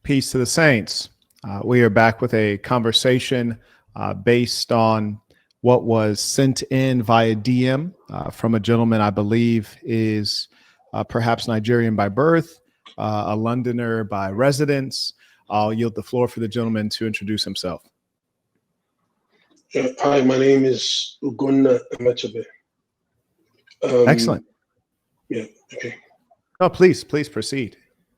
Peace to the saints. We are back with a conversation based on what was sent in via DM from a gentleman I believe is perhaps Nigerian by birth, a Londoner by residence. I'll yield the floor for the gentleman to introduce himself. Hi, my name is Ugonna Amachabe. Excellent. Yeah, okay. Oh, please proceed.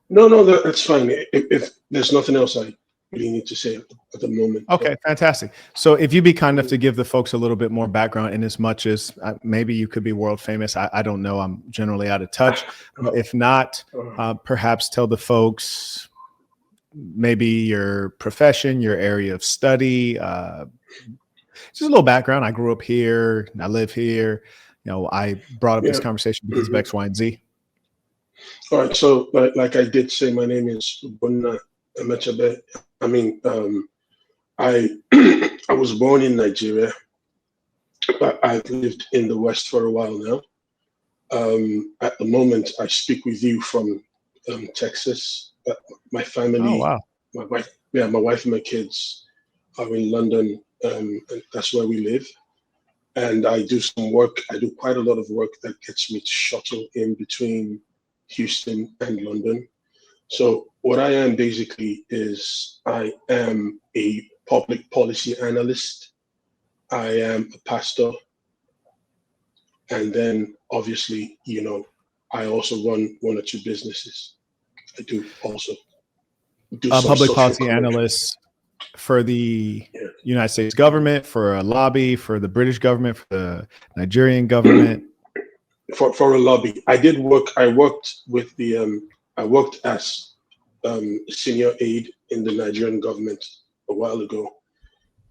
No, that's fine. If there's nothing else I really need to say at the moment. Okay, fantastic. So if you'd be kind enough to give the folks a little bit more background, in as much as maybe you could be world famous. I don't know. I'm generally out of touch. If not, perhaps tell the folks maybe your profession, your area of study, just a little background. I grew up here. I live here. You know, I brought up this conversation because of X, Y, and Z. All right. So, like I did say, my name is Ugonna Amachabe. I mean, I I was born in Nigeria, but I've lived in the West for a while now. At the moment, I speak with you from Texas. My family, Oh, wow. my wife and my kids are in London. And that's where we live. And I do some work. I do quite a lot of work that gets me to shuttle in between Houston and London. So what I am basically is I am a public policy analyst. I am a pastor. And then obviously, you know, I also run one or two businesses. I do also do some public policy commentary. analyst for the United States government, for a lobby, for the British government, for the Nigerian government. For a lobby. I worked with the I worked as senior aide in the Nigerian government a while ago,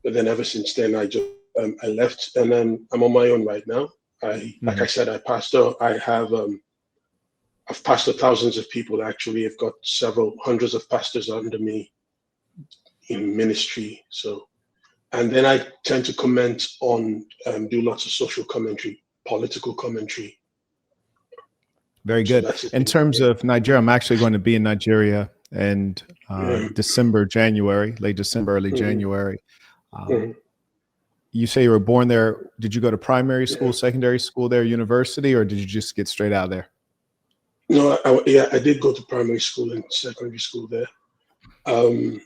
but then ever since then I just I left, and then I'm on my own right now. Like I said, I pastor. I've pastored thousands of people. Actually, I've got several hundreds of pastors under me in ministry. So, and then I tend to comment on, do lots of social commentary, political commentary. Very good. In terms of Nigeria, I'm actually going to be in Nigeria in December, January, late December, early January. You say you were born there. Did you go to primary school, secondary school there, university, or did you just get straight out there? No, I did go to primary school and secondary school there. I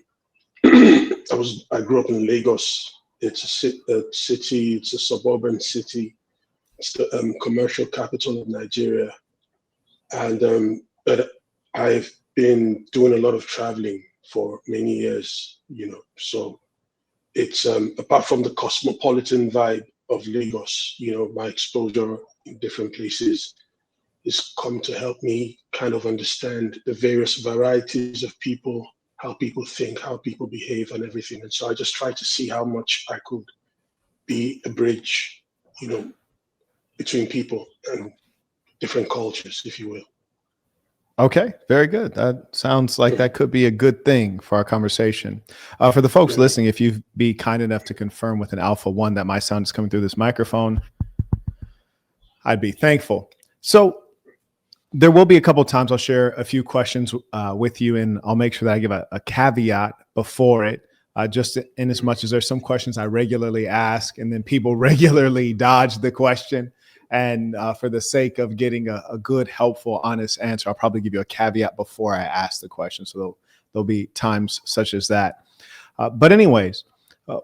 grew up in Lagos. It's a city. It's a suburban city. It's the commercial capital of Nigeria. And but I've been doing a lot of traveling for many years, you know. So it's apart from the cosmopolitan vibe of Lagos, you know, my exposure in different places has come to help me kind of understand the various varieties of people, how people think, how people behave, and everything. And so I just try to see how much I could be a bridge, you know, between people and different cultures, if you will. Okay, very good. That sounds like that could be a good thing for our conversation. For the folks listening, if you'd be kind enough to confirm with an Alpha 1 that my sound is coming through this microphone, I'd be thankful. So there will be a couple of times I'll share a few questions with you, and I'll make sure that I give a caveat before it, just in as much as there's some questions I regularly ask, and then people regularly dodge the question. And for the sake of getting a good, helpful, honest answer, I'll probably give you a caveat before I ask the question. So there'll be times such as that. But anyways,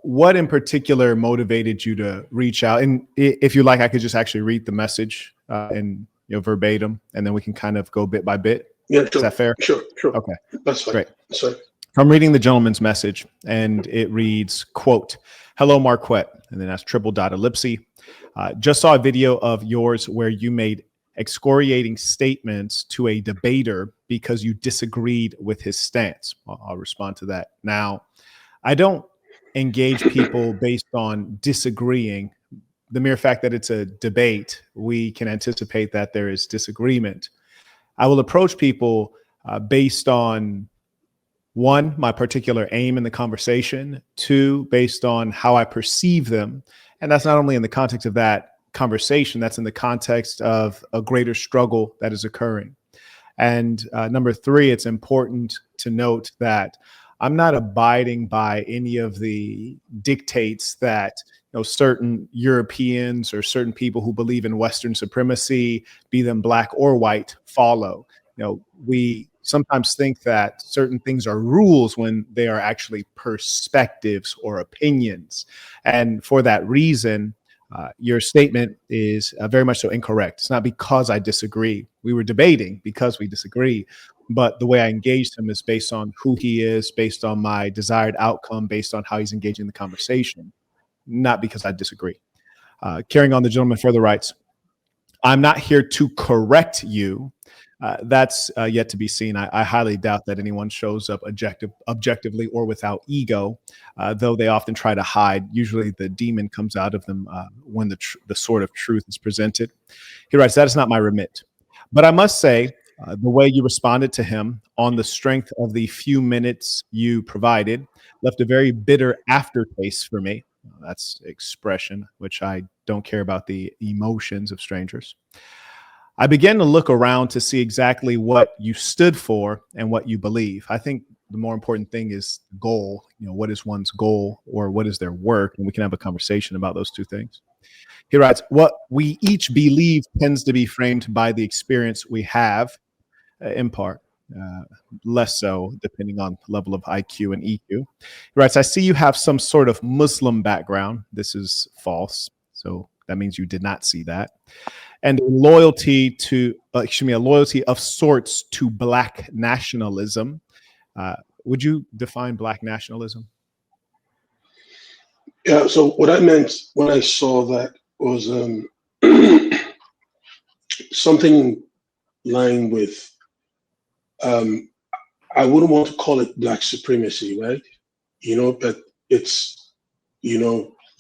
what in particular motivated you to reach out? And if you like, I could just actually read the message in verbatim, and then we can kind of go bit by bit. Yeah, sure. Is that fair? Sure. Okay. That's fine. Great. That's fine. I'm reading the gentleman's message, and it reads, quote, "Hello, Marquett," and then that's triple dot ellipsis. Just saw a video of yours where you made excoriating statements to a debater because you disagreed with his stance. I'll respond to that. Now, I don't engage people based on disagreeing. The mere fact that it's a debate, we can anticipate that there is disagreement. I will approach people based on, one, my particular aim in the conversation, two, based on how I perceive them. And that's not only in the context of that conversation, that's in the context of a greater struggle that is occurring. And number three, it's important to note that I'm not abiding by any of the dictates that certain Europeans or certain people who believe in Western supremacy, be them black or white, follow. We sometimes think that certain things are rules when they are actually perspectives or opinions. And for that reason, your statement is very much so incorrect. It's not because I disagree. We were debating because we disagree, but the way I engaged him is based on who he is, based on my desired outcome, based on how he's engaging the conversation, not because I disagree. Carrying on, the gentleman further writes, I'm not here to correct you. That's yet to be seen. I highly doubt that anyone shows up objectively or without ego, though they often try to hide. Usually the demon comes out of them when the sword of truth is presented. He writes, that is not my remit. But I must say, the way you responded to him on the strength of the few minutes you provided left a very bitter aftertaste for me. That's expression, which I don't care about the emotions of strangers. I began to look around to see exactly what you stood for and what you believe. I think the more important thing is the goal. What is one's goal or what is their work? And we can have a conversation about those two things. He writes, what we each believe tends to be framed by the experience we have, in part, less so depending on level of IQ and EQ. He writes, I see you have some sort of Muslim background. This is false. So that means you did not see that. And a loyalty of sorts to Black nationalism. Would you define Black nationalism? Yeah, so what I meant when I saw that was something lying with, I wouldn't want to call it Black supremacy, right? But it's,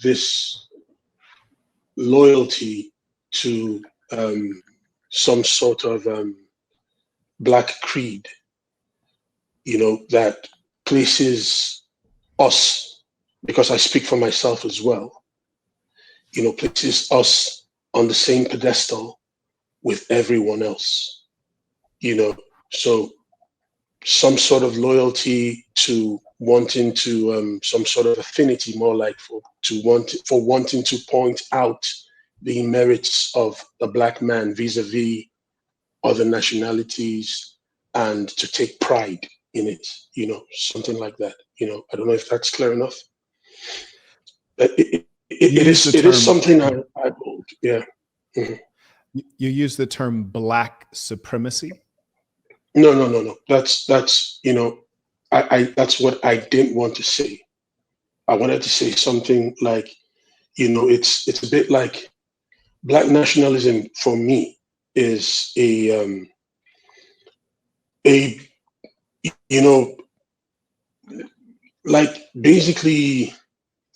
this loyalty to some sort of Black creed, that places us, because I speak for myself as well, places us on the same pedestal with everyone else, so some sort of loyalty to wanting to some sort of affinity, more like for wanting to point out the merits of the Black man vis-a-vis other nationalities and to take pride in it, something like that. I don't know if that's clear enough. It is something I hold. Yeah. Mm-hmm. You use the term Black supremacy. No. That's I that's what I didn't want to say. I wanted to say something like, it's a bit like Black nationalism for me is a like basically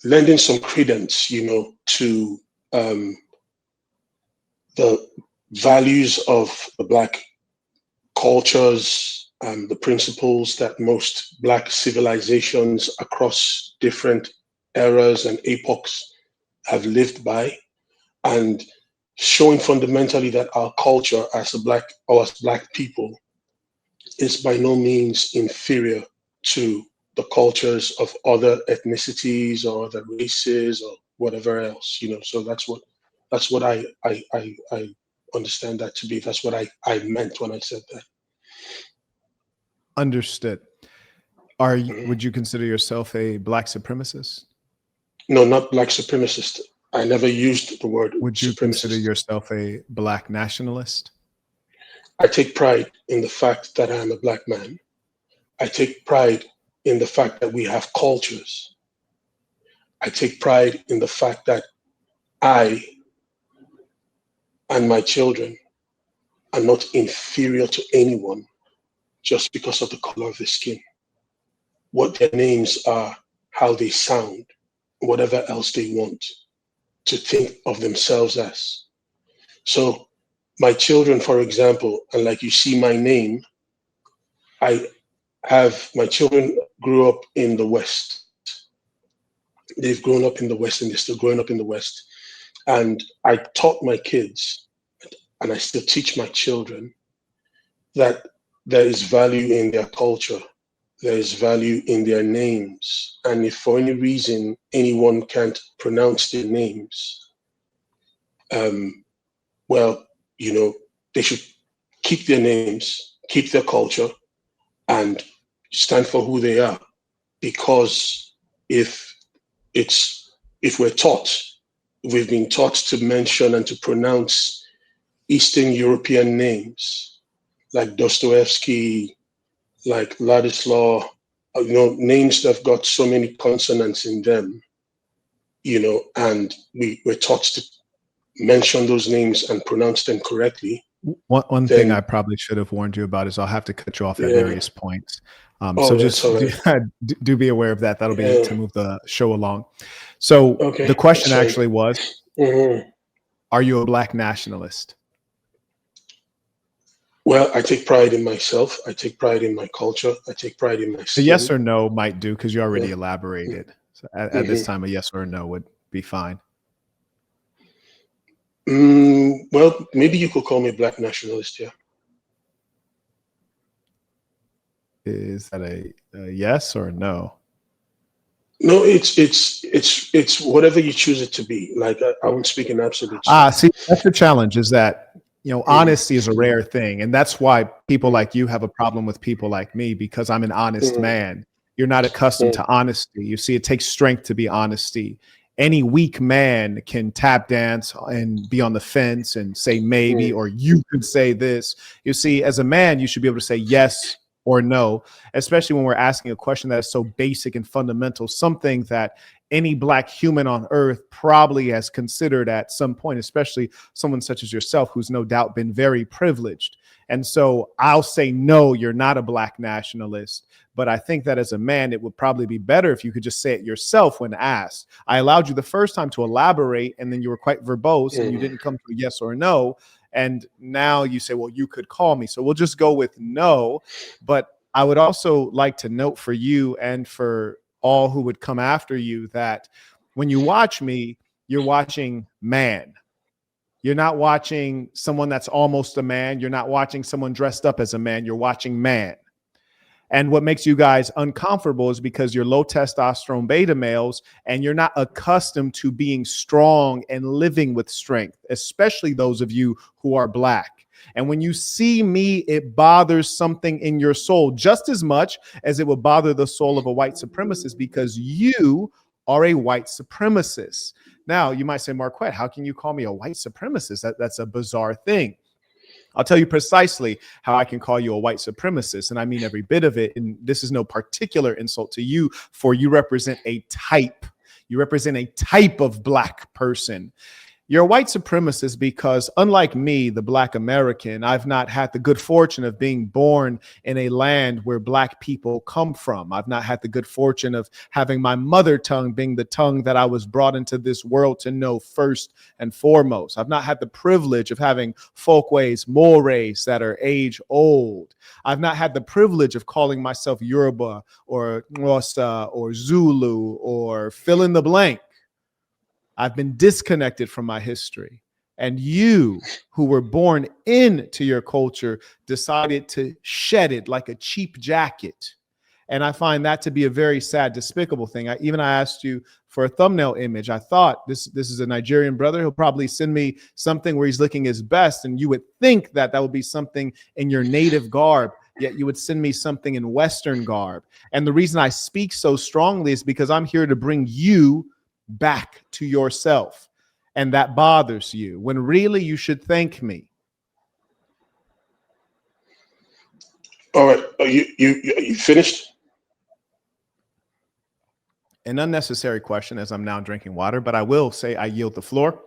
lending some credence, to the values of the Black cultures and the principles that most Black civilizations across different eras and epochs have lived by, and showing fundamentally that our culture as Black people is by no means inferior to the cultures of other ethnicities or other races or whatever else, so that's what I understand that to be. That's what I meant when I said that. Understood. Would you consider yourself a Black supremacist? No, not Black supremacist. I never used the word Would you supremacist. consider yourself a Black nationalist? I take pride in the fact that I am a Black man. I take pride in the fact that we have cultures. I take pride in the fact that I and my children are not inferior to anyone just because of the color of their skin, what their names are, how they sound, whatever else they want to think of themselves as. So my children, for example, and like you see my name, my children grew up in the West. They've grown up in the West and they're still growing up in the West. And I taught my kids, and I still teach my children, that there is value in their culture, there is value in their names, and if for any reason anyone can't pronounce their names, well, they should keep their names, keep their culture, and stand for who they are. Because if we're taught, we've been taught to mention and to pronounce Eastern European names like Dostoevsky, like Ladislaw, names that have got so many consonants in them, and we're taught to mention those names and pronounce them correctly. One thing I probably should have warned you about is I'll have to cut you off at various points. So just do be aware of that. That'll be to move the show along. So the question actually was, are you a Black nationalist? Well, I take pride in myself. I take pride in my culture. I take pride in my skin. A yes or no might do because you already elaborated. So at this time, a yes or a no would be fine. Well, maybe you could call me Black nationalist, yeah. Is that a yes or a no? No, it's whatever you choose it to be. Like I won't speak in absolutes. See, that's the challenge, is that honesty is a rare thing, and that's why people like you have a problem with people like me, because I'm an honest man. You're not accustomed to honesty. You see, it takes strength to be honesty. Any weak man can tap dance and be on the fence and say maybe, or you could say this. You see, as a man, you should be able to say yes or no, especially when we're asking a question that is so basic and fundamental, something that any Black human on earth probably has considered at some point, especially someone such as yourself, who's no doubt been very privileged. And so I'll say, no, you're not a Black nationalist. But I think that as a man, it would probably be better if you could just say it yourself when asked. I allowed you the first time to elaborate, and then you were quite verbose and you didn't come to a yes or a no. And now you say, well, you could call me. So we'll just go with no. But I would also like to note for you and for all who would come after you that when you watch me, you're watching man. You're not watching someone that's almost a man. You're not watching someone dressed up as a man. You're watching man. And what makes you guys uncomfortable is because you're low testosterone beta males and you're not accustomed to being strong and living with strength, especially those of you who are Black. And when you see me, it bothers something in your soul just as much as it would bother the soul of a white supremacist, because you are a white supremacist. Now, you might say, Marquett, how can you call me a white supremacist? That's a bizarre thing. I'll tell you precisely how I can call you a white supremacist, and I mean every bit of it. And this is no particular insult to you, for you represent a type. You represent a type of Black person. You're a white supremacist because, unlike me, the Black American, I've not had the good fortune of being born in a land where Black people come from. I've not had the good fortune of having my mother tongue being the tongue that I was brought into this world to know first and foremost. I've not had the privilege of having folkways, mores that are age old. I've not had the privilege of calling myself Yoruba or Xhosa or Zulu or fill in the blank. I've been disconnected from my history. And you, who were born into your culture, decided to shed it like a cheap jacket. And I find that to be a very sad, despicable thing. I asked you for a thumbnail image. I thought this is a Nigerian brother. He'll probably send me something where he's looking his best. And you would think that would be something in your native garb, yet you would send me something in Western garb. And the reason I speak so strongly is because I'm here to bring you back to yourself, and that bothers you when really you should thank me. All right, you finished? An unnecessary question, as I'm now drinking water, but I will say I yield the floor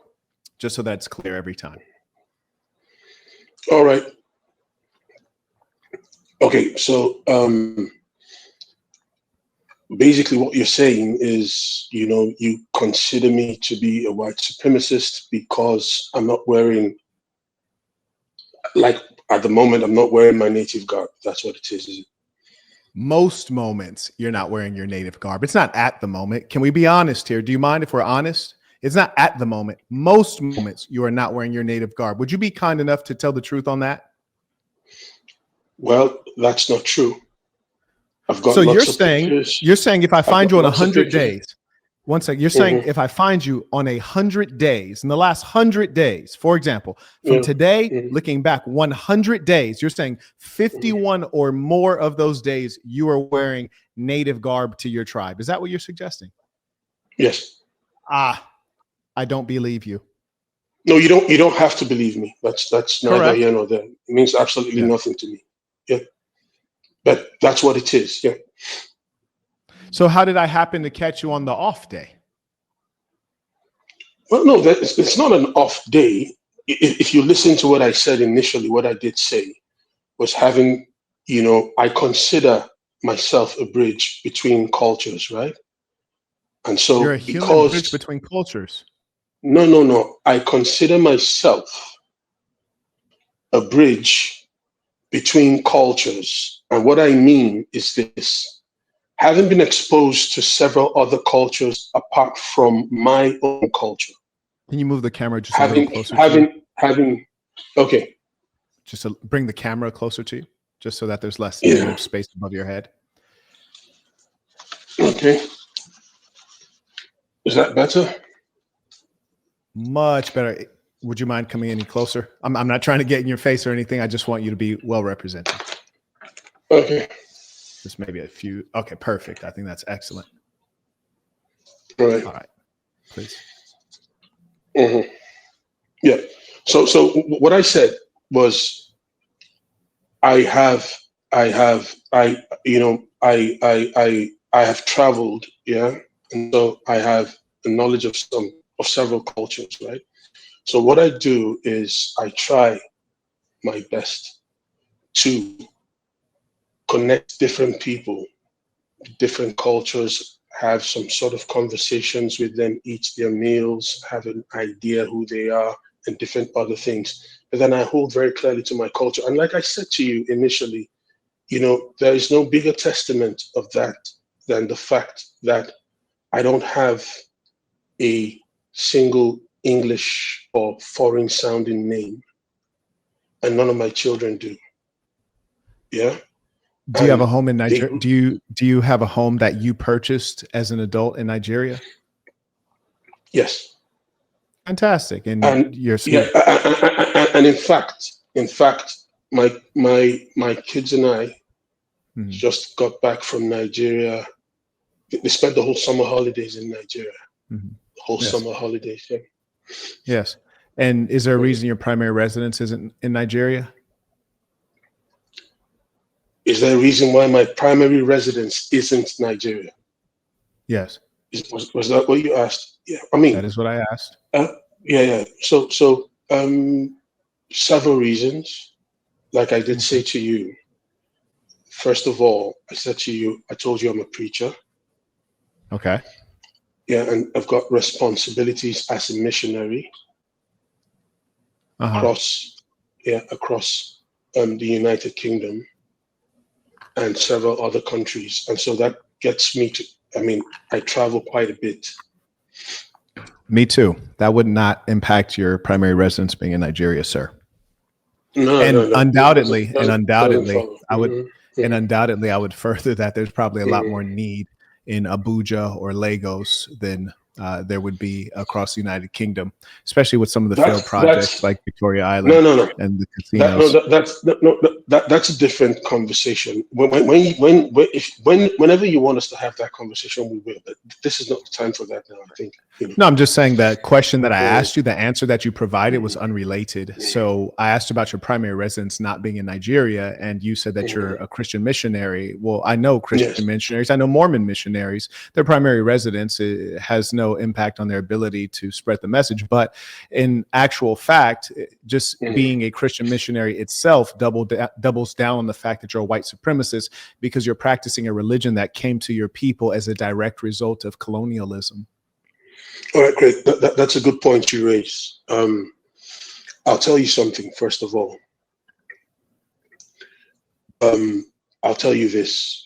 just so that it's clear every time. All right. Okay, so basically what you're saying is, you consider me to be a white supremacist because I'm not wearing, like at the moment, I'm not wearing my native garb. That's what it is it? Most moments you're not wearing your native garb. It's not at the moment. Can we be honest here? Do you mind if we're honest? It's not at the moment. Most moments you are not wearing your native garb. Would you be kind enough to tell the truth on that? Well, that's not true. I've got So lots of pictures. you're saying if I I've find got you on lots of 100 pictures. days, one second, you're saying if I find you on 100 days, in the last 100 days, for example, from today, looking back 100 days, you're saying 51 or more of those days you are wearing native garb to your tribe. Is that what you're suggesting? Yes. I don't believe you. No, you don't. You don't have to believe me. That's neither here nor there. It means absolutely nothing to me. Yeah, but that's what it is. Yeah. So how did I happen to catch you on the off day? Well, no, it's not an off day. If you listen to what I said initially, what I did say was having, I consider myself a bridge between cultures, right? And so you're a human bridge between cultures. No. I consider myself a bridge between cultures. And what I mean is this. Having been exposed to several other cultures apart from my own culture. Can you move the camera just a little closer to you? Okay. Just to bring the camera closer to you, just so that there's less negative space above your head. Okay. Is that better? Much better. Would you mind coming any closer? I'm not trying to get in your face or anything. I just want you to be well represented. Okay. Just maybe a few. Okay, perfect. I think that's excellent. All right. All right. Please. Yeah. So what I said was, I have traveled, yeah, and so I have a knowledge of several cultures, right? So what I do is I try my best to connect different people, different cultures, have some sort of conversations with them, eat their meals, have an idea who they are, and different other things. But then I hold very clearly to my culture. And like I said to you initially, there is no bigger testament of that than the fact that I don't have a single English or foreign sounding name, and none of my children do. Yeah. Do you have a home in Nigeria? Do you have a home that you purchased as an adult in Nigeria? Yes. Fantastic. And you're and in fact, my kids and I just got back from Nigeria. They spent the whole summer holidays in Nigeria. Summer holidays. Yeah. Yes. And is there a reason your primary residence isn't in Nigeria? Is there a reason why my primary residence isn't Nigeria? Yes. Was that what you asked? Yeah. I mean, that is what I asked. Yeah. So several reasons. Like I did say to you, first of all, I told you I'm a preacher. Okay. Yeah, and I've got responsibilities as a missionary across the United Kingdom and several other countries. And so that gets me to, I travel quite a bit. Me too. That would not impact your primary residence being in Nigeria, sir. No. Undoubtedly, I would further that there's probably a lot more need in Abuja or Lagos than there would be across the United Kingdom, especially with some of the failed projects like Victoria Island and the casinos. That's a different conversation. Whenever you want us to have that conversation, we will. But this is not the time for that now, I think. No, I'm just saying that question that I asked you, the answer that you provided was unrelated. So I asked about your primary residence not being in Nigeria, and you said that you're a Christian missionary. Well, I know Christian missionaries. I know Mormon missionaries. Their primary residence has no impact on their ability to spread the message. But in actual fact, just being a Christian missionary itself doubles down on the fact that you're a white supremacist because you're practicing a religion that came to your people as a direct result of colonialism. All right, great. That's a good point you raise. I'll tell you something, first of all. I'll tell you this.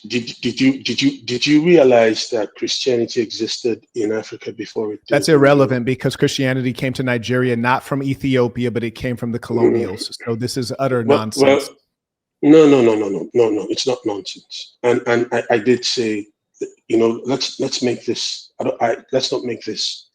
Did you realize that Christianity existed in Africa before it did? That's irrelevant because Christianity came to Nigeria not from Ethiopia, but it came from the colonials. So this is utter nonsense. No. It's not nonsense. And I did say, let's make this. Let's not make this,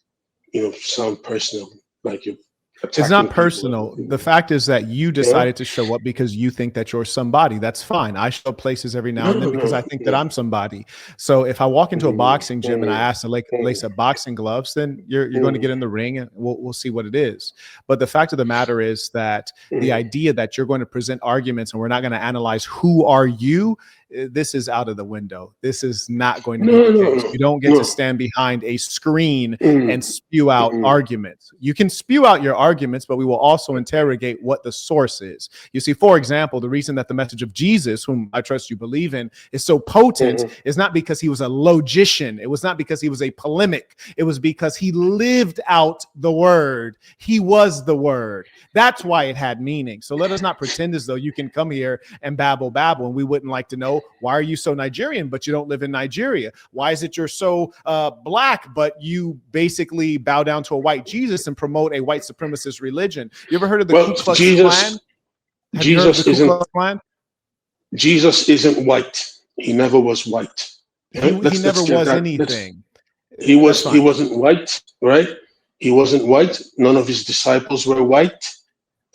sound personal, like you're It's attacking not people. personal. The fact is that you Yeah? decided to show up because you think that you're somebody. That's fine. I show up places every now and then because I think that I'm somebody. So if I walk into a boxing gym and I ask to lace up boxing gloves, then you're going to get in the ring and we'll see what it is. But the fact of the matter is that the idea that you're going to present arguments and we're not going to analyze who are you, this is out of the window. This is not going to be the case. You don't get to stand behind a screen and spew out arguments. You can spew out your arguments, but we will also interrogate what the source is. You see, for example, the reason that the message of Jesus, whom I trust you believe in, is so potent is not because he was a logician. It was not because he was a polemic. It was because he lived out the word. He was the word. That's why it had meaning. So let us not pretend as though you can come here and babble, and we wouldn't like to know, why are you so Nigerian, but you don't live in Nigeria? Why is it you're so black, but you basically bow down to a white Jesus and promote a white supremacist religion? You ever heard of the Ku Klux Klan? Have you heard of the Ku Klux Klan? Jesus isn't white. He never was white. He never was anything. He wasn't white, right? He wasn't white. None of his disciples were white.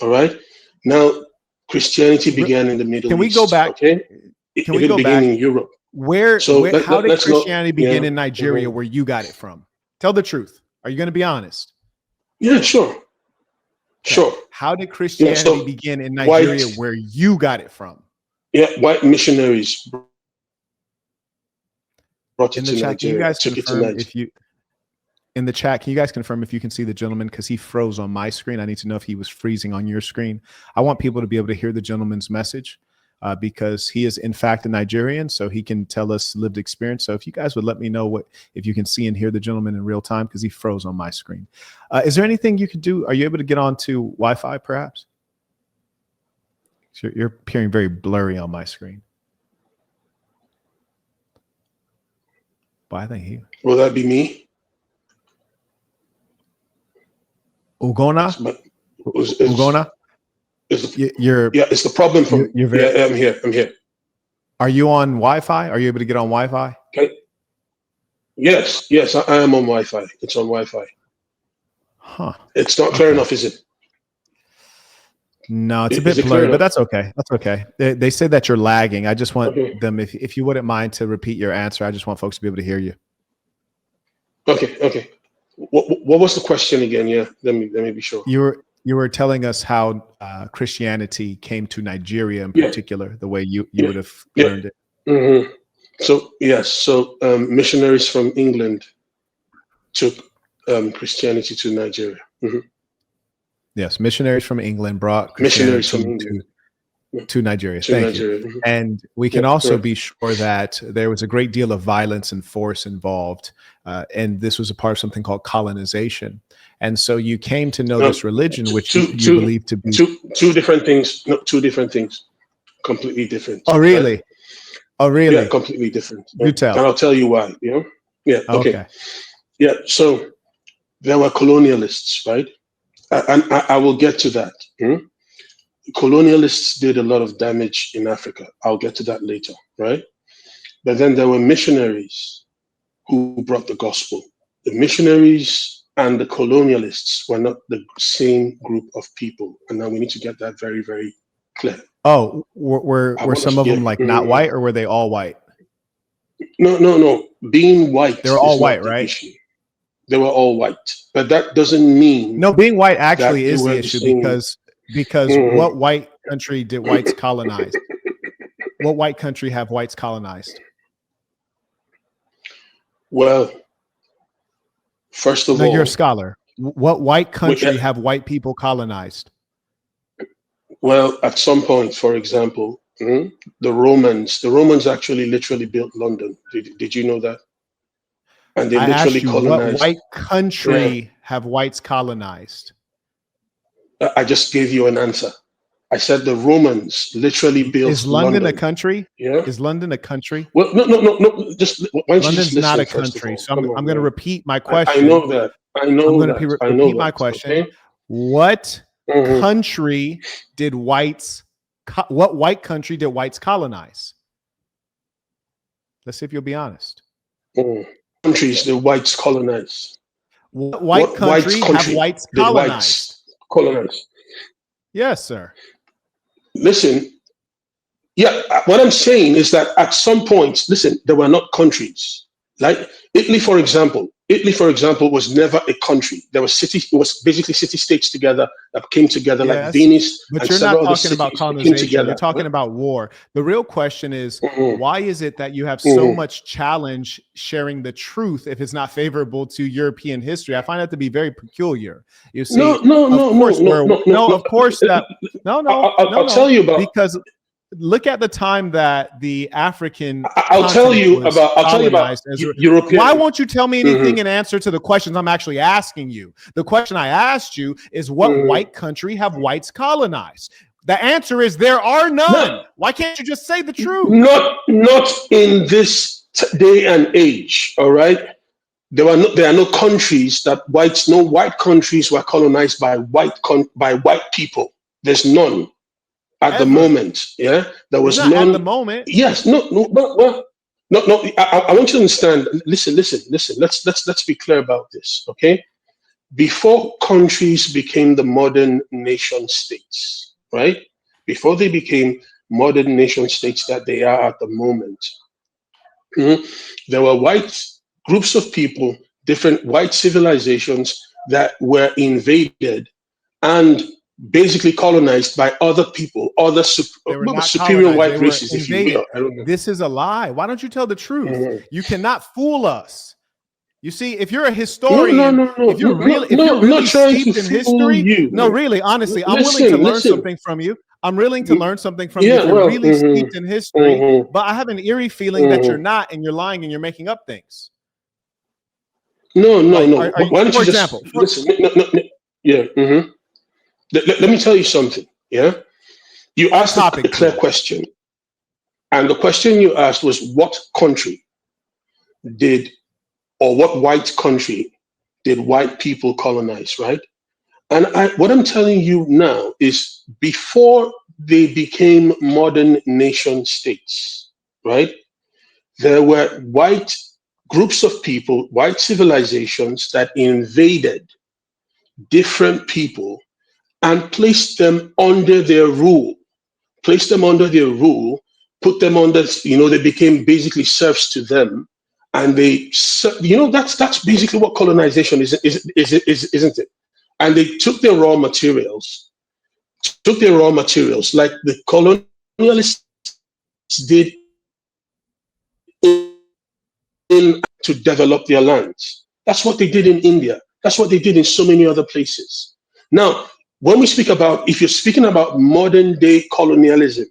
All right. Now, Christianity began in the Middle East. Can we go back? Okay. Can we go back? In Europe. How did Christianity begin in Nigeria, where you got it from? Tell the truth. Are you going to be honest? Yeah, sure. Okay. Sure. How did Christianity begin in Nigeria, where you got it from? Yeah, white missionaries brought it in the to chat. Nigeria. Can you guys confirm if you? In the chat, can you guys confirm if you can see the gentleman? Because he froze on my screen. I need to know if he was freezing on your screen. I want people to be able to hear the gentleman's message because he is, in fact, a Nigerian, so he can tell us lived experience. So if you guys would let me know if you can see and hear the gentleman in real time, because he froze on my screen. Is there anything you could do? Are you able to get onto Wi-Fi, perhaps? So you're appearing very blurry on my screen. Why think he? Will that be me? Ugona? Ugona? It's the problem from. I'm here. Are you on Wi-Fi? Are you able to get on Wi-Fi? Okay. Yes, I am on Wi-Fi. It's on Wi-Fi. Huh. It's not clear enough, is it? No, it's a bit blurry, but that's okay. That's okay. They say that you're lagging. I just want them, if you wouldn't mind, to repeat your answer. I just want folks to be able to hear you. Okay. What was the question again? Yeah, let me be sure. You were telling us how Christianity came to Nigeria in particular, the way you would have learned it. Mm-hmm. So missionaries from England took Christianity to Nigeria. Mm-hmm. Yes, missionaries from England brought Christianity to Nigeria. Thank you. And we can also be sure that there was a great deal of violence and force involved. And this was a part of something called colonization. And so you came to know this religion, which you believe to be two different things. No, two different things. Completely different. Oh, really? Right? Oh, really? Yeah, completely different. You tell. And I'll tell you why. Yeah. Okay. Yeah. So there were colonialists, right? And I will get to that. Colonialists did a lot of damage in Africa. I'll get to that later, right? But then there were missionaries who brought the gospel. The missionaries and the colonialists were not the same group of people. And now we need to get that very, very clear. Oh, were some of them like not white, or were they all white? No. Being white. They're all white, right? Issue. They were all white. But that doesn't mean. No, being white actually is the issue because what white country did whites colonize? What white country have whites colonized? Well, first of all, you're a scholar. What white country have white people colonized? Well, at some point, for example, the Romans actually literally built London. Did you know that? And they literally colonized. What white country have whites colonized? I just gave you an answer. I said the Romans literally built London. Is London a country? Yeah. Is London a country? Well, no. Just London's not a country. So I'm going to repeat my question. I know that. I'm going to repeat my question. Okay? What country did whites What white country did whites colonize? Let's see if you'll be honest. Countries the whites colonized. What white country have whites did colonized? Whites colonize? Yes, sir. Listen, yeah, what I'm saying is that at some point, listen, there were not countries. Like Italy, for example. Italy, for example, was never a country. There were cities. It was basically city-states together that came together, like Yes, Venice but and you're not several other talking about cities that came colonization. together. You're talking about war. The real question is, Mhm. why is it that you have so much challenge sharing the truth if it's not favorable to European history? I find that to be very peculiar. You see, No, of course that I'll tell you about. Because look at the time that the African I'll tell you about European. Why won't you tell me anything in answer to the questions I'm actually asking you? The question I asked you is, what white country have whites colonized? The answer is there are none. Why can't you just say the truth? Not in this day and age. All right. There are no countries that no white countries were colonized by white people. There's none. At the moment, yeah, there was none. At the moment, yes, no. I want you to understand. Listen. Let's be clear about this, okay? Before countries became the modern nation states, right? Before they became modern nation states that they are at the moment, there were white groups of people, different white civilizations that were invaded and basically colonized by other people, other superior white races, if you will. I don't know. This is a lie. Why don't you tell the truth? You cannot fool us. You see, if you're a historian, if you're really steeped in history, really, honestly, I'm willing to learn something from you. I'm willing to learn something from you if you're really steeped in history, but I have an eerie feeling that you're not, and you're lying and you're making up things. No. Why don't you just listen? Yeah. Let me tell you something. Yeah, you asked a clear question, and the question you asked was, what country what white country did white people colonize, right? And what I'm telling you now is, before they became modern nation states, right? There were white groups of people, white civilizations that invaded different people and placed them under their rule, put them under, they became basically serfs to them. And that's basically what colonization is, isn't it? And they took their raw materials, like the colonialists did to develop their lands. That's what they did in India. That's what they did in so many other places. Now, when we speak about, if you're speaking about modern day colonialism,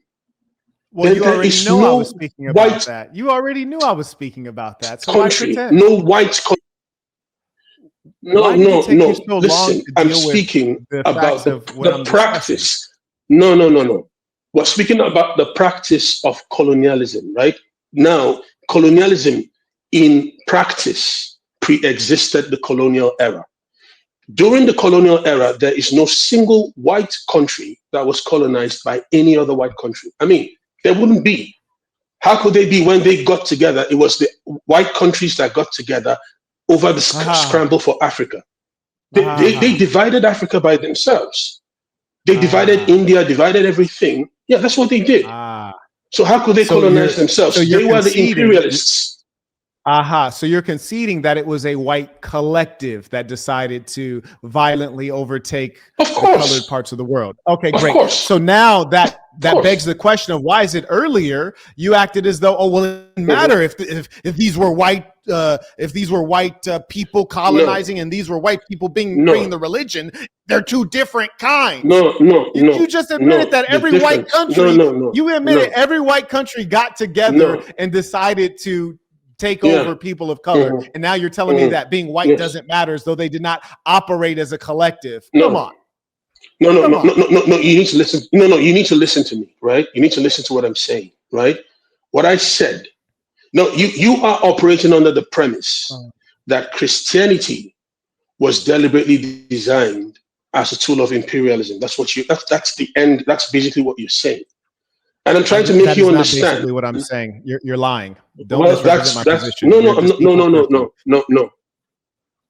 well, you already know I was speaking about that. You already knew I was speaking about that. So country, no white country. No. Listen, I'm speaking about the practice. No. We're speaking about the practice of colonialism, right? Now, colonialism in practice pre-existed the colonial era. During the colonial era, there is no single white country that was colonized by any other white country. I mean, there wouldn't be. How could they be when they got together? It was the white countries that got together over the scramble for Africa. They divided Africa by themselves. They divided India, divided everything. Yeah, that's what they did. So how could they colonize themselves? They were the imperialists. So you're conceding that it was a white collective that decided to violently overtake the colored parts of the world. Okay, great. So now that begs the question of, why is it earlier you acted as though, it didn't matter if these were white people colonizing and these were white people bringing the religion. They're two different kinds. You just admitted that every white country. You admitted every white country got together and decided to take over people of color, and now you're telling me that being white doesn't matter, as though they did not operate as a collective. Come on. No. You need to listen. You need to listen to me, right? You need to listen to what I'm saying, right? What I said. No, you are operating under the premise that Christianity was deliberately designed as a tool of imperialism. That's the end. That's basically what you're saying, And I'm trying to make That you is not understand. basically what I'm saying. You're lying. Don't Well, misrepresent my position. no, We're no, just no, no, equal no, no, footing. no, no, no.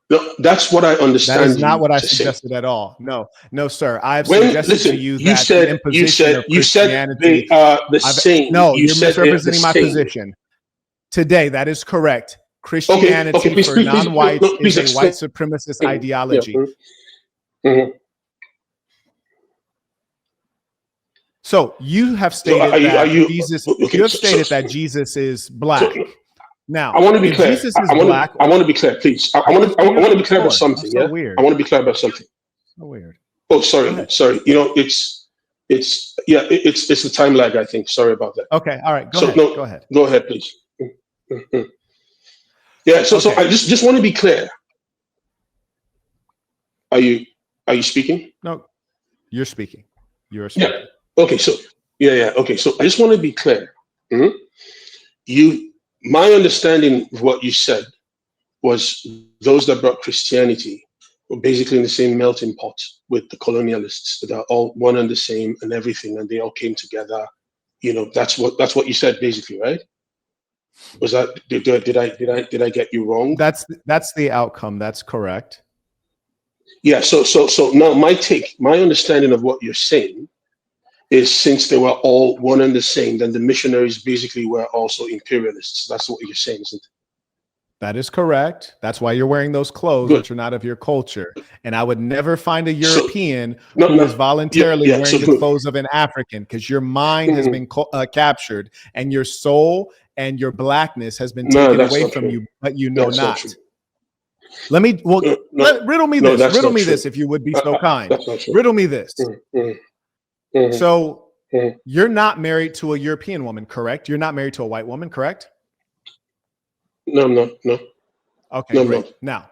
No, that's what I That is understand not you what I to say. suggested at all. No, no, sir. I have When suggested to listen, you that the imposition of you said Christianity. they are the same. No, You you're said they are the misrepresenting my same. position. Today, that is correct. Okay, Christianity please, for please, please, no, non-whites no, is please a white explain. supremacist Yeah. ideology. Mhm. So you have So stated that Jesus. okay? You have stated that Jesus is black. So Now, I want to be if clear. Jesus is black, I want to be clear, please. I this is what you're want to looking be clear about for. something. So Yeah, weird. I want to be clear about something. So weird. Oh, Go sorry. ahead. You know, it's the time lag. I think. Sorry about that. Okay. All right. Go So ahead. no, Go ahead. go ahead, please. Mhm. Yeah. So Okay. I just want to be clear. Are you speaking? No, you're speaking. You're Yeah. speaking. Okay. So yeah. Okay. So I just want to be clear. Mhm. My understanding of what you said was those that brought Christianity were basically in the same melting pot with the colonialists that are all one and the same and everything, and they all came together. You know, that's what you said basically, right? Was that did I get you wrong? That's the outcome. That's correct. Yeah. So now my understanding of what you're saying is since they were all one and the same, then the missionaries basically were also imperialists. That's what you're saying, isn't it? That is correct. That's why you're wearing those clothes, Good. which are not of your culture. And I would never find a So European no, who is voluntarily yeah, wearing so the good. clothes of an African, because your mind has Mhm. been captured and your soul and your blackness has been No, taken that's away not from true. you, but you know That's not not. true. Let me, well, No, riddle me no, this. that's Riddle not me true. this, if you would be so kind. That's not true. Riddle me this. Mhm. Mhm. So Mhm. you're not married to a European woman, correct? You're not married to a white woman, correct? No, I'm not. No, Okay, no, I'm great. not. Now,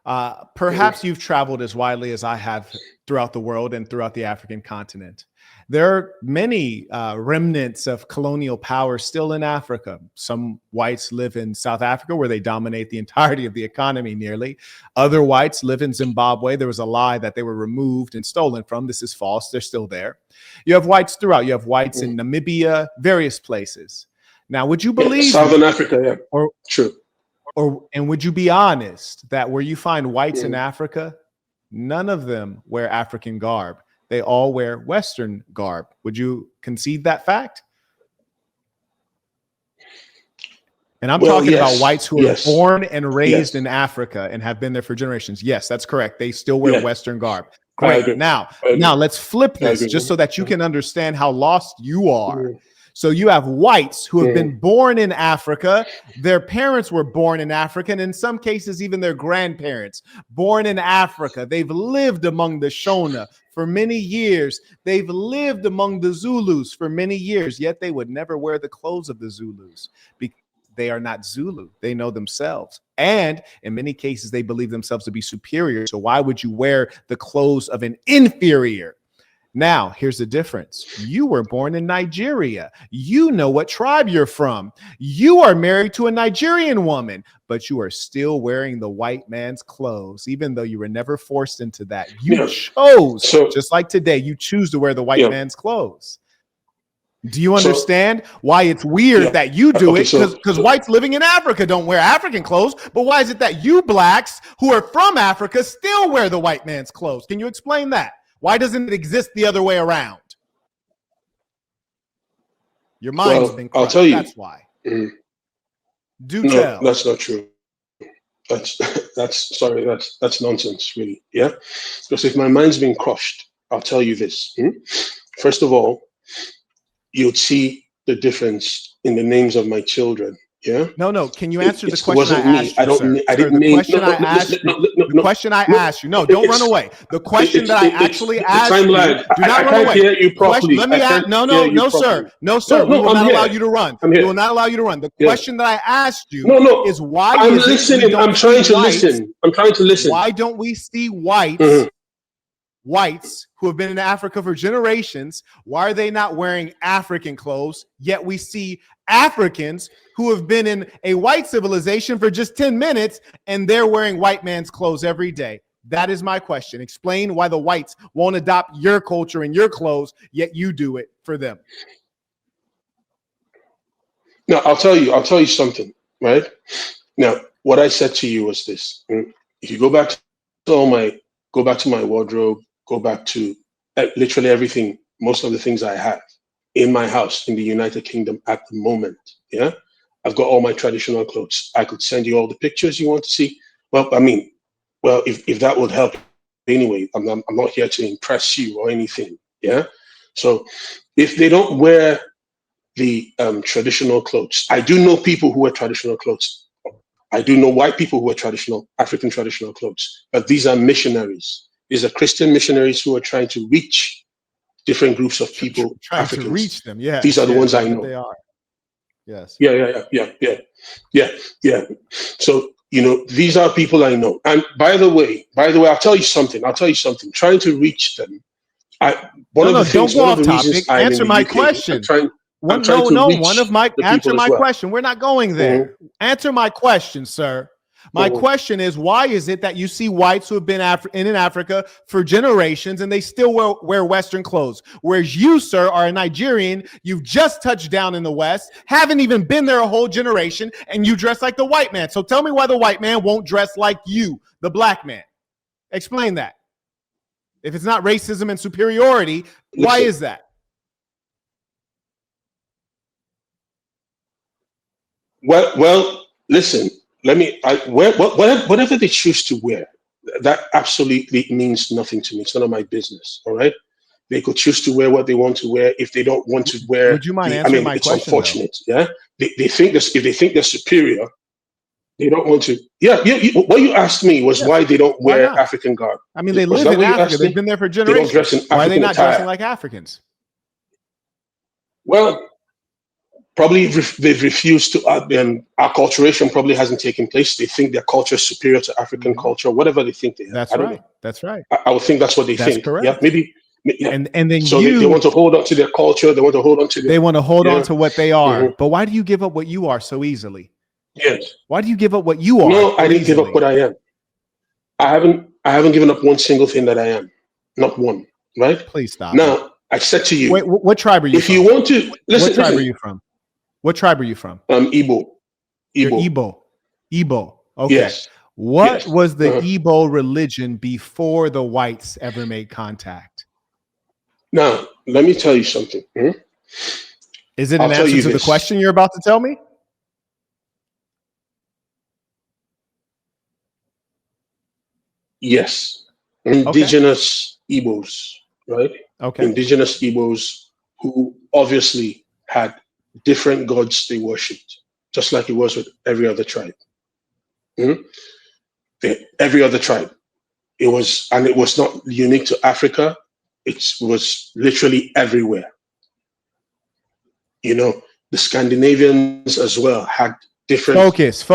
Mhm. perhaps you've traveled as widely as I have throughout the world and throughout the African continent. There are many remnants of colonial power still in Africa. Some whites live in South Africa, where they dominate the entirety of the economy nearly. Other whites live in Zimbabwe. There was a lie that they were removed and stolen from. This is false. They're still there. You have whites throughout. You have whites in Namibia, various places. Now, would you believe Southern me, Africa, yeah, or true. and would you be honest that where you find whites in Mhm. Africa, none of them wear African garb. They all wear Western garb. Would you concede that fact? And I'm Well, talking about whites who are yes, born and raised yes, in Africa and have been there for generations. Yes, that's correct. They still wear yeah. Western garb. I Great. agree. Now I agree. let's flip I this agree. just so that you can understand how lost you are. Mhm. So you have whites who have Mhm. been born in Africa. Their parents were born in Africa, and in some cases, even their grandparents born in Africa. They've lived among the Shona for many years. They've lived among the Zulus for many years, yet they would never wear the clothes of the Zulus because they are not Zulu. They know themselves. And in many cases, they believe themselves to be superior. So why would you wear the clothes of an inferior? Now, here's the difference. You were born in Nigeria. You know what tribe you're from. You are married to a Nigerian woman, but you are still wearing the white man's clothes, even though you were never forced into that. You Yeah. chose, So just like today, you choose to wear the white yeah. man's clothes. Do you So understand why it's weird yeah. that you do Okay. it? Because whites living in Africa don't wear African clothes, but why is it that you blacks who are from Africa still wear the white man's clothes? Can you explain that? Why doesn't it exist the other way around? Your mind's been I'll crushed. tell you. That's why. Mm, Do no, tell. that's not true. That's sorry. That's nonsense, really. Yeah. Because if my mind's been crushed, I'll tell you this. First of all, you'd see the difference in the names of my children. Yeah. No. Can you answer the It question I wasn't me. asked you, sir? I Sir, didn't the name. question I Listen, asked you, the no. question I No, asked you, no, don't run it's away. The question that I it's actually the time asked you, lag. do not I run can't away. hear you The question, properly. let I me ask, can't hear you no, sir. properly. No, sir. We will I'm not allow here. you to run. I'm We here. will not allow you to run. The Yeah. question that I asked you No. is why I'm is it we listening. don't I'm see trying to whites? listen. I'm trying to listen. Why don't we see Mhm. whites who have been in Africa for generations, why are they not wearing African clothes? Yet we see Africans who have been in a white civilization for just 10 minutes and they're wearing white man's clothes every day. That is my question. Explain why the whites won't adopt your culture and your clothes, yet you do it for them. Now, I'll tell you something, right? Now, what I said to you was this. If you go back to my wardrobe, go back to literally everything, most of the things I have in my house in the United Kingdom at the moment, yeah? I've got all my traditional clothes. I could send you all the pictures you want to see. Well, I mean, well, if that would help anyway, I'm not here to impress you or anything, yeah? So if they don't wear the traditional clothes. I do know people who wear traditional clothes. I do know white people who wear traditional African traditional clothes, but these are missionaries. These are Christian missionaries who are trying to reach different groups of people, Trying to Africans. reach them. Yes, These are the ones I that know. they are. Yes. Yeah. So these are people I know. And by the way, I'll tell you something. Trying to reach them. One of Don't go the off reasons topic. I'm in Answer the my UK. question. I'm trying to reach the Answer people as my well. question. We're not going there. Answer my question, sir. My question is, why is it that you see whites who have been in Africa for generations and they still wear Western clothes? Whereas you, sir, are a Nigerian, you've just touched down in the West, haven't even been there a whole generation, and you dress like the white man. So tell me why the white man won't dress like you, the black man. Explain that. If it's not racism and superiority, why is that? Well, listen. Whatever they choose to wear, that absolutely means nothing to me. It's none of my business. All right. They could choose to wear what they want to wear. If they don't want to wear, would you mind answering my it's question? Unfortunate. Though? Yeah. They think this. If they think they're superior, they don't want to. Yeah. What you asked me was why they don't wear African garb. I mean, they live in Africa. They've been there for generations. They don't dress in African why are they not attire. dressing like Africans? Well, probably they've refused to. Acculturation probably hasn't taken place. They think their culture is superior to African culture, whatever they think they have. That's right. That's right. I would think that's what they think. Correct. Yeah, maybe. Yeah. And then so they want to hold on to their culture. They want to hold on to what they are. But why do you give up what you are so easily? Yes. Why do you give up what you are? No, I didn't give up what I am. I haven't given up one single thing that I am. Not one. Right? Please stop. Now, I said to you. Wait, what tribe are you from? If you want to listen, what tribe are you from? What tribe are you from? Igbo. You're Igbo. Okay. Yes. What was the Igbo religion before the whites ever made contact? Now, let me tell you something. Is it an answer to the question you're about to tell me? Yes. Indigenous Igbos, right? Okay. Indigenous Igbos who obviously had different gods they worshipped, just like it was with every other tribe. Every other tribe. It was not unique to Africa. It was literally everywhere. The Scandinavians as well had different. Focus.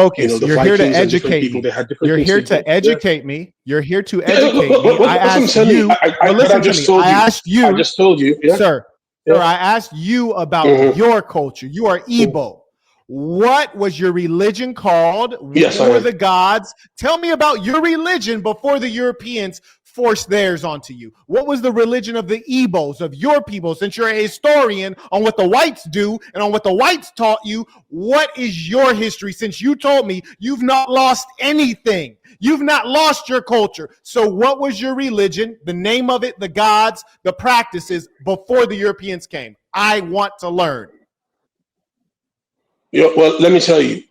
You're here to educate me. You're here to educate me. You're here to educate me. I asked you. Listen to me. I asked you. I just told you, sir. Sir, I asked you about your culture. You are Igbo. What was your religion called? Yes, Who were the gods? Tell me about your religion before the Europeans forced theirs onto you. What was the religion of the Igbos, of your people? Since you're a historian on what the whites do and on what the whites taught you, what is your history? Since you told me you've not lost anything. You've not lost your culture. So what was your religion, the name of it, the gods, the practices before the Europeans came? I want to learn. Yeah, well, let me tell you,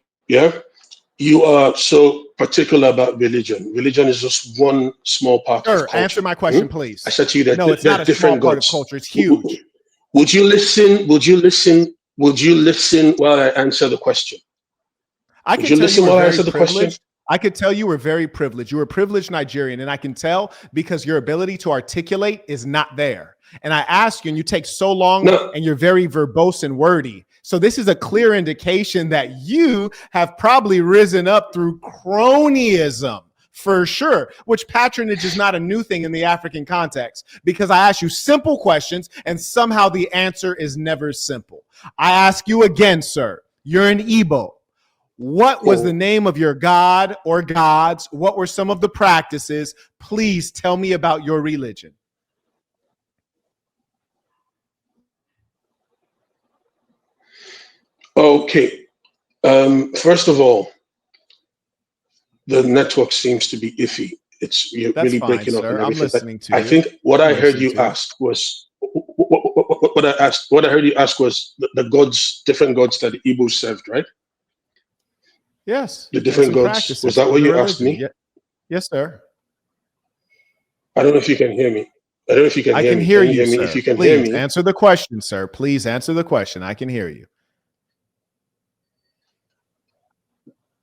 you are so particular about religion. Religion is just one small part of culture. Answer my question, please. I said to you that no, it's not a different small part gods. of culture. It's huge. Would you listen? Would you listen while I answer the question? I can tell you were very privileged. I could tell you were very privileged. You were a privileged Nigerian, and I can tell because your ability to articulate is not there. And I ask you, and you take so long, and you're very verbose and wordy. So this is a clear indication that you have probably risen up through cronyism for sure, which patronage is not a new thing in the African context, because I ask you simple questions and somehow the answer is never simple. I ask you again, sir, you're an Igbo. What was the name of your god or gods? What were some of the practices? Please tell me about your religion. Okay. First of all, the network seems to be iffy. You're That's really fine, breaking up and sir. I'm everything. But listening to I you. think what I'm I heard listening you to you. ask was what I heard you ask was the gods, different gods that the Igbos served, right? Yes, The and different some gods. Was practices that of what the you asked religion. me? Yeah. Yes, sir. I don't know if you can hear me. I don't know if you can I hear can me. hear Can you you, hear me? If sir. you can hear Please me, answer the question, sir. Please answer the question. I can hear you.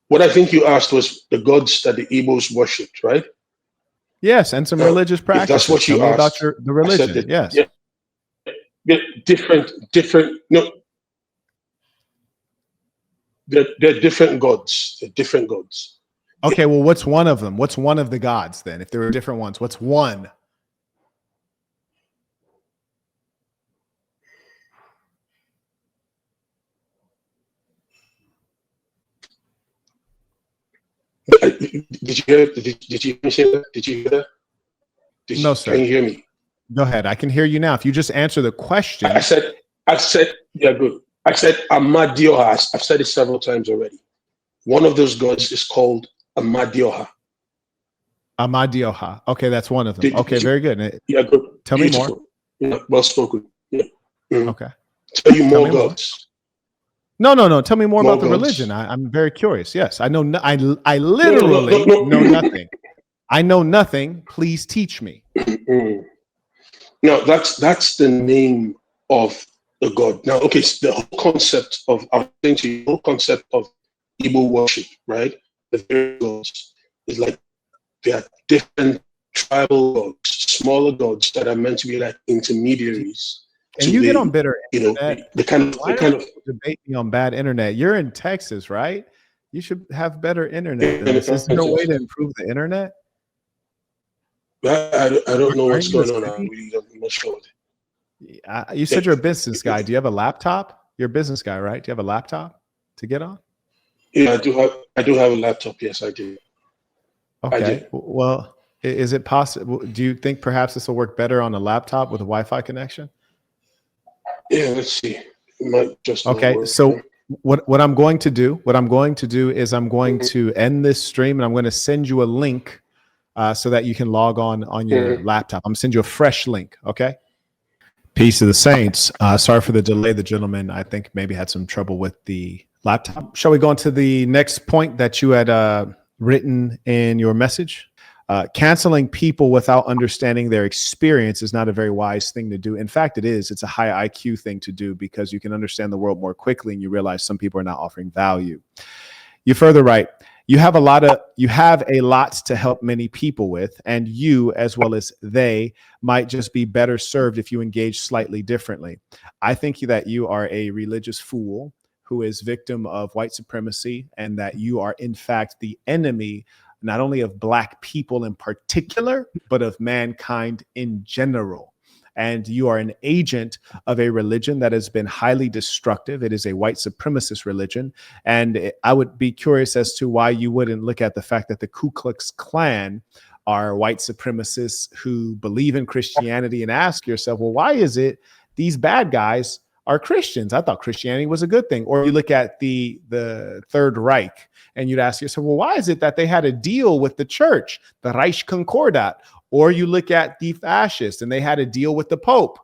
what I think you asked was the gods that the Igbos worshipped, right? Yes, and some Now, religious if that's practices. what Tell you me about asked, the I said religion. that, Yes. yeah, yeah, different, no, they're different gods. They're different gods. Okay, well, what's one of them? What's one of the gods then? If there were different ones, what's one? Did you hear? Did you say that? Did you hear that? No, Can sir. you hear me? Go ahead. I can hear you now. If you just answer the question. I said, yeah, good. I said Amadioha. I've said it several times already. One of those gods is called Amadioha. Amadioha. Okay, that's one of them. Okay, very good. Yeah, good. Tell me more. Beautiful. Yeah, well spoken. Yeah. Okay. Tell you Tell more me more. gods. No. Tell me more More about the gods. religion. I'm very curious. Yes, I know. I No, literally no. know nothing. I know nothing. Please teach me. No, that's the name of the god. Now, okay, so the whole concept of I'm saying to you, the whole concept of Igbo worship, right? The various gods is like there are different tribal gods, smaller gods that are meant to be like intermediaries Can to you get on the, better you know, internet? the kind Why do of you debate me on bad internet? You're in Texas, right? You should have better internet than this. Is there a way to improve the internet? I don't know Aren't what's you a going on. city? I'm not sure. You said you're a business guy. Do you have a laptop? You're a business guy, right? Do you have a laptop to get on? Yeah, I do have a laptop. Yes, I do. I Okay. do. Well, is it possible? Do you think perhaps this will work better on a laptop with a Wi-Fi connection? Yeah, let's see. It might just not Okay. work. So what I'm going to do is I'm going to end this stream and I'm going to send you a link so that you can log on your laptop. I'm gonna send you a fresh link. Okay. Peace to the saints. Sorry for the delay. The gentleman, I think, maybe had some trouble with the laptop. Shall we go on to the next point that you had written in your message? Canceling people without understanding their experience is not a very wise thing to do. In fact, it is. It's a high IQ thing to do because you can understand the world more quickly and you realize some people are not offering value. You further write, you have a lot to help many people with, and you, as well as they, might just be better served if you engage slightly differently. I think that you are a religious fool who is victim of white supremacy, and that you are in fact the enemy not only of Black people in particular, but of mankind in general. And you are an agent of a religion that has been highly destructive. It is a white supremacist religion. And I would be curious as to why you wouldn't look at the fact that the Ku Klux Klan are white supremacists who believe in Christianity and ask yourself, well, why is it these bad guys are Christians? I thought Christianity was a good thing. Or you look at the Third Reich and you'd ask yourself, well, why is it that they had a deal with the church, the Reich Concordat? Or you look at the fascists and they had a deal with the Pope.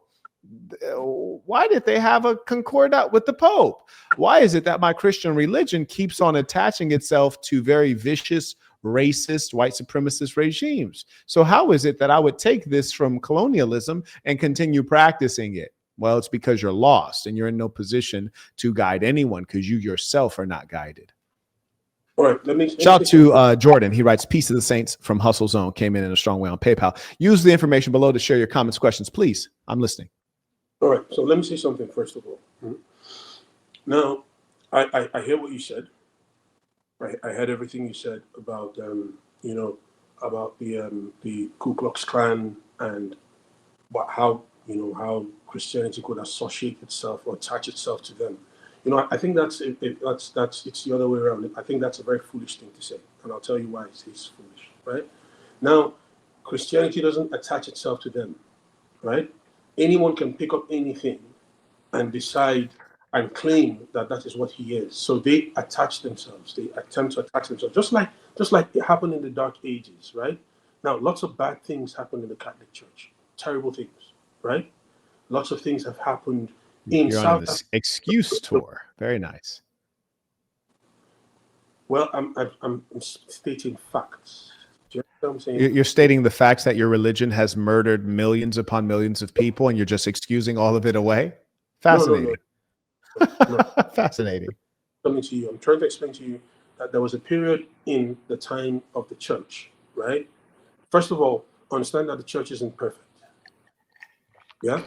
Why did they have a concordat with the Pope? Why is it that my Christian religion keeps on attaching itself to very vicious, racist, white supremacist regimes? So how is it that I would take this from colonialism and continue practicing it? Well, it's because you're lost and you're in no position to guide anyone because you yourself are not guided. All right, let me shout out to Jordan. He writes, "Peace to the saints from Hustle Zone. Came in a strong way on PayPal. Use the information below to share your comments, questions, please. I'm listening." All right, so let me say something first of all. Now, I hear what you said. I heard everything you said about about the Ku Klux Klan and how how Christianity could associate itself or attach itself to them. I think that's it's the other way around. I think that's a very foolish thing to say, and I'll tell you why it's foolish. Right now, Christianity doesn't attach itself to them. Right, anyone can pick up anything and decide and claim that that is what he is. So they attach themselves. They attempt to attach themselves, just like it happened in the Dark Ages, right? Now, lots of bad things happen in the Catholic Church, terrible things, right? Lots of things have happened in You're on South this Africa. excuse tour. Very nice. Well, I'm stating facts. Do you know what I'm saying? You're stating the facts that your religion has murdered millions upon millions of people, and you're just excusing all of it away. No, no, no, Fascinating. no. Fascinating. Coming to you, I'm trying to explain to you that there was a period in the time of the church, right? First of all, understand that the church isn't perfect. Yeah?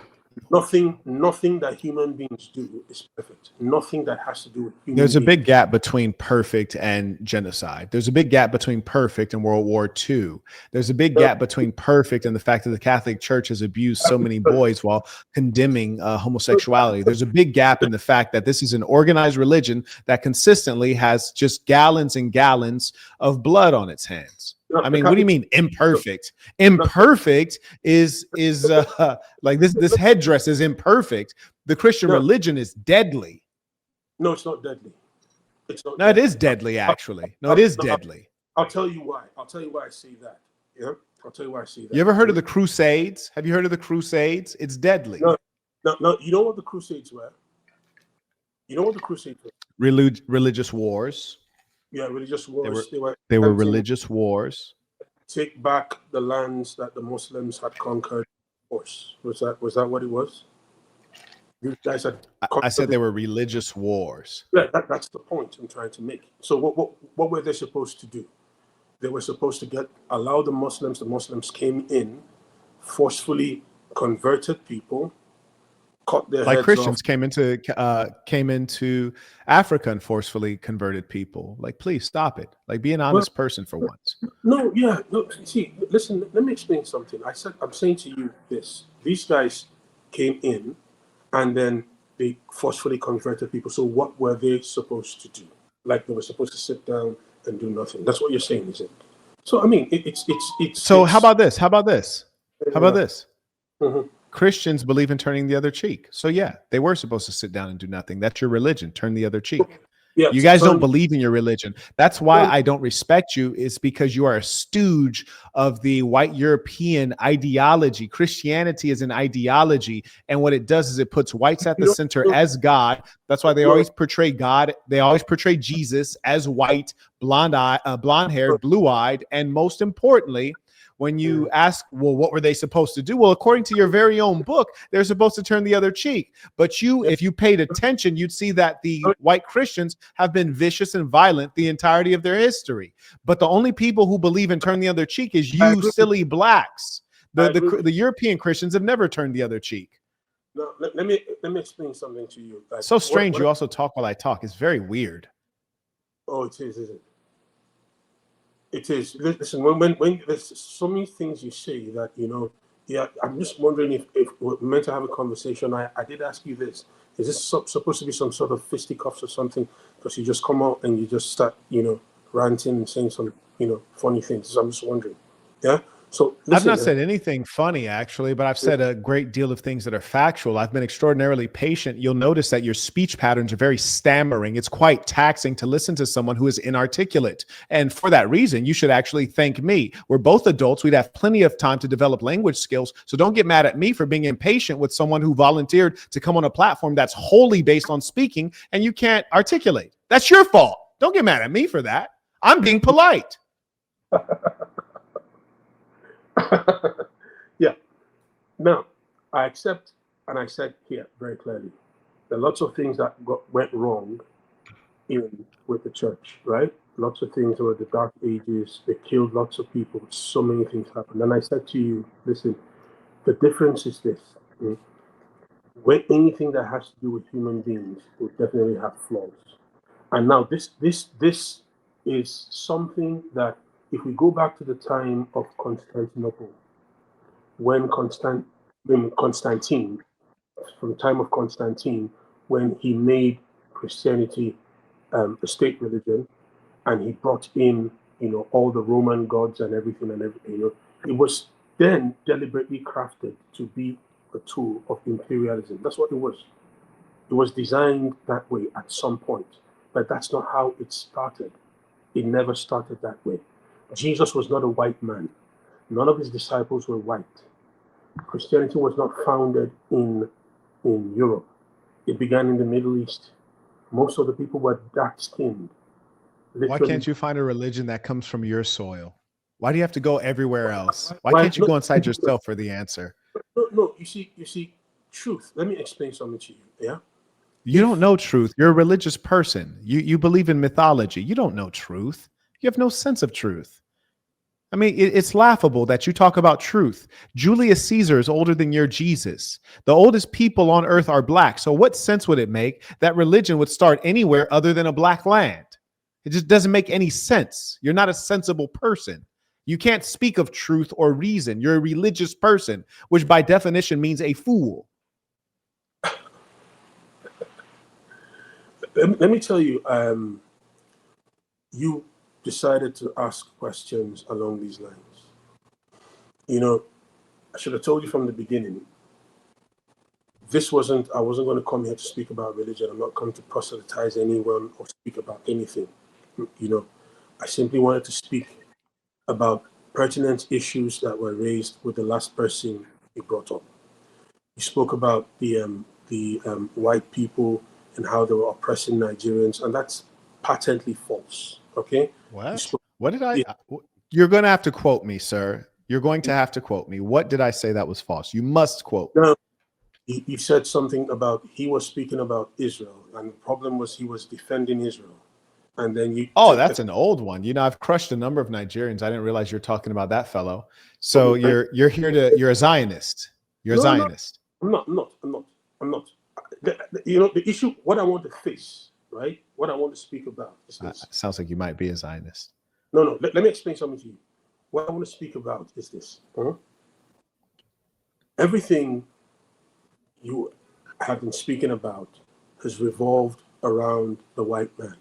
Nothing that human beings do is perfect. Nothing that has to do with human There's a beings. big gap between perfect and genocide. There's a big gap between perfect and World War II. There's a big gap between perfect and the fact that the Catholic Church has abused so many boys while condemning homosexuality. There's a big gap in the fact that this is an organized religion that consistently has just gallons and gallons of blood on its hands. I mean, what do you mean imperfect? Imperfect is like this headdress is imperfect. The Christian religion is deadly. No, it's not deadly. It's not. No, it is deadly, actually. No, it is deadly. I'll tell you why. I'll tell you why I say that. Yeah, I'll tell you why I say that. You ever heard of the Crusades? Have you heard of the Crusades? It's deadly. No. You know what the Crusades were? You know what the Crusades were? Religious wars. Yeah, religious wars. They were religious wars. Take back the lands that the Muslims had conquered. Was that what it was? These guys had. I said they were religious wars. Yeah, that's the point I'm trying to make. So what were they supposed to do? They were supposed to allow the Muslims. The Muslims came in, forcefully converted people, cut their like heads Christians off. came into Africa and forcefully converted people. Like, please stop it. Like, be an honest person for once. No, yeah, no. See, listen. Let me explain something. I'm saying to you this: these guys came in, and then they forcefully converted people. So what were they supposed to do? Like they were supposed to sit down and do nothing. That's what you're saying, is it? So I mean, it's. So how about this? How about this? How about this? Mm-hmm. Christians believe in turning the other cheek. So yeah, they were supposed to sit down and do nothing. That's your religion. Turn the other cheek. Yeah, you guys don't believe in your religion. That's why I don't respect you, is because you are a stooge of the white European ideology. Christianity is an ideology. And what it does is it puts whites at the center as God. That's why they always portray God. They always portray Jesus as white, blonde haired, blue eyed. And most importantly, when you ask, well, what were they supposed to do? Well, according to your very own book, they're supposed to turn the other cheek. But if you paid attention, you'd see that the white Christians have been vicious and violent the entirety of their history. But the only people who believe in turn the other cheek is you silly blacks. The European Christians have never turned the other cheek. No, let me explain something to you. Like, so strange. You also talk while I talk. It's very weird. Oh, it is, isn't it? It is. Listen, when there's so many things you say that, yeah, I'm just wondering if we're meant to have a conversation. I did ask you this. Is this supposed to be some sort of fisticuffs or something? Because you just come out and you just start, ranting and saying some, funny things. So I'm just wondering. Yeah. So listen, I've not said anything funny, actually, but I've said a great deal of things that are factual. I've been extraordinarily patient. You'll notice that your speech patterns are very stammering. It's quite taxing to listen to someone who is inarticulate. And for that reason, you should actually thank me. We're both adults. We'd have plenty of time to develop language skills. So don't get mad at me for being impatient with someone who volunteered to come on a platform that's wholly based on speaking and you can't articulate. That's your fault. Don't get mad at me for that. I'm being polite. Yeah. Now, I accept, and I said here very clearly, there are lots of things that went wrong with the church, right? Lots of things over the Dark Ages. They killed lots of people. So many things happened. And I said to you, listen, the difference is this. When anything that has to do with human beings will definitely have flaws. And now this is something that, if we go back to the time of Constantinople, when Constantine, from the time of Constantine, when he made Christianity a state religion, and he brought in, all the Roman gods and everything, it was then deliberately crafted to be a tool of imperialism. That's what it was. It was designed that way at some point, but that's not how it started. It never started that way. Jesus was not a white man. None of his disciples were white. Christianity was not founded in Europe. It began in the Middle East. Most of the people were dark-skinned. Why can't you find a religion that comes from your soil? Why do you have to go everywhere else? Why can't you go inside yourself for the answer? No. You see, truth. Let me explain something to you. Yeah. You don't know truth. You're a religious person. You believe in mythology. You don't know truth. You have no sense of truth. I mean, it's laughable that you talk about truth. Julius Caesar is older than your Jesus. The oldest people on earth are black. So what sense would it make that religion would start anywhere other than a black land? It just doesn't make any sense. You're not a sensible person. You can't speak of truth or reason. You're a religious person, which by definition means a fool. Let me tell you, you decided to ask questions along these lines. You know, I should have told you from the beginning, I wasn't going to come here to speak about religion. I'm not coming to proselytize anyone or speak about anything. You know, I simply wanted to speak about pertinent issues that were raised with the last person you brought up. You spoke about the white people and how they were oppressing Nigerians, and that's patently false. Okay. What did I? You're going to have to quote me, sir. You're going to have to quote me. What did I say that was false? You must quote me. No, you said something about he was speaking about Israel, and the problem was he was defending Israel. And then you. Oh, that's an old one. You know, I've crushed a number of Nigerians. I didn't realize you're talking about that fellow. So you're you're a Zionist. You're a Zionist. I'm not. You know, the issue, what I want to face, right? What I want to speak about is this. Sounds like you might be a Zionist. No. Let me explain something to you. What I want to speak about is this. Everything you have been speaking about has revolved around the white man.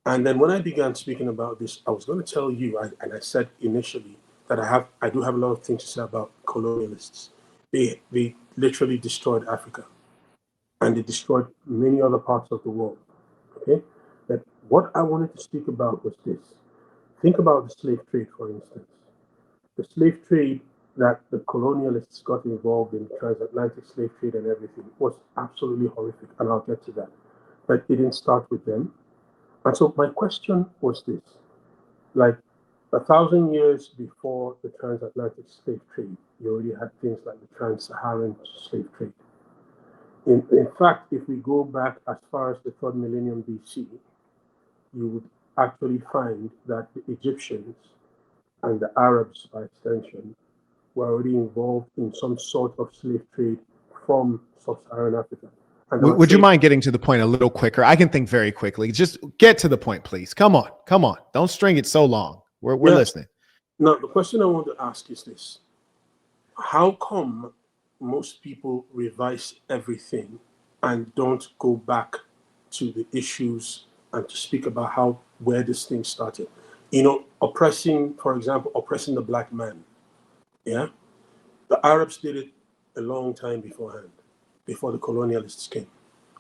And then when I began speaking about this, I was going to tell you, and I said initially that I do have a lot of things to say about colonialists. They literally destroyed Africa, and they destroyed many other parts of the world. Okay, that what I wanted to speak about was this. Think about the slave trade, for instance. The slave trade that the colonialists got involved in, transatlantic slave trade and everything, was absolutely horrific, and I'll get to that. But it didn't start with them. And so my question was this, like 1,000 years before the transatlantic slave trade, you already had things like the trans-Saharan slave trade. In fact, if we go back as far as the 3rd millennium BC, you would actually find that the Egyptians and the Arabs, by extension, were already involved in some sort of slave trade from sub-Saharan Africa. Would you mind getting to the point a little quicker? I can think very quickly. Just get to the point, please. Come on. Don't string it so long. We're listening. Now, the question I want to ask is this. How come most people revise everything and don't go back to the issues and to speak about where this thing started? You know, for example, oppressing the black man. Yeah? The Arabs did it a long time beforehand, before the colonialists came.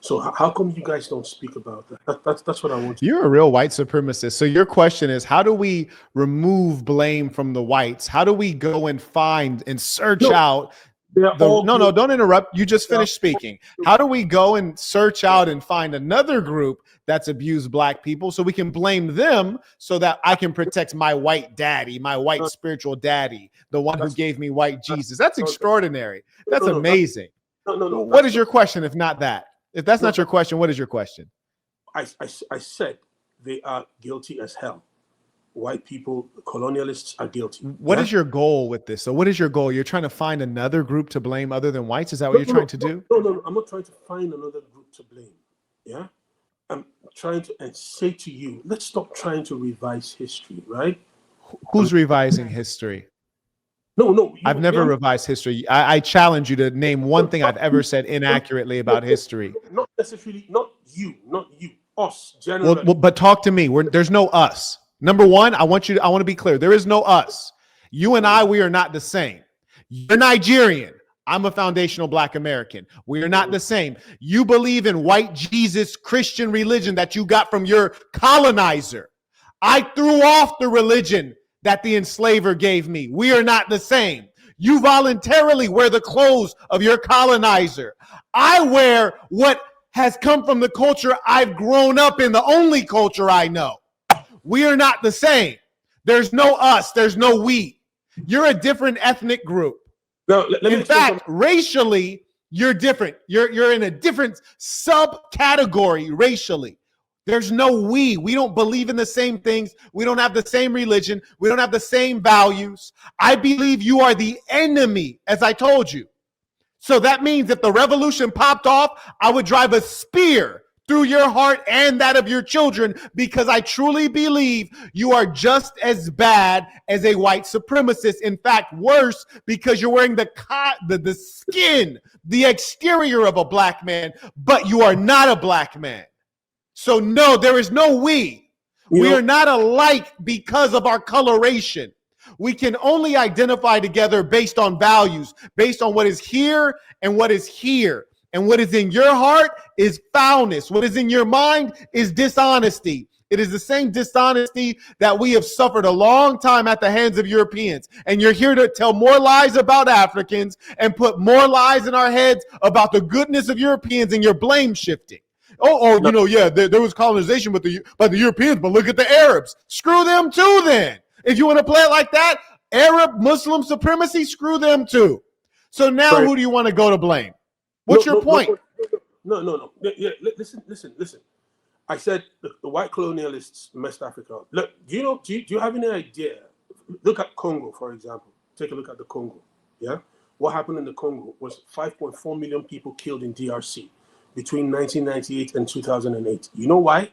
So how come you guys don't speak about that? That's what I want to. You're a real white supremacist. So your question is, how do we remove blame from the whites? How do we go and find and search out? No, don't interrupt. You just finished speaking. How do we go and search out and find another group that's abused black people so we can blame them so that I can protect my white daddy, my white spiritual daddy, the one who gave me white Jesus? That's extraordinary. That's amazing. No. What is your question if not that? If that's not your question, what is your question? I said they are guilty as hell. White people, colonialists are guilty. What is your goal with this? So what is your goal? You're trying to find another group to blame other than whites? Is that what you're trying to do? No. I'm not trying to find another group to blame. Yeah? I'm trying to say to you, let's stop trying to revise history, right? Who's revising history? No. I've never revised history. I challenge you to name one thing I've ever said inaccurately about history. Not necessarily, not you, us, generally. Well, but talk to me. There's no us. Number one, I want to be clear. There is no us. You and I, we are not the same. You're Nigerian. I'm a foundational Black American. We are not the same. You believe in white Jesus Christian religion that you got from your colonizer. I threw off the religion that the enslaver gave me. We are not the same. You voluntarily wear the clothes of your colonizer. I wear what has come from the culture I've grown up in, the only culture I know. We are not the same. There's no us. There's no we. You're a different ethnic group. Now, let me in fact, racially, you're different. You're in a different subcategory racially. There's no we. We don't believe in the same things. We don't have the same religion. We don't have the same values. I believe you are the enemy, as I told you. So that means if the revolution popped off, I would drive a spear through your heart and that of your children, because I truly believe you are just as bad as a white supremacist. In fact, worse, because you're wearing the skin, the exterior of a black man, but you are not a black man. So no, there is no we. We are not alike because of our coloration. We can only identify together based on values, based on what is here and what is here. And what is in your heart is foulness. What is in your mind is dishonesty. It is the same dishonesty that we have suffered a long time at the hands of Europeans. And you're here to tell more lies about Africans and put more lies in our heads about the goodness of Europeans, and you're blame shifting. There was colonization by the Europeans, but look at the Arabs. Screw them too then. If you want to play it like that, Arab Muslim supremacy, screw them too. So now who do you want to go to blame? What's your point? No. Yeah, listen. I said the white colonialists messed Africa up. Look, do you have any idea? Look at Congo, for example. Take a look at the Congo. Yeah, what happened in the Congo was 5.4 million people killed in DRC between 1998 and 2008. You know why?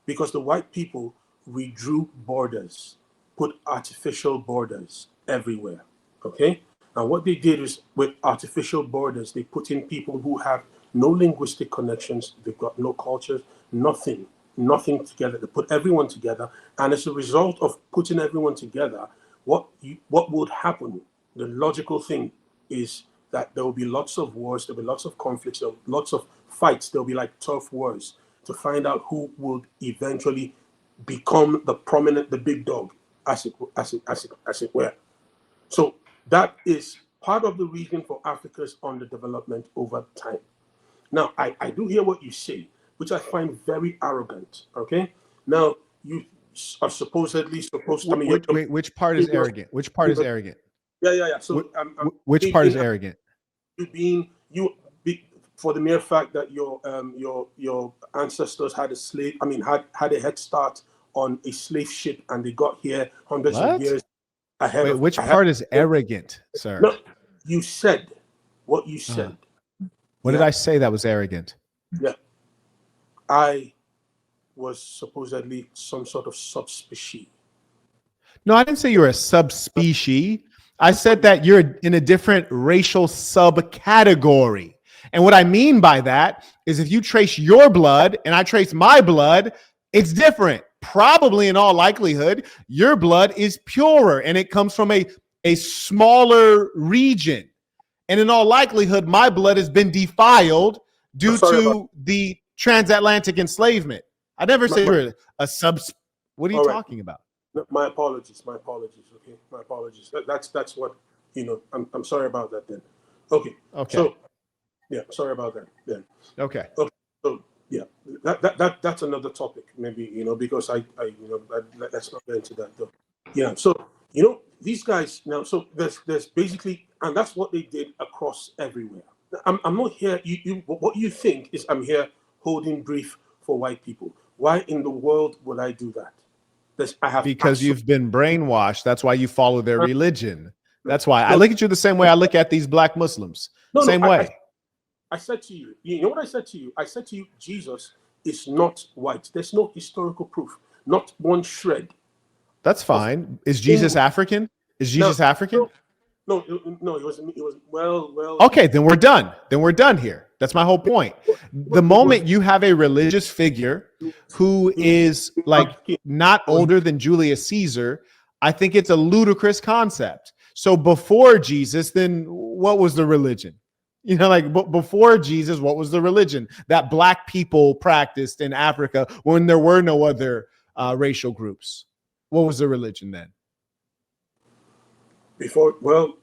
Because the white people redrew borders, put artificial borders everywhere. Okay. And what they did is, with artificial borders, they put in people who have no linguistic connections, they've got no cultures, nothing together. They put everyone together. And as a result of putting everyone together, what would happen, the logical thing is that there will be lots of wars, there'll be lots of conflicts, there'll be lots of fights, there'll be like turf wars to find out who would eventually become the big dog, as it were. So that is part of the reason for Africa's underdevelopment over time. Now, I do hear what you say, which I find very arrogant. Okay. Now, you are supposedly supposed to. Which part is arrogant? Which part is arrogant? Yeah. So, which part is arrogant? For the mere fact that your ancestors had had a head start on a slave ship, and they got here hundreds of years. Which part is arrogant, sir? No, you said what you said. What did I say that was arrogant? Yeah. I was supposedly some sort of subspecies. No, I didn't say you were a subspecies. I said that you're in a different racial subcategory. And what I mean by that is, if you trace your blood and I trace my blood, it's different. Probably, in all likelihood, your blood is purer and it comes from a smaller region. And in all likelihood, my blood has been defiled due to the transatlantic enslavement. I never said you're a subs. What are you talking about? No, my apologies. Okay, my apologies. That's what, I'm sorry about that then. Okay. So, yeah, sorry about that then. Okay. So, yeah, that's another topic, maybe, because let's not get into that though. Yeah. So, these guys now, so there's basically, and that's what they did across everywhere. I'm not here. What you think is I'm here holding brief for white people. Why in the world would I do that? Because you've been brainwashed. That's why you follow their religion. That's why I look at you the same way I look at these black Muslims. Same way. I said to you, you know what I said to you? I said to you, Jesus is not white. There's no historical proof, not one shred. That's fine. Is Jesus African? Is Jesus African? No, it wasn't. It was well. Okay, then we're done. Then we're done here. That's my whole point. The moment you have a religious figure who is like not older than Julius Caesar, I think it's a ludicrous concept. So before Jesus, then what was the religion? You know, like before Jesus, what was the religion that black people practiced in Africa when there were no other racial groups? What was the religion then? Before, well,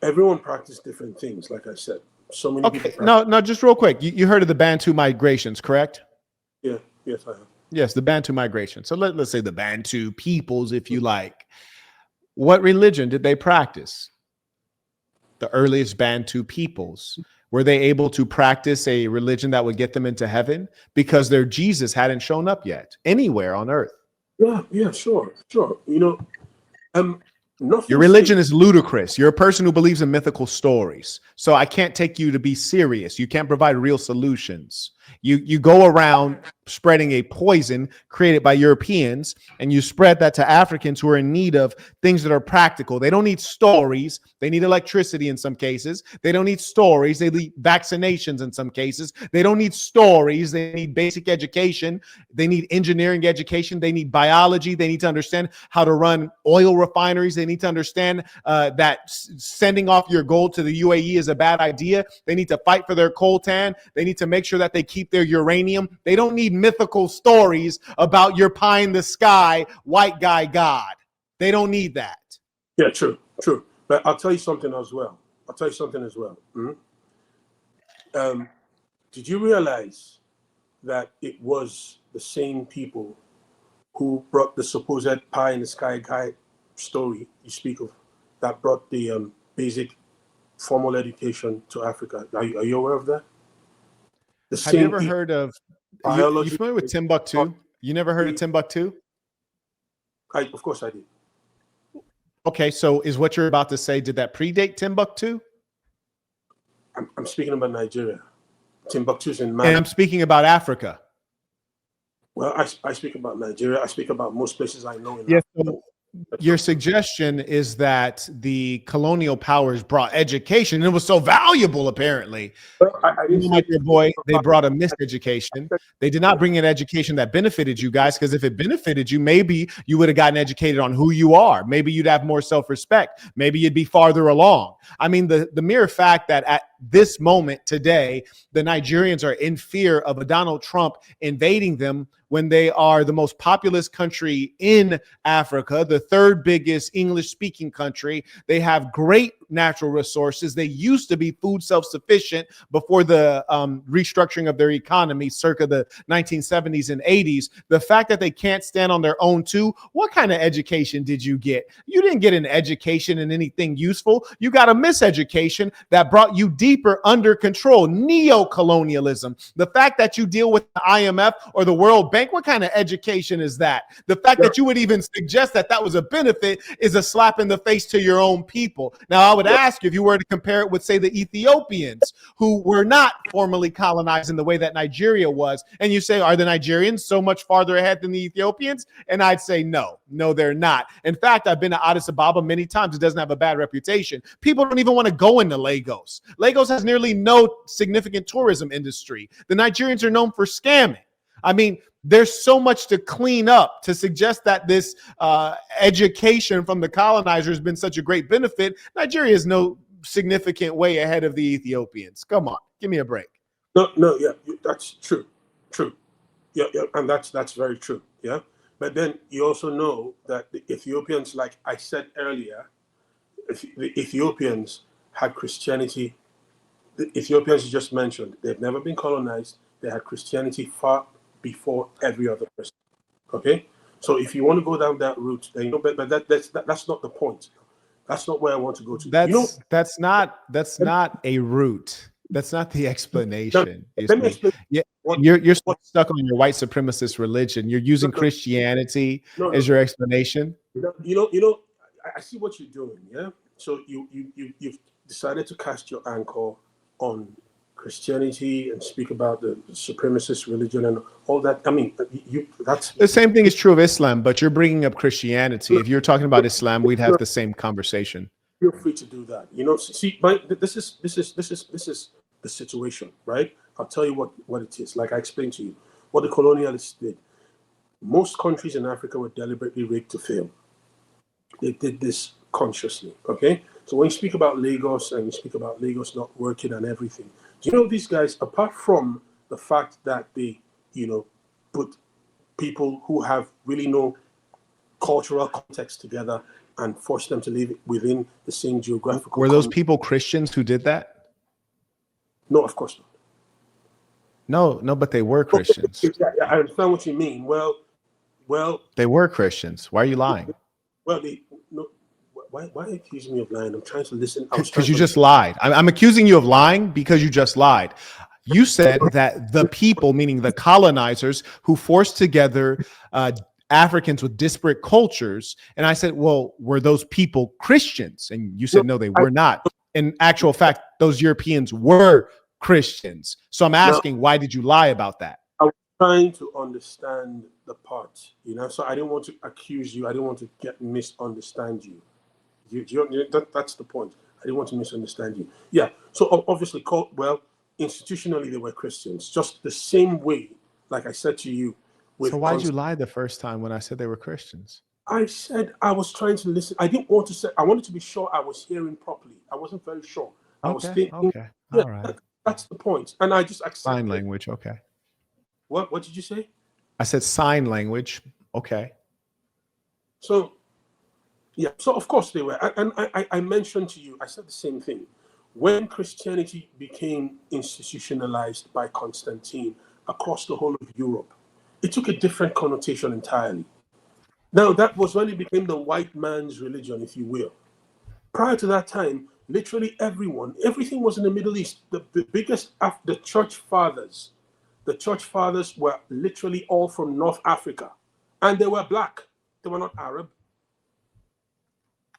everyone practiced different things. Like I said, so many people. Okay, no, just real quick. You heard of the Bantu migrations, correct? Yeah, yes, I have. Yes, the Bantu migration. So let's say the Bantu peoples, if you like. What religion did they practice? The earliest Bantu peoples. Were they able to practice a religion that would get them into heaven? Because their Jesus hadn't shown up yet anywhere on earth. Yeah, sure. You know, Your religion is ludicrous. You're a person who believes in mythical stories. So I can't take you to be serious. You can't provide real solutions. You go around spreading a poison created by Europeans, and you spread that to Africans who are in need of things that are practical. They don't need stories. They need electricity in some cases. They don't need stories. They need vaccinations in some cases. They don't need stories. They need basic education. They need engineering education. They need biology. They need to understand how to run oil refineries. They need to understand that sending off your gold to the UAE is a bad idea. They need to fight for their coltan. They need to make sure that they keep their uranium. They don't need mythical stories about your pie in the sky, white guy God. They don't need that. Yeah, true. But I'll tell you something as well. Mm-hmm. Did you realize that it was the same people who brought the supposed pie in the sky guy story you speak of, that brought the basic formal education to Africa? Are you aware of that? Have you ever heard of, you familiar with Timbuktu? You never heard of Timbuktu? Of course I did. Okay, so is what you're about to say, did that predate Timbuktu? I'm speaking about Nigeria. Timbuktu's in Mali. And I'm speaking about Africa. Well, I speak about Nigeria. I speak about most places I know in Yes. Africa. Your suggestion is that the colonial powers brought education, and it was so valuable, apparently. Like your boy, they brought a miseducation. They did not bring an education that benefited you guys, because if it benefited you, maybe you would have gotten educated on who you are. Maybe you'd have more self-respect. Maybe you'd be farther along. I mean, the mere fact that at this moment today, the Nigerians are in fear of a Donald Trump invading them when they are the most populous country in Africa, the third biggest English-speaking country. They have great natural resources. They used to be food self-sufficient before the restructuring of their economy circa the 1970s and 80s. The fact that they can't stand on their own too, what kind of education did you get? You didn't get an education in anything useful. You got a miseducation that brought you deeper under control. Neo-colonialism. The fact that you deal with the IMF or the World Bank, what kind of education is that? The fact that you would even suggest that that was a benefit is a slap in the face to your own people. Now, I would ask you, if you were to compare it with, say, the Ethiopians, who were not formally colonized in the way that Nigeria was, and you say, are the Nigerians so much farther ahead than the Ethiopians? And I'd say, no, they're not. In fact, I've been to Addis Ababa many times. It doesn't have a bad reputation. People don't even want to go into Lagos. Lagos has nearly no significant tourism industry. The Nigerians are known for scamming. I mean, there's so much to clean up to suggest that this education from the colonizers has been such a great benefit. Nigeria is no significant way ahead of the Ethiopians. Come on, give me a break. No, yeah, that's true. Yeah, and that's very true. Yeah, but then you also know that the Ethiopians, like I said earlier, the Ethiopians had Christianity. The Ethiopians you just mentioned, they've never been colonized. They had Christianity far before every other person. Okay, so if you want to go down that route, then but that's not the point. That's not where I want to go to. That's not a route. That's not the explanation. Let me explain. Yeah, you're stuck on your white supremacist religion. You're using Christianity as your explanation. I see what you're doing. Yeah, so you've decided to cast your anchor on Christianity and speak about the supremacist religion and all that. I mean, that's the same thing is true of Islam, but you're bringing up Christianity. If you're talking about Islam, we'd have the same conversation. Feel free to do that. See, this is the situation, right? I'll tell you what it is. Like I explained to you, what the colonialists did. Most countries in Africa were deliberately rigged to fail. They did this consciously. Okay, so when you speak about Lagos and you speak about Lagos not working and everything, do you know these guys? Apart from the fact that they, put people who have really no cultural context together and force them to live within the same geographical. Were those people Christians who did that? No, of course not. No, but they were Christians. Yeah, I understand what you mean. Well, they were Christians. Why are you lying? Well, no. Why accuse me of lying? I'm trying to listen. Because you just lied. I'm accusing you of lying because you just lied. You said that the people, meaning the colonizers, who forced together Africans with disparate cultures, and I said, well, were those people Christians? And you said, no, they were not. In actual fact, those Europeans were Christians. So I'm asking, why did you lie about that? I was trying to understand the part, so I didn't want to accuse you. I didn't want to misunderstand you. That's the point. I didn't want to misunderstand you. Yeah. So obviously, institutionally, they were Christians, just the same way, like I said to you. So why did you lie the first time when I said they were Christians? I said I was trying to listen. I didn't want to say. I wanted to be sure I was hearing properly. I wasn't very sure. I was thinking. Okay. All right. That's the point. And I just accepted. Sign language. Okay. What did you say? I said sign language. Okay. So, yeah. So of course they were. And I mentioned to you. I said the same thing. When Christianity became institutionalized by Constantine across the whole of Europe, it took a different connotation entirely. Now, that was when it became the white man's religion, if you will. Prior to that time, literally everything was in the Middle East. The biggest, the church fathers were literally all from North Africa. And they were black. They were not Arab.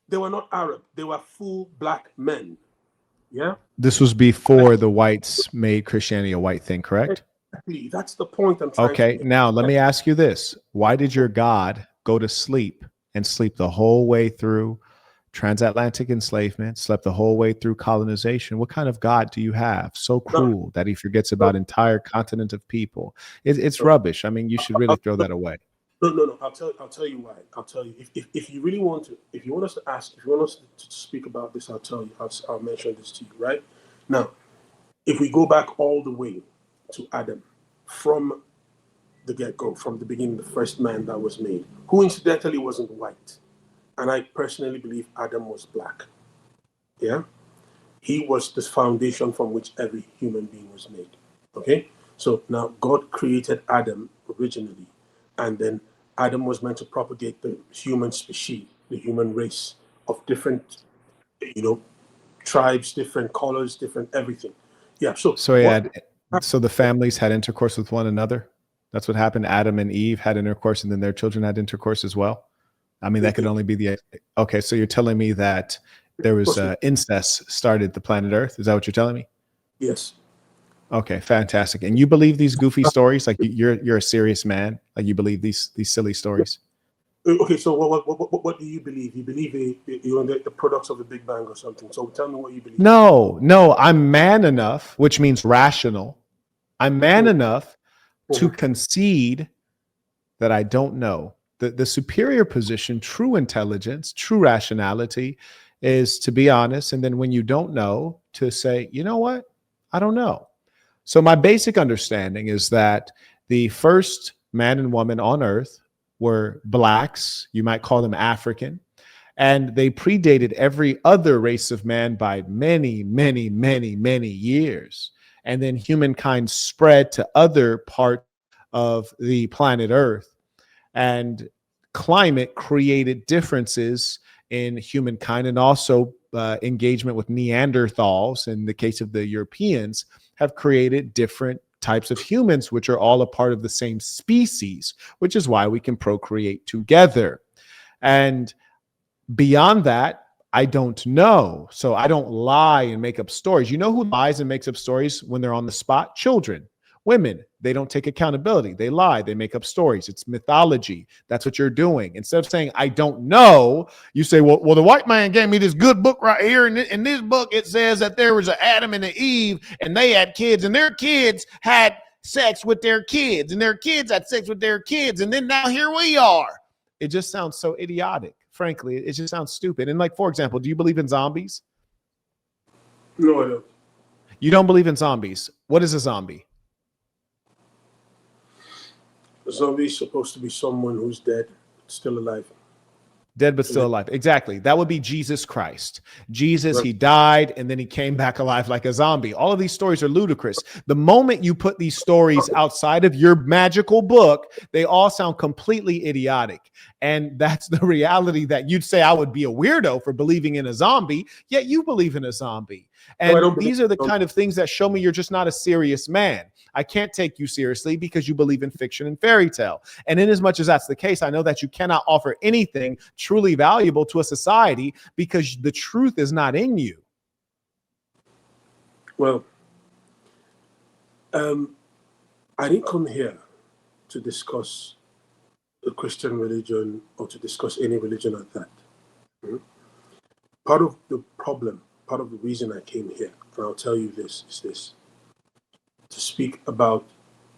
They were full black men. Yeah? This was before the whites made Christianity a white thing, correct? Exactly. That's the point I'm trying to make. Now let me ask you this. Why did your God go to sleep and sleep the whole way through transatlantic enslavement, slept the whole way through colonization? What kind of God do you have? So cruel that he forgets about entire continent of people. It's rubbish. I mean, you should really throw that away. No. I'll tell you why. I'll tell you. If you really want to, if you want us to ask, if you want us to speak about this, I'll tell you. I'll mention this to you, right? Now, if we go back all the way to Adam, from the get-go, from the beginning, the first man that was made, who incidentally wasn't white. And I personally believe Adam was black. Yeah? He was the foundation from which every human being was made. Okay? So now God created Adam originally, and then Adam was meant to propagate the human species, the human race of different, tribes, different colors, different everything. Yeah. So the families had intercourse with one another. That's what happened. Adam and Eve had intercourse, and then their children had intercourse as well. I mean, that could only be okay. So you're telling me that there was incest started the planet Earth. Is that what you're telling me? Yes. Okay, fantastic. And you believe these goofy stories? Like you're a serious man? Like you believe these silly stories? Okay, so what do you believe? You believe you're in the products of the Big Bang or something. So tell me what you believe. No, I'm man enough, which means rational. I'm man enough to concede that I don't know. The superior position, true intelligence, true rationality is to be honest. And then when you don't know, to say, you know what? I don't know. So my basic understanding is that the first man and woman on earth were blacks. You might call them African. And they predated every other race of man by many, many, many, many years. And then humankind spread to other parts of the planet Earth. And climate created differences in humankind, and also engagement with Neanderthals, in the case of the Europeans, have created different types of humans, which are all a part of the same species, which is why we can procreate together. And beyond that, I don't know. So I don't lie and make up stories. You know who lies and makes up stories when they're on the spot? Children. Women, they don't take accountability. They lie. They make up stories. It's mythology. That's what you're doing. Instead of saying, I don't know, you say, well, the white man gave me this good book right here. And in this book, it says that there was an Adam and an Eve, and they had kids, and their kids had sex with their kids, and their kids had sex with their kids. And then now here we are. It just sounds so idiotic. Frankly, it just sounds stupid. And like, for example, do you believe in zombies? No, I don't. You don't believe in zombies. What is a zombie? A zombie is supposed to be someone who's dead, still alive. Dead but still alive. Exactly. That would be Jesus Christ. Jesus, he died and then he came back alive like a zombie. All of these stories are ludicrous. The moment you put these stories outside of your magical book, they all sound completely idiotic. And that's the reality, that you'd say I would be a weirdo for believing in a zombie, yet you believe in a zombie. And No, these are the kind of things that show me you're just not a serious man. I can't take you seriously because you believe in fiction and fairy tale. And in as much as that's the case, I know that you cannot offer anything truly valuable to a society because the truth is not in you. Well, I didn't come here to discuss the Christian religion or to discuss any religion at that. Mm-hmm. Part of the problem, part of the reason I came here, and I'll tell you this, is this: to speak about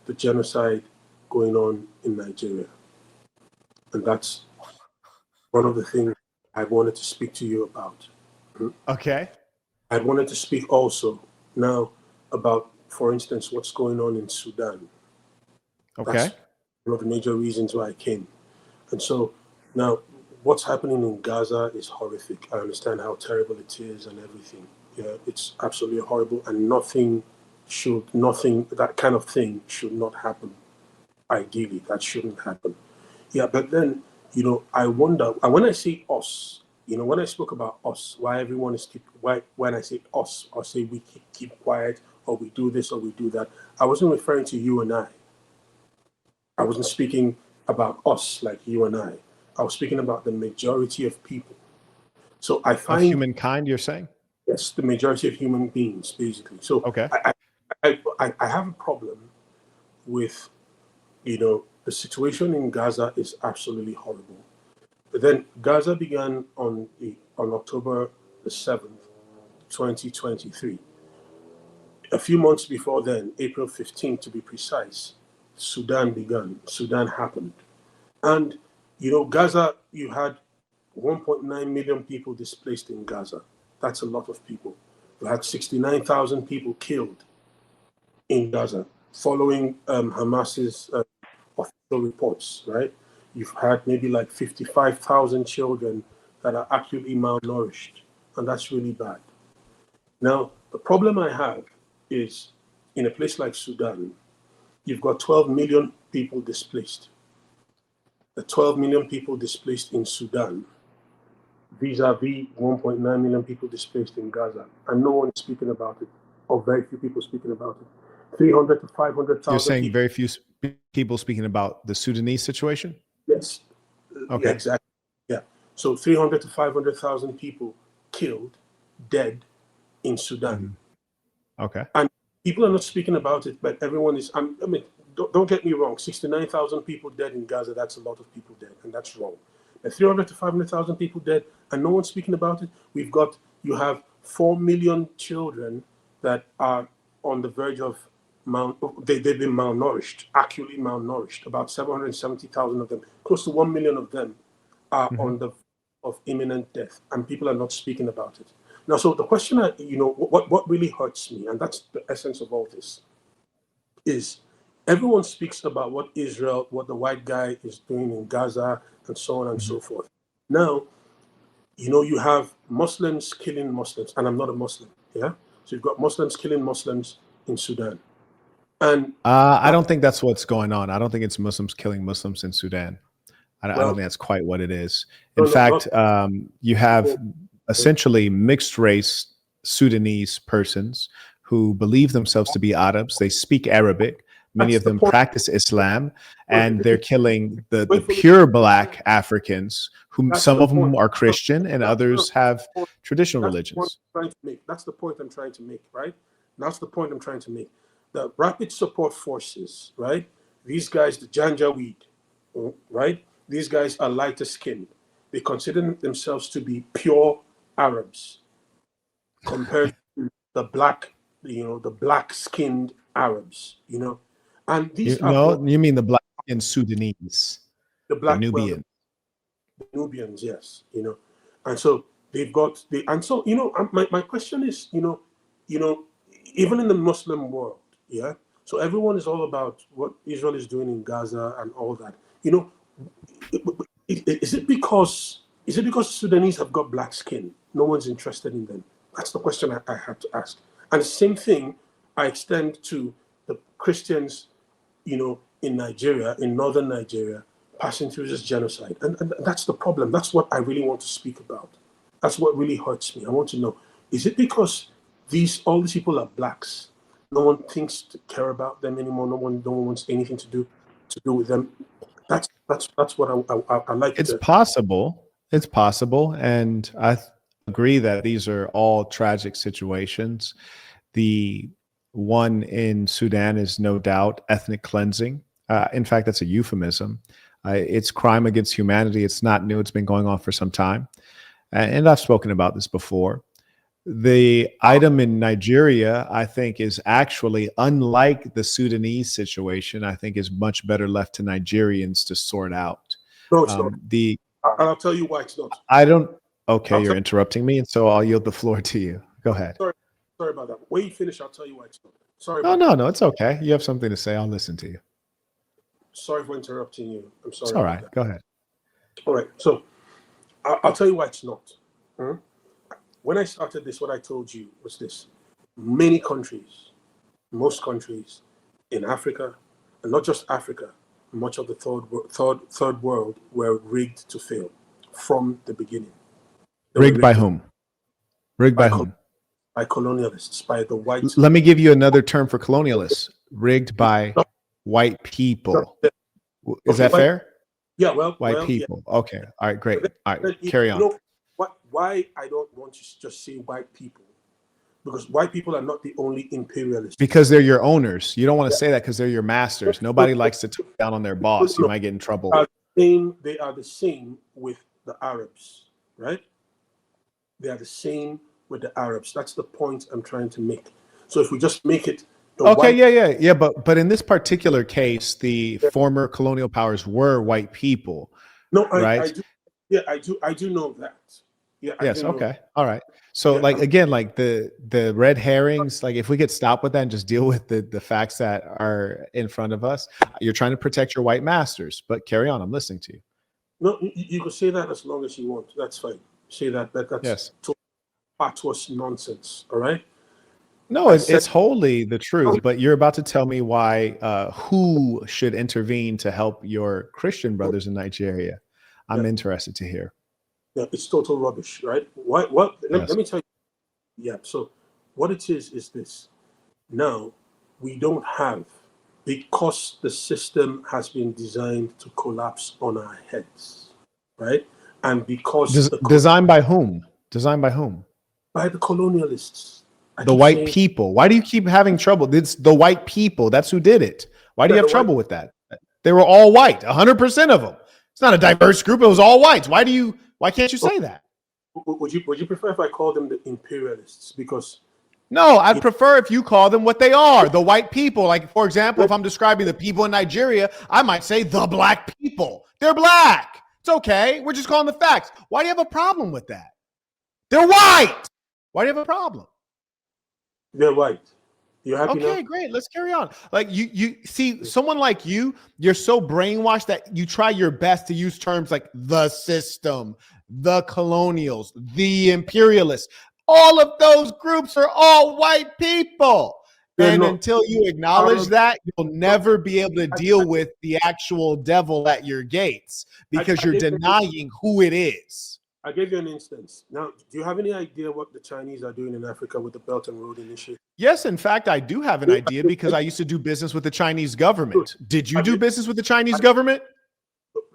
the genocide going on in Nigeria. And that's one of the things I wanted to speak to you about. Okay. I wanted to speak also now about, for instance, what's going on in Sudan. Okay. That's one of the major reasons why I came. And so now what's happening in Gaza is horrific. I understand how terrible it is and everything. Yeah, it's absolutely horrible, and that kind of thing should not happen. Ideally, that shouldn't happen. Yeah, but then, I wonder, and when I say us, when I spoke about us, why everyone is when I say us, or say we keep quiet, or we do this, or we do that, I wasn't referring to you and I. I wasn't speaking about us like you and I. I was speaking about the majority of people. So I find of humankind, you're saying? Yes, the majority of human beings, basically. So okay. I have a problem with, the situation in Gaza is absolutely horrible. But then Gaza began on October the 7th, 2023. A few months before then, April 15th to be precise, Sudan began. Sudan happened. And, Gaza, you had 1.9 million people displaced in Gaza. That's a lot of people. You had 69,000 people killed in Gaza following Hamas's official reports, right? You've had maybe like 55,000 children that are acutely malnourished, and that's really bad. Now, the problem I have is in a place like Sudan, you've got 12 million people displaced. The 12 million people displaced in Sudan, vis-a-vis 1.9 million people displaced in Gaza, and no one is speaking about it, or very few people speaking about it. 300 to 500,000. You're saying people. Very few people speaking about the Sudanese situation? Yes. Okay. Yeah, exactly. Yeah. So 300 to 500,000 people killed, dead in Sudan. Mm-hmm. Okay. And people are not speaking about it, but everyone is. Don't get me wrong. 69,000 people dead in Gaza. That's a lot of people dead, and that's wrong. But 300 to 500,000 people dead, and no one's speaking about it. You have 4 million children that are on the verge of they've been malnourished, acutely malnourished. About 770,000 of them, close to 1 million of them, are on the of imminent death, and people are not speaking about it. Now, so the question, what really hurts me, and that's the essence of all this, is everyone speaks about what the white guy is doing in Gaza, and so on and so forth. Now, you have Muslims killing Muslims, and I'm not a Muslim, yeah? So you've got Muslims killing Muslims in Sudan. And I don't think that's what's going on. I don't think it's Muslims killing Muslims in Sudan. I don't think that's quite what it is. In fact, you have essentially mixed race Sudanese persons who believe themselves to be Arabs. They speak Arabic. Many of them practice Islam, and they're killing the pure black Africans, whom some of them are Christian and others have traditional religions. That's the point I'm trying to make, right? That's the point I'm trying to make. The Rapid Support Forces, right? These guys, the Janjaweed, right? These guys are lighter skinned. They consider themselves to be pure Arabs compared to the black skinned Arabs, And these you mean the black and Sudanese, the black Nubian. the Nubians, yes, and so they've got and so my question is, even in the Muslim world, yeah. So everyone is all about what Israel is doing in Gaza and all that. Is it because Sudanese have got black skin? No one's interested in them. That's the question I have to ask. And the same thing I extend to the Christians, in Nigeria, in northern Nigeria, passing through this genocide. And that's the problem. That's what I really want to speak about. That's what really hurts me. I want to know, is it because all these people are blacks? No one thinks to care about them anymore. No one wants anything to do with them. That's what I like. It's possible. It's possible. And I agree that these are all tragic situations. The one in Sudan is no doubt ethnic cleansing. In fact, that's a euphemism. It's crime against humanity. It's not new. It's been going on for some time. And I've spoken about this before. The item in Nigeria, I think, is actually, unlike the Sudanese situation, I think is much better left to Nigerians to sort out. No, it's not. I'll tell you why it's not. I don't. Okay, you're interrupting me, and so I'll yield the floor to you. Go ahead. Sorry about that. When you finish, I'll tell you why it's not. Sorry. No, it's okay. You have something to say. I'll listen to you. Sorry for interrupting you. I'm sorry. It's all right. Go ahead. All right. So I'll tell you why it's not. When I started this, what I told you was this: many countries, most countries in Africa, and not just Africa, much of the third world were rigged to fail from the beginning. Rigged by whom? Rigged by whom? By colonialists, by the whites. Let me give you another term for colonialists. Rigged by white people. Is that fair? Yeah, well, white people. Yeah. Okay. All right, great. All right, carry on. Why I don't want to just say white people? Because white people are not the only imperialists. Because they're your owners. You don't want to say that because they're your masters. Nobody likes to talk down on their boss. You might get in trouble. They are the same with the Arabs, right? They are the same with the Arabs. That's the point I'm trying to make. So if we just make it yeah. But in this particular case, the former colonial powers were white people. No, right? I do know that. Yeah. Yes. Okay. All right. So, again, the red herrings. Like, if we could stop with that and just deal with the facts that are in front of us. You're trying to protect your white masters, but carry on. I'm listening to you. No, you can say that as long as you want. That's fine. Say that. That's patois nonsense. All right. No, it's wholly the truth. But you're about to tell me why. Who should intervene to help your Christian brothers in Nigeria? I'm interested to hear. Yeah, it's total rubbish, right? Let me tell you. Yeah, so what it is this. Now, we don't have, because the system has been designed to collapse on our heads, right? And because... Designed by whom? Designed by whom? By the colonialists. The white people. Why do you keep having trouble? It's the white people. That's who did it. Why do you have trouble with that? They were all white, 100% of them. It's not a diverse group. It was all whites. Why can't you say that? Would you prefer if I call them the imperialists? Because no, I'd prefer if you call them what they are, the white people. Like, for example, if I'm describing the people in Nigeria, I might say the black people. They're black. It's okay. We're just calling the facts. Why do you have a problem with that? They're white. Why do you have a problem? They're white. You happy now? Okay, great. Let's carry on. Like, you see, someone like you're so brainwashed that you try your best to use terms like the system, the colonials, the imperialists. All of those groups are all white people. And until you acknowledge that, you'll never be able to deal with the actual devil at your gates because you're denying who it is. I gave you an instance. Now, do you have any idea what the Chinese are doing in Africa with the Belt and Road Initiative? Yes, in fact, I do have an idea because I used to do business with the Chinese government. Did you do business with the Chinese government?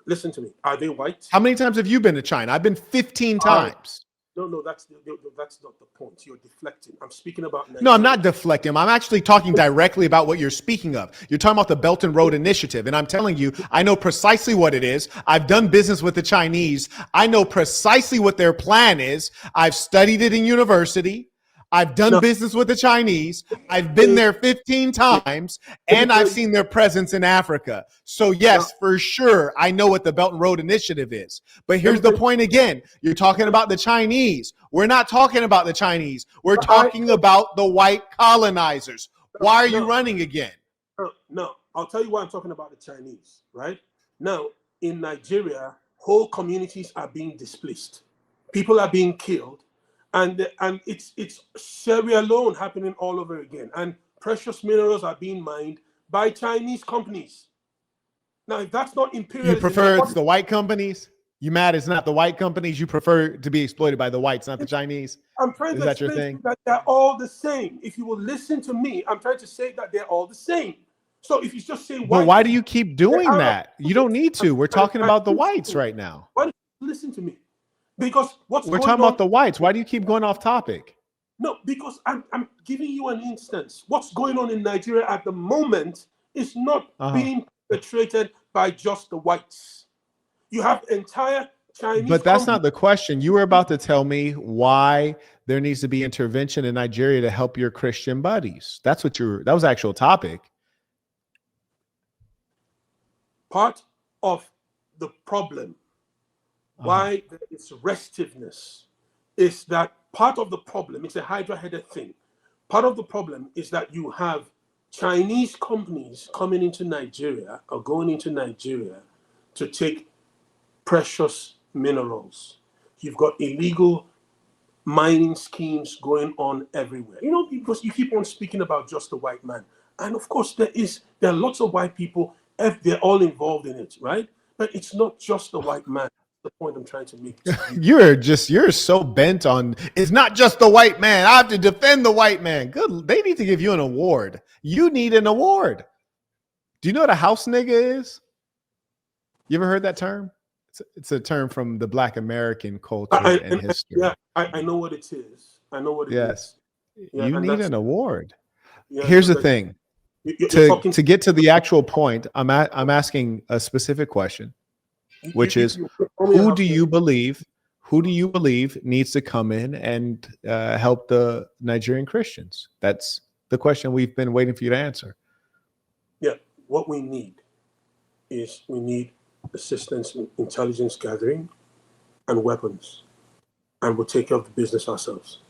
Listen to me. Are they white? How many times have you been to China? I've been 15 times. No, that's not the point. You're deflecting. I'm speaking about Nigeria. No, I'm not deflecting. I'm actually talking directly about what you're speaking of. You're talking about the Belt and Road Initiative, and I'm telling you, I know precisely what it is. I've done business with the Chinese. I know precisely what their plan is. I've studied it in university. I've done No. business with the Chinese. I've been there 15 times, and I've seen their presence in Africa. So yes, for sure, I know what the Belt and Road Initiative is. But here's the point again. You're talking about the Chinese. We're not talking about the Chinese. We're talking about the white colonizers. Why are you running again? No, I'll tell you why I'm talking about the Chinese, right? Now, in Nigeria, whole communities are being displaced. People are being killed. And it's Sierra Leone happening all over again. And precious minerals are being mined by Chinese companies. Now, if that's not imperialism, you prefer it's the white companies? You mad it's not the white companies? You prefer to be exploited by the whites, not the Chinese? I'm trying to explain that they're all the same. If you will listen to me, I'm trying to say that they're all the same. So if you just say white, but why do you keep doing that? You don't need to. We're talking about the whites right now. Why don't you listen to me? Because we're talking about the whites. Why do you keep going off topic? No, because I'm giving you an instance. What's going on in Nigeria at the moment is not being perpetrated by just the whites. You have entire Chinese. But that's not the question. You were about to tell me why there needs to be intervention in Nigeria to help your Christian buddies. That's what that was the actual topic. Part of the problem why there is restiveness is that part of the problem, it's a hydra-headed thing. Part of the problem is that you have Chinese companies coming into Nigeria or going into Nigeria to take precious minerals. You've got illegal mining schemes going on everywhere. You know, because you keep on speaking about just the white man. And of course, there are lots of white people, they're all involved in it, right? But it's not just the white man. The point I'm trying to make. You're so bent on it's not just the white man. I have to defend the white man. Good. They need to give you an award. You need an award. Do you know what a house nigga is? You ever heard that term? It's a term from the Black American culture and history. Yeah, I know what it is. I know what it is. Yeah, you need an award. Here's the thing. To get to the actual point, I'm asking a specific question. Which is, who do you believe needs to come in and help the Nigerian Christians? That's the question we've been waiting for you to answer. Yeah, what we need is assistance in intelligence gathering and weapons, and we'll take care of the business ourselves.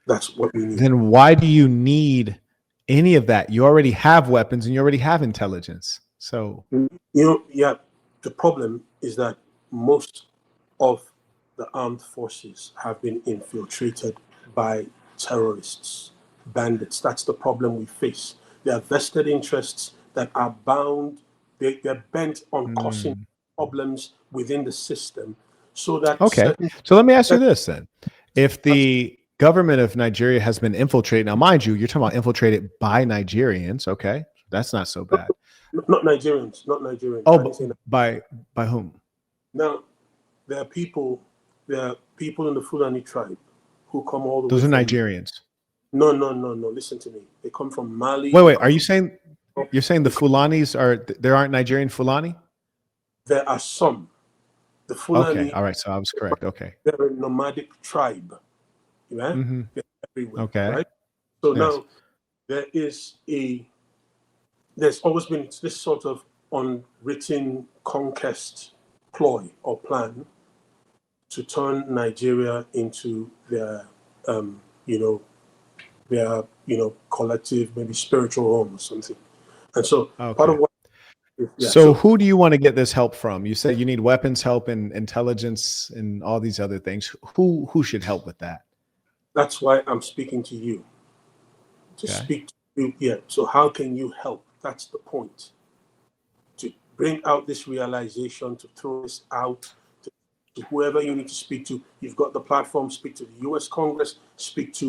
That's what we need. Then why do you need any of that? You already have weapons and you already have intelligence. So the problem is that most of the armed forces have been infiltrated by terrorists, bandits. That's the problem we face. There are vested interests that are bound. They're bent on causing problems within the system. So that So let me ask you this then: if the government of Nigeria has been infiltrated, now mind you, you're talking about infiltrated by Nigerians. Okay, that's not so bad. Not Nigerians. Oh, by whom? Now, there are people in the Fulani tribe who come all the way. Those are Nigerians. No. Listen to me. They come from Mali. Wait. Are you saying the Fulanis there aren't Nigerian Fulani? There are some. The Fulani. Okay. All right. So I was correct. Okay. They're a nomadic tribe. Right? Mm-hmm. They're everywhere. Okay. Right? So now there's always been this sort of unwritten conquest ploy or plan to turn Nigeria into their collective, maybe spiritual home or something. And so part of what so who do you want to get this help from? You said you need weapons help and intelligence and all these other things. Who should help with that? That's why I'm speaking to you. Speak to you. Yeah. So how can you help? That's the point. To bring out this realization, to throw this out to whoever you need to speak to. You've got the platform. Speak to the U.S. Congress. Speak to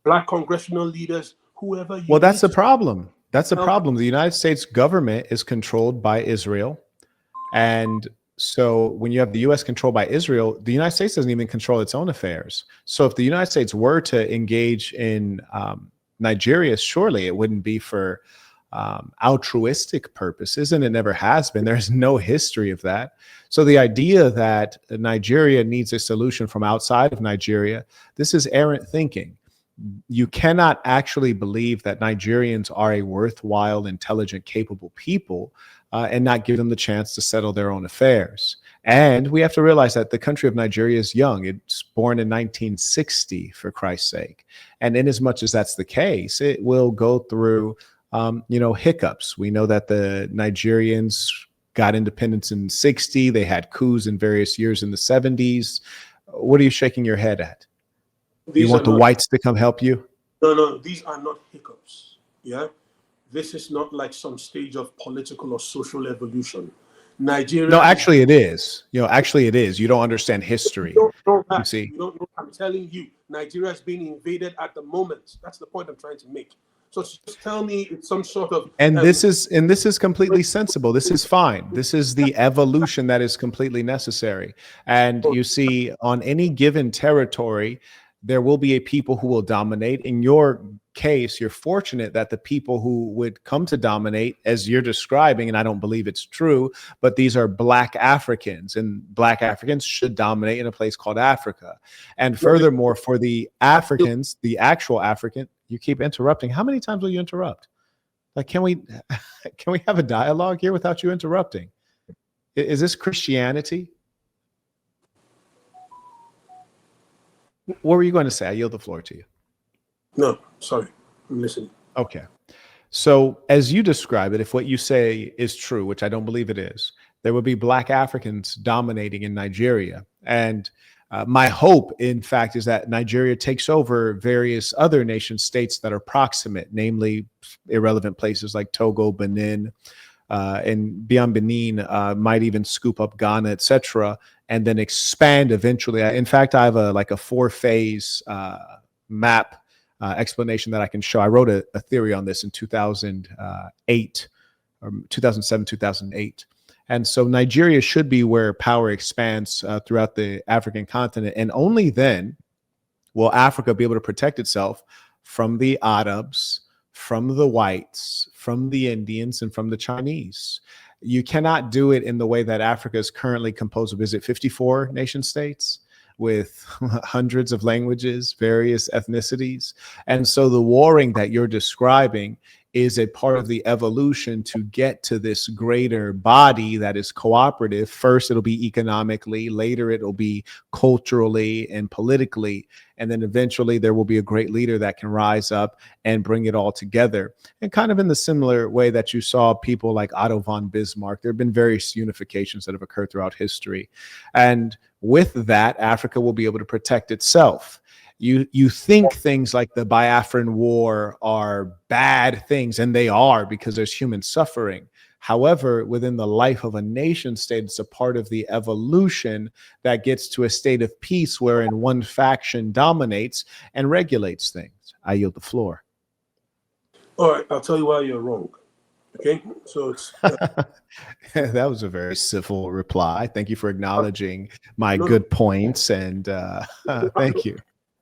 Black congressional leaders. Whoever you. Well, that's the problem. That's the problem. The United States government is controlled by Israel, and so when you have the U.S. controlled by Israel, the United States doesn't even control its own affairs. So if the United States were to engage in Nigeria, surely it wouldn't be for altruistic purposes, and it never has been. There's no history of that. So the idea that Nigeria needs a solution from outside of Nigeria, this is errant thinking. You cannot actually believe that Nigerians are a worthwhile, intelligent, capable people and not give them the chance to settle their own affairs. And we have to realize that the country of Nigeria is young. It's born in 1960, for Christ's sake. And in as much as that's the case, it will go through, hiccups. We know that the Nigerians got independence in 60. They had coups in various years in the 70s. What are you shaking your head at? You want the whites to come help you? No, these are not hiccups. Yeah. This is not like some stage of political or social evolution. Nigeria. No, actually it is. Actually it is. You don't understand history. You don't know. You see. You don't know. I'm telling you, Nigeria is being invaded at the moment. That's the point I'm trying to make. So just tell me it's some sort of. And this is completely sensible. This is fine. This is the evolution that is completely necessary. And you see, on any given territory, there will be a people who will dominate. In your case, you're fortunate that the people who would come to dominate, as you're describing, and I don't believe it's true, but these are Black Africans, and Black Africans should dominate in a place called Africa. And furthermore, for the Africans, the actual African, you keep interrupting. How many times will you interrupt? Like, can we have a dialogue here without you interrupting? Is this Christianity? What were you going to say? I yield the floor to you. No, sorry. I'm listening. Okay. So as you describe it, if what you say is true, which I don't believe it is, there would be Black Africans dominating in Nigeria. And my hope, in fact, is that Nigeria takes over various other nation states that are proximate, namely irrelevant places like Togo, Benin, and beyond Benin, might even scoop up Ghana, etc., and then expand eventually. In fact, I have a 4-phase map explanation that I can show. I wrote a theory on this in 2008, or 2007, 2008. And so Nigeria should be where power expands throughout the African continent. And only then will Africa be able to protect itself from the Arabs, from the whites, from the Indians, and from the Chinese. You cannot do it in the way that Africa is currently composed of. Is it 54 nation states with hundreds of languages, various ethnicities? And so the warring that you're describing is a part of the evolution to get to this greater body that is cooperative. First, it'll be economically, later it'll be culturally and politically, and then eventually there will be a great leader that can rise up and bring it all together. And kind of in the similar way that you saw people like Otto von Bismarck, there have been various unifications that have occurred throughout history. And with that, Africa will be able to protect itself. You think things like the Biafran War are bad things, and they are, because there's human suffering. However, within the life of a nation state, it's a part of the evolution that gets to a state of peace wherein one faction dominates and regulates things. I yield the floor. All right, I'll tell you why you're wrong. Okay, so it's that was a very civil reply. Thank you for acknowledging my good points, and thank you.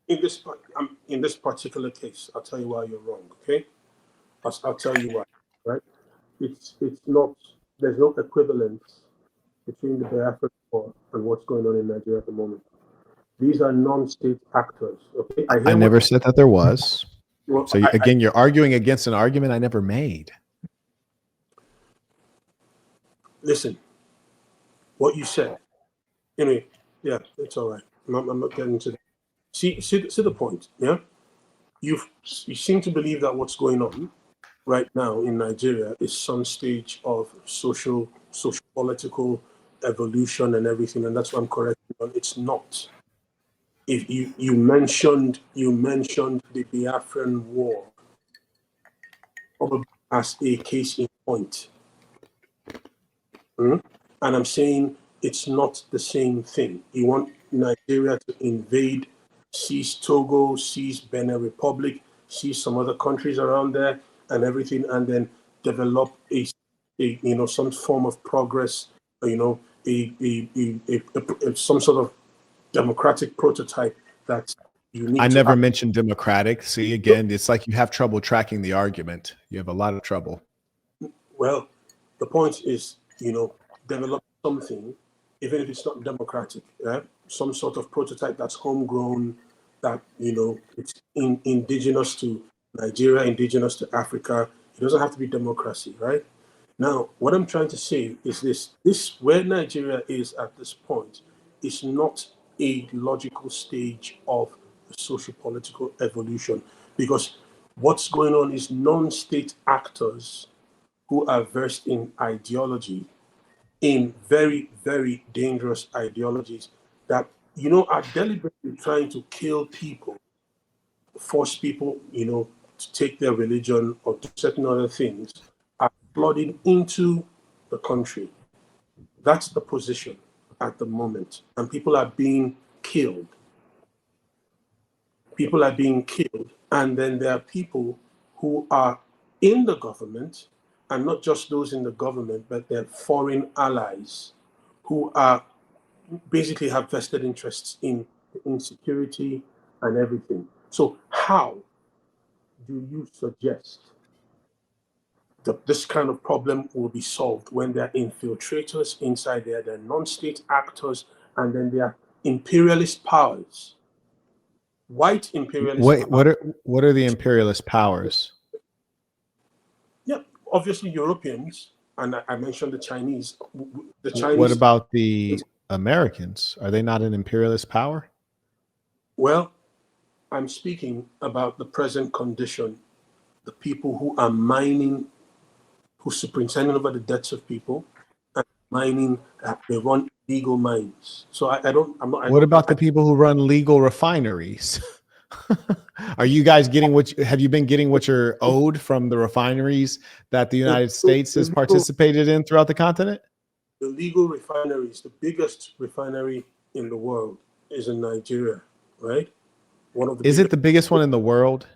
In this particular case, I'll tell you why you're wrong. Okay, I'll tell you why. Right? It's not. There's no equivalence between the Biafran War and what's going on in Nigeria at the moment. These are non-state actors. Okay, I never said that there was. Well, so again, you're arguing against an argument I never made. Listen, what you said. Anyway, yeah, it's all right. I'm not getting into that. See the point, yeah? You seem to believe that what's going on right now in Nigeria is some stage of social political evolution and everything, and that's what I'm correcting on. It's not. If you mentioned the Biafran War as a case in point. And I'm saying it's not the same thing. You want Nigeria to invade, seize Togo, seize Benin Republic, seize some other countries around there and everything, and then develop a some form of progress, some sort of democratic prototype that you need. I never mentioned democratic. See, again, it's like you have trouble tracking the argument. You have a lot of trouble. Well, the point is, develop something, even if it's not democratic, some sort of prototype that's homegrown, that, it's indigenous to Nigeria, indigenous to Africa. It doesn't have to be democracy, right? Now, what I'm trying to say is this where Nigeria is at this point is not a logical stage of the socio-political evolution, because what's going on is non-state actors who are versed in ideology, in very, very dangerous ideologies that, are deliberately trying to kill people, force people, to take their religion or do certain other things, are flooding into the country. That's the position at the moment. And people are being killed. People are being killed. And then there are people who are in the government, and not just those in the government, but their foreign allies who are basically have vested interests in insecurity and everything. So how do you suggest that this kind of problem will be solved when there are infiltrators inside there, there are non-state actors, and then there are imperialist powers, white imperialist Wait, powers? what are the imperialist powers? Yeah, obviously Europeans, and I mentioned the Chinese. The What Chinese, about the Americans? Are they not an imperialist power? well, I'm speaking about the present condition, the people who are mining, who superintending over the deaths of people, and mining, they run illegal mines. So I don't, I'm not, I What don't, about the people who run legal refineries? Are you guys getting have you been getting what you're owed from the refineries that the United States has participated in throughout the continent? the legal refineries, the biggest refinery in the world is in Nigeria, right? One of the Is it biggest, the biggest one in the world?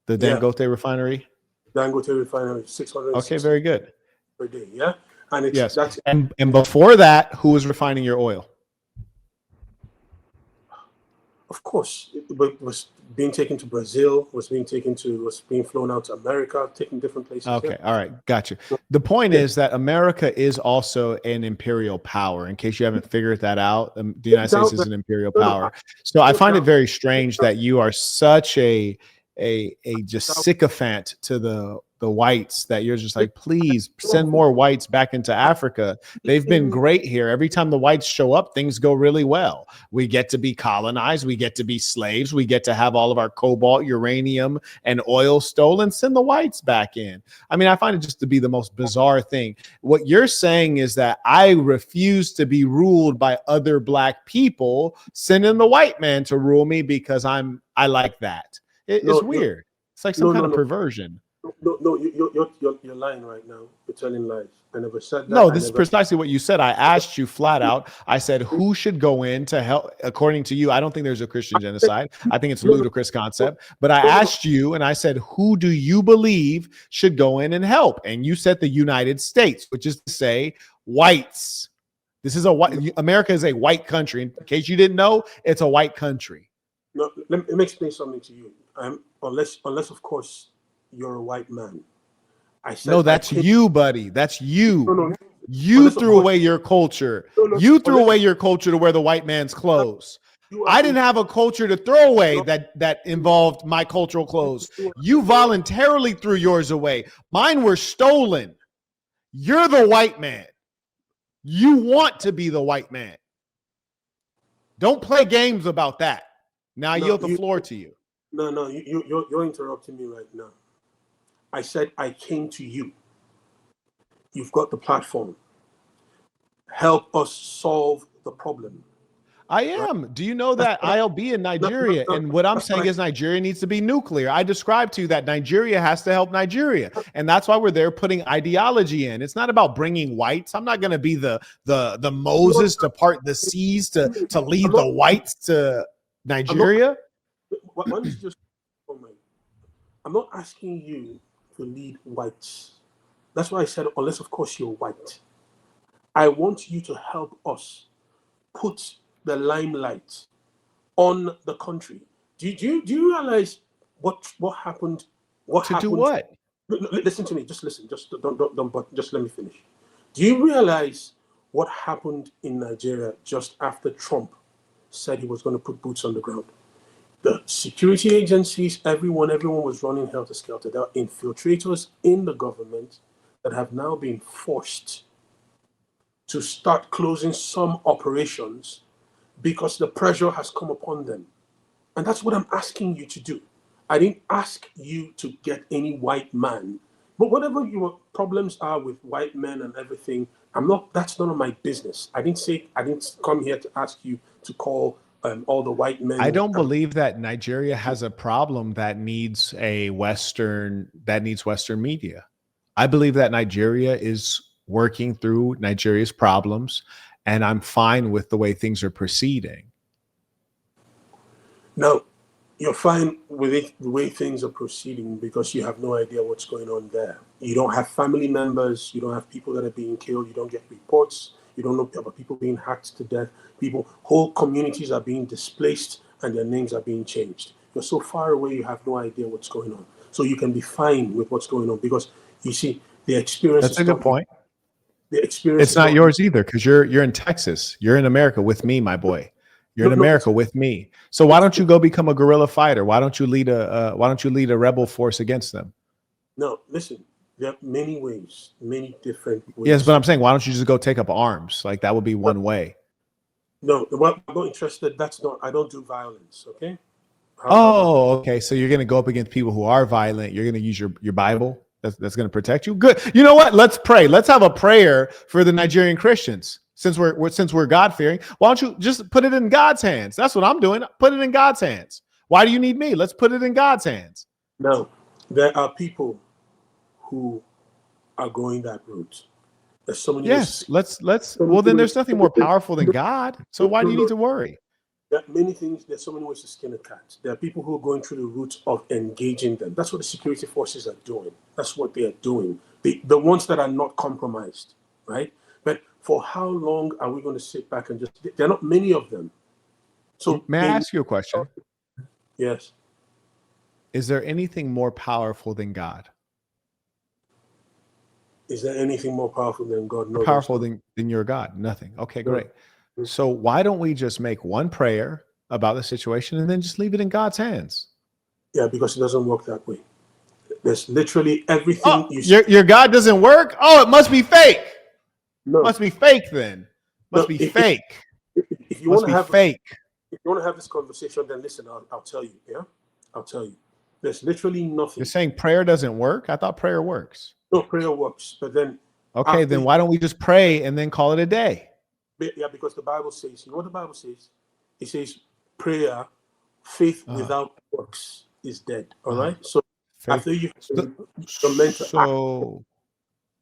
The yeah, Dangote refinery? Dangote refinery, Okay, 660 very good. per day, yeah? And Yes. that's, And before that, who was refining your oil? of course, it was being taken to Brazil, was being flown out to America, taken different places, yeah? Okay. All right. Gotcha. The point is that America is also an imperial power. In case you haven't figured that out, the United States is an imperial No, power. So I find it no, very strange that you are such a just sycophant to the whites, that you're just like, please send more whites back into Africa. They've been great here. Every time the whites show up, things go really well. We get to be colonized. We get to be slaves. We get to have all of our cobalt, uranium, and oil stolen. Send the whites back in. I mean, I find it just to be the most bizarre thing. What you're saying is that I refuse to be ruled by other black people. Send in the white man to rule me because I like that. It's weird. It's like some kind of perversion. No, you're lying right now. You're telling lies. I never said that. No, this is precisely what you said. I asked you flat out. I said, who should go in to help? According to you, I don't think there's a Christian genocide. I think it's a ludicrous concept. But I asked you and I said, who do you believe should go in and help? And you said the United States, which is to say whites. This is America is a white country. In case you didn't know, it's a white country. No, let me explain something to you. Unless of course, you're a white man. I said, no, that's you, buddy. That's you. No. You threw away your culture. You threw away your culture to wear the white man's clothes. I didn't have a culture to throw away that involved my cultural clothes. You voluntarily threw yours away. Mine were stolen. You're the white man. You want to be the white man. Don't play games about that. Now I yield the floor to you. No, you're interrupting me right now. I said I came to you. You've got the platform. Help us solve the problem. I am. Do you know that I'll be in Nigeria? And what I'm saying is Nigeria needs to be nuclear. I described to you that Nigeria has to help Nigeria. And that's why we're there putting ideology in. It's not about bringing whites. I'm not going to be the Moses to part the seas to lead the whites to Nigeria. I'm not asking you to lead whites. That's why I said, unless of course you're white. I want you to help us put the limelight on the country. Do you realize what happened? Do what? Listen to me. Just listen. Just don't. But just let me finish. Do you realize what happened in Nigeria just after Trump said he was going to put boots on the ground? The security agencies, everyone was running helter skelter. There are infiltrators in the government that have now been forced to start closing some operations because the pressure has come upon them. And that's what I'm asking you to do. I didn't ask you to get any white man, but whatever your problems are with white men and everything, that's none of my business. I didn't come here to ask you to call all the white men. I don't believe that Nigeria has a problem that needs Western media. I believe that Nigeria is working through Nigeria's problems, and I'm fine with the way things are proceeding. Now, you're fine with it, the way things are proceeding, because you have no idea what's going on there. You don't have family members. You don't have people that are being killed. You don't get reports. You don't know about people being hacked to death. Whole communities are being displaced and their names are being changed. You're so far away, you have no idea what's going on. So you can be fine with what's going on, because you see, the experience. That's a good point. The experience. It's not yours either, because you're in Texas. You're in America with me, my boy. You're in America with me. So why don't you go become a guerrilla fighter? Why don't you lead a rebel force against them? No, listen. There are many ways, many different ways. Yes, but I'm saying, why don't you just go take up arms? Like, that would be one way. No, I'm not interested. I don't do violence. Okay. Okay. So you're going to go up against people who are violent. You're going to use your Bible. That's going to protect you. Good. You know what? Let's pray. Let's have a prayer for the Nigerian Christians. Since we're God-fearing, why don't you just put it in God's hands? That's what I'm doing. Put it in God's hands. Why do you need me? Let's put it in God's hands. No, there are people who are going that route. There's so many. Yes, let's. Well, then there's nothing more powerful than God. So why do you need to worry? There are many things. There's so many ways to skin a cat. There are people who are going through the route of engaging them. That's what the security forces are doing. That's what they are doing. The ones that are not compromised, right? But for how long are we going to sit back and just? There are not many of them. So may I ask you a question? Yes. Is there anything more powerful than God? Is there anything more powerful than God? No, powerful than your God? Nothing. Okay, great. So why don't we just make one prayer about the situation and then just leave it in God's hands? Yeah, because it doesn't work that way. There's literally everything. Oh, your God doesn't work? Oh, it must be fake. No. Must be fake then. Must be fake. If you want to have fake. If you want to have this conversation, then listen, I'll tell you. Yeah, I'll tell you. There's literally nothing. You're saying prayer doesn't work? I thought prayer works. No, prayer works, but then. Okay, then why don't we just pray and then call it a day? Yeah, because the Bible says, you know what the Bible says? It says, prayer, faith without works is dead. All right. So after you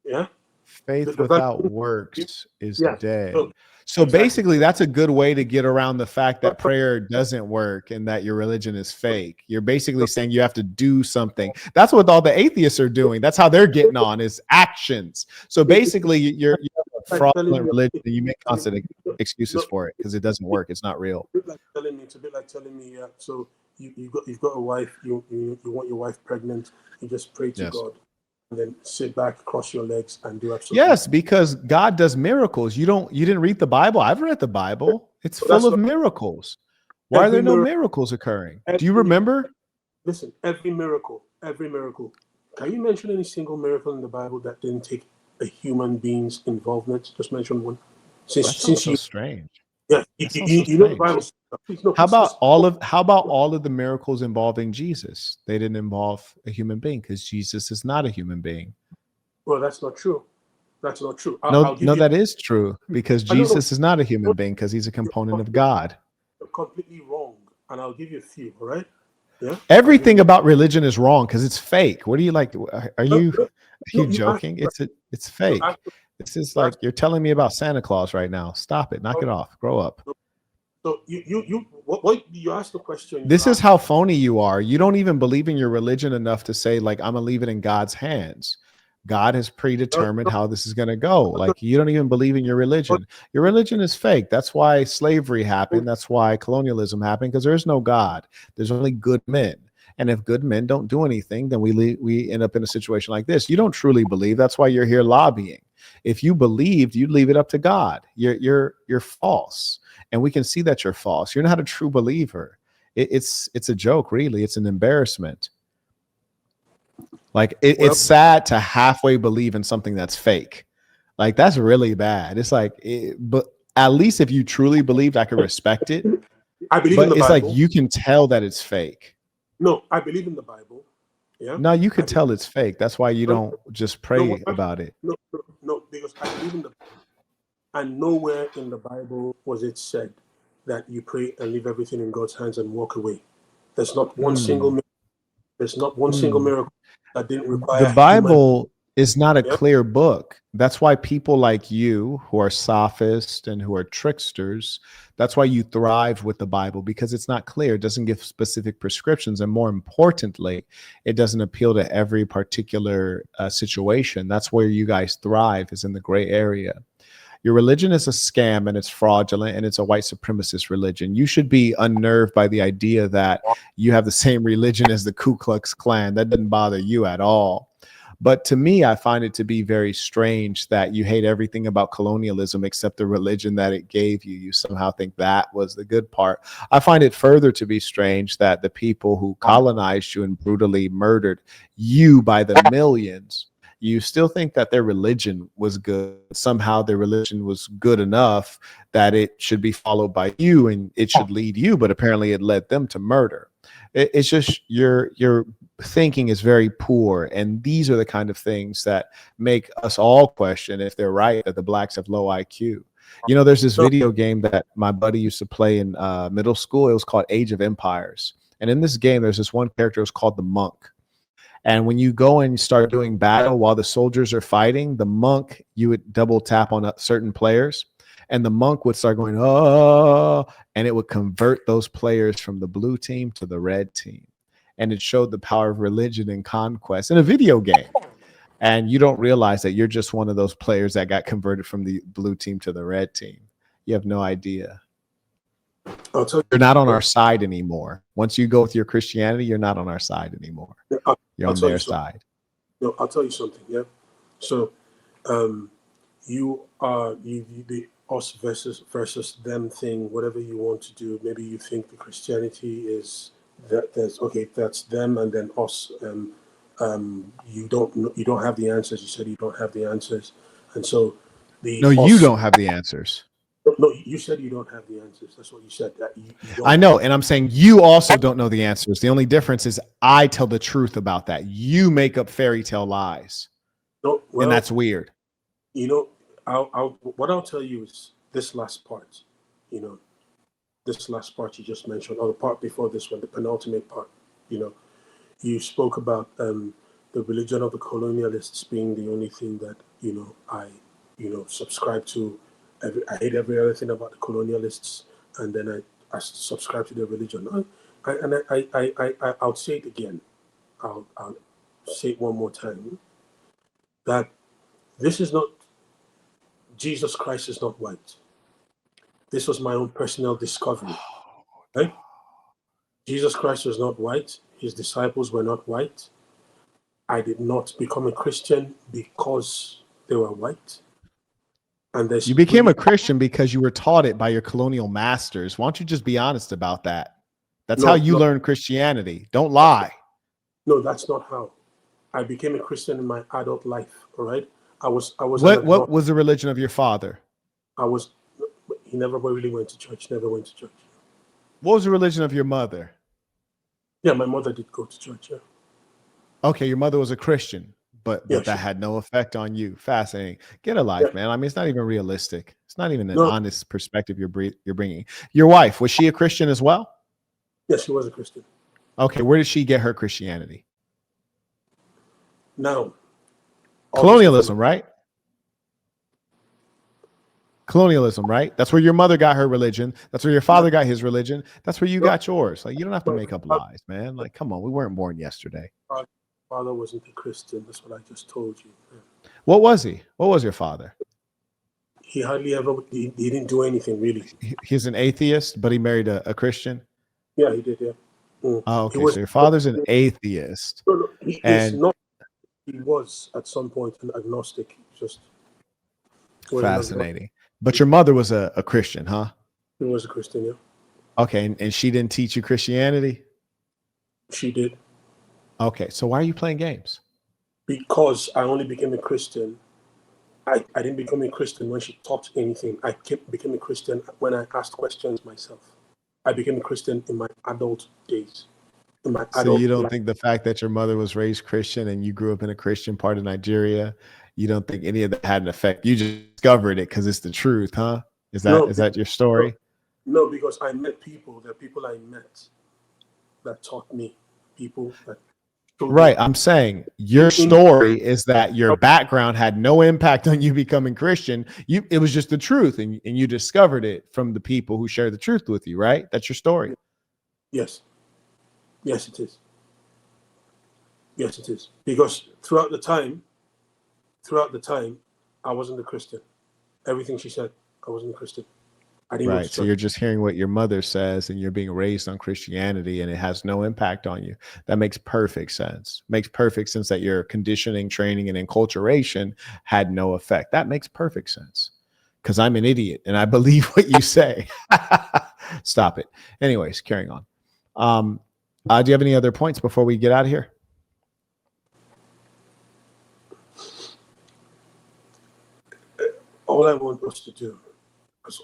yeah. Faith without works is dead. So basically, that's a good way to get around the fact that prayer doesn't work and that your religion is fake. You're basically saying you have to do something. That's what all the atheists are doing. That's how they're getting on, is actions. So basically, you're a fraudulent religion, and you make constant excuses for it because it doesn't work. It's not real. It's a bit like telling me, yeah. So you've got a wife. You want your wife pregnant. You just pray to God. And then sit back, cross your legs, and do absolutely. Yes, because God does miracles. You didn't read the Bible. I've read the Bible. It's full of miracles. Why are there no miracles occurring? Do you remember? Listen, every miracle. Can you mention any single miracle in the Bible that didn't take a human being's involvement? Just mention one. Since you strange. Yeah, you know the Bible. How about all of the miracles involving Jesus? They didn't involve a human being because Jesus is not a human being. Well, that's not true. That's not true. That is true, because Jesus is not a human being because he's a component of God. You're completely wrong, and I'll give you a few. All right? Yeah. Everything about religion is wrong because it's fake. What do you like? Are you joking? It's fake. This is like you're telling me about Santa Claus right now. Stop it. Knock it off. Grow up. So you asked the question. This is how phony you are. You don't even believe in your religion enough to say, like, I'm gonna leave it in God's hands. God has predetermined how this is gonna go. Like, you don't even believe in your religion. Your religion is fake. That's why slavery happened. That's why colonialism happened, because there's no God. There's only good men. And if good men don't do anything, then we end up in a situation like this. You don't truly believe. That's why you're here lobbying. If you believed, you'd leave it up to God. You're false. And we can see that you're false. You're not a true believer. It's a joke, really. It's an embarrassment. Like it's sad to halfway believe in something that's fake. Like that's really bad. It's like, but at least if you truly believed, I could respect it. I believe but in the it's Bible. like you can tell that it's fake. No, I believe in the Bible. Yeah. No, you could tell it's fake. That's why you don't just pray about it. No, because I believe in the Bible. And nowhere in the Bible was it said that you pray and leave everything in God's hands and walk away. There's not one single miracle. There's not one single miracle that didn't require the Bible is not a Yeah. clear book. That's why people like you who are sophists and who are tricksters, that's why you thrive with the Bible, because it's not clear. It doesn't give specific prescriptions. And more importantly, it doesn't appeal to every particular situation. That's where you guys thrive, is in the gray area. Your religion is a scam and it's fraudulent and it's a white supremacist religion. You should be unnerved by the idea that you have the same religion as the Ku Klux Klan. That doesn't bother you at all. But to me, I find it to be very strange that you hate everything about colonialism except the religion that it gave you. You somehow think that was the good part. I find it further to be strange that the people who colonized you and brutally murdered you by the millions, you still think that their religion was good. Somehow their religion was good enough that it should be followed by you and it should lead you, but apparently it led them to murder. It's just your thinking is very poor, and these are the kind of things that make us all question if they're right that the blacks have low IQ. You know, there's this video game that my buddy used to play in middle school. It was called Age of Empires, and in this game there's this one character. It was called the monk. And when you go and start doing battle while the soldiers are fighting, the monk, you would double tap on certain players, and the monk would start going, oh, and it would convert those players from the blue team to the red team. And it showed the power of religion and conquest in a video game. And you don't realize that you're just one of those players that got converted from the blue team to the red team. You have no idea. I'll tell you, you're not on our side anymore. Once you go with your Christianity, you're not on our side anymore. You're on their side. No, I'll tell you something. Yeah. So, you are the us versus them thing. Whatever you want to do. Maybe you think the Christianity is that's them and then us. You don't have the answers. You said you don't have the answers, and so you don't have the answers. No, you said you don't have the answers. That's what you said. That you don't. I know, and I'm saying you also don't know the answers. The only difference is I tell the truth about that. You make up fairy tale lies, and that's weird. You know, what I'll tell you is this last part. You know, this last part you just mentioned, or the part before this one, the penultimate part. You know, you spoke about the religion of the colonialists being the only thing that I subscribe to. I hate every other thing about the colonialists, and then I subscribe to their religion. I'll say it again. I'll say it one more time. That this is not, Jesus Christ is not white. This was my own personal discovery. Right? Jesus Christ was not white. His disciples were not white. I did not become a Christian because they were white. And you became a Christian because you were taught it by your colonial masters. Why don't you just be honest about that? That's how you learned Christianity. Don't lie. No, that's not how. I became a Christian in my adult life. All right. I was. What was the religion of your father? He never really went to church. Never went to church. What was the religion of your mother? Yeah, my mother did go to church. Yeah. Okay, your mother was a Christian. But that had no effect on you. Fascinating. Get a life, man. I mean, it's not even realistic. It's not even an honest perspective you're bringing. Your wife, was she a Christian as well? Yes, she was a Christian. Okay, where did she get her Christianity? Now, colonialism, right? Colonialism, right? That's where your mother got her religion. That's where your father got his religion. That's where you got yours. Like, you don't have to make up lies, man. Like, come on, we weren't born yesterday. Father wasn't a Christian. That's what I just told you. What was he? What was your father? He hardly ever. He didn't do anything really. He's an atheist, but he married a Christian. Yeah, he did. Yeah. Oh, He okay. was So your father's an atheist, no, no, he is and not. He was at some point an agnostic. Just he was an agnostic. fascinating. But your mother was a Christian, huh? He was a Christian. Yeah, Okay, and she didn't teach you Christianity. she did. Okay, so why are you playing games? Because I only became a Christian. I didn't become a Christian when she taught anything. Became a Christian when I asked questions myself. I became a Christian in my adult days, in my So you adult don't life. think the fact that your mother was raised Christian and you grew up in a Christian part of Nigeria, you don't think any of that had an effect? You just discovered it because it's the truth, huh? Is that No, is be- that your no, story? no, because I met people. The people I met that taught me, people that showed me Right. I'm saying in, your in story is that your background had no impact on you becoming Christian. It was just the truth, and you discovered it from the people who shared the truth with you, right? That's your story. yes, yes, it is. Yes, it is. Because throughout the time, I wasn't a Christian. Everything she said, I wasn't a Christian. I didn't go to Right. So church. you're just hearing what your mother says and you're being raised on Christianity and it has no impact on you. That makes perfect sense. Makes perfect sense that your conditioning, training, and enculturation had no effect. That makes perfect sense because I'm an idiot and I believe what you say. Stop it. Anyways, carrying on. Do you have any other points before we get out of here? All I want us to do is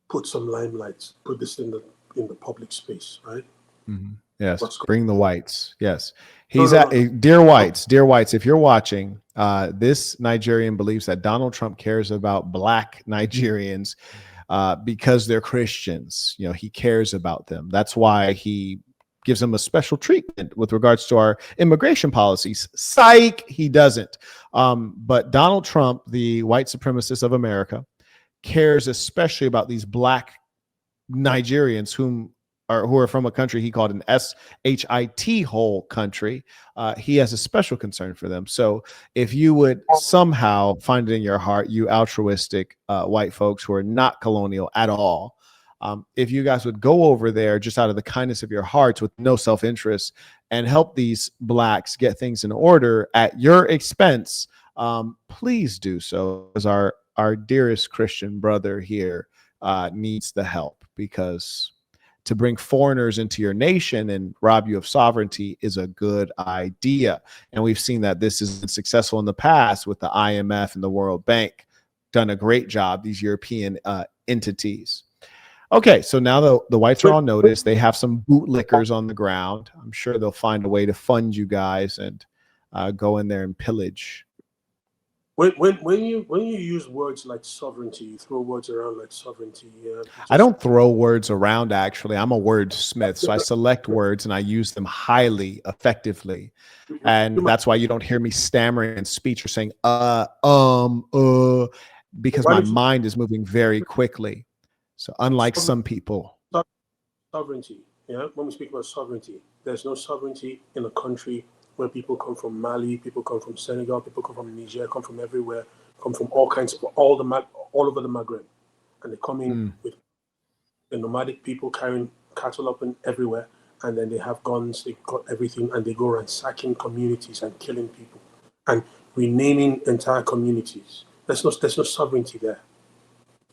put some limelight, put this in the public space, right? Mhm. Yes, What's going bring the whites. Yes, No, he's no, at no, no. dear whites. If you're watching, this Nigerian believes that Donald Trump cares about black Nigerians because they're Christians. You know, he cares about them. That's why he gives them a special treatment with regards to our immigration policies. Psych, he doesn't. But Donald Trump, the white supremacist of America, cares especially about these black Nigerians who are from a country he called an SHIT hole country. He has a special concern for them. So if you would somehow find it in your heart, you altruistic white folks who are not colonial at all, if you guys would go over there just out of the kindness of your hearts with no self-interest and help these blacks get things in order at your expense, please do so, as our dearest Christian brother here needs the help, because to bring foreigners into your nation and rob you of sovereignty is a good idea. And we've seen that this has been successful in the past with the IMF and the World Bank. Done a great job, these European entities. Okay, so now the whites are When, on notice. They have some bootlickers on the ground. I'm sure they'll find a way to fund you guys and go in there and pillage. when you use words like sovereignty, you throw words around like sovereignty. Yeah, I don't throw words around, actually. I'm a wordsmith. So I select words and I use them highly effectively. And you might, that's why you don't hear me stammering in speech or saying, because why my don't you mind is moving very quickly. So unlike some people. sovereignty? Yeah, when we speak about sovereignty, there's no sovereignty in a country where people come from Mali, people come from Senegal, people come from Niger, come from everywhere, come from all kinds of all over the Maghreb, and they come in Mm. with the nomadic people carrying cattle up and everywhere, and then they have guns, they got everything, and they go ransacking communities and killing people and renaming entire communities. There's no sovereignty there.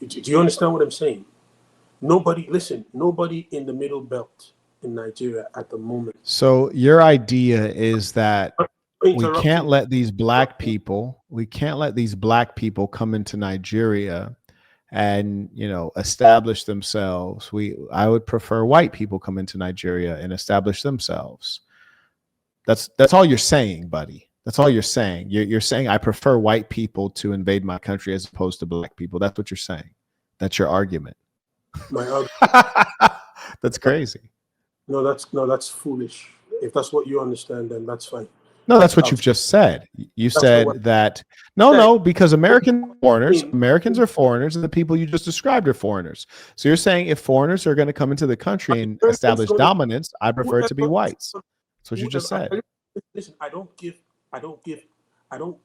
Do you understand what I'm saying? Nobody in the middle belt in Nigeria at the moment. So your idea is that Interrupting. we can't let these black people come into Nigeria and, establish themselves. I would prefer white people come into Nigeria and establish themselves. That's all you're saying, buddy. That's all you're saying. You're saying I prefer white people to invade my country as opposed to black people. That's what you're saying. That's your argument. My argument. That's crazy. No, that's foolish. If that's what you understand, then that's fine. No, that's what I'll, you've just said. You that's not what said that I said. no, because In, Americans are foreigners, and the people you just described are foreigners. So you're saying if foreigners are going to come into the country and Americans establish gonna dominance, I prefer it to be whoever whites. That's what you just whoever. said. Listen, I don't give, I don't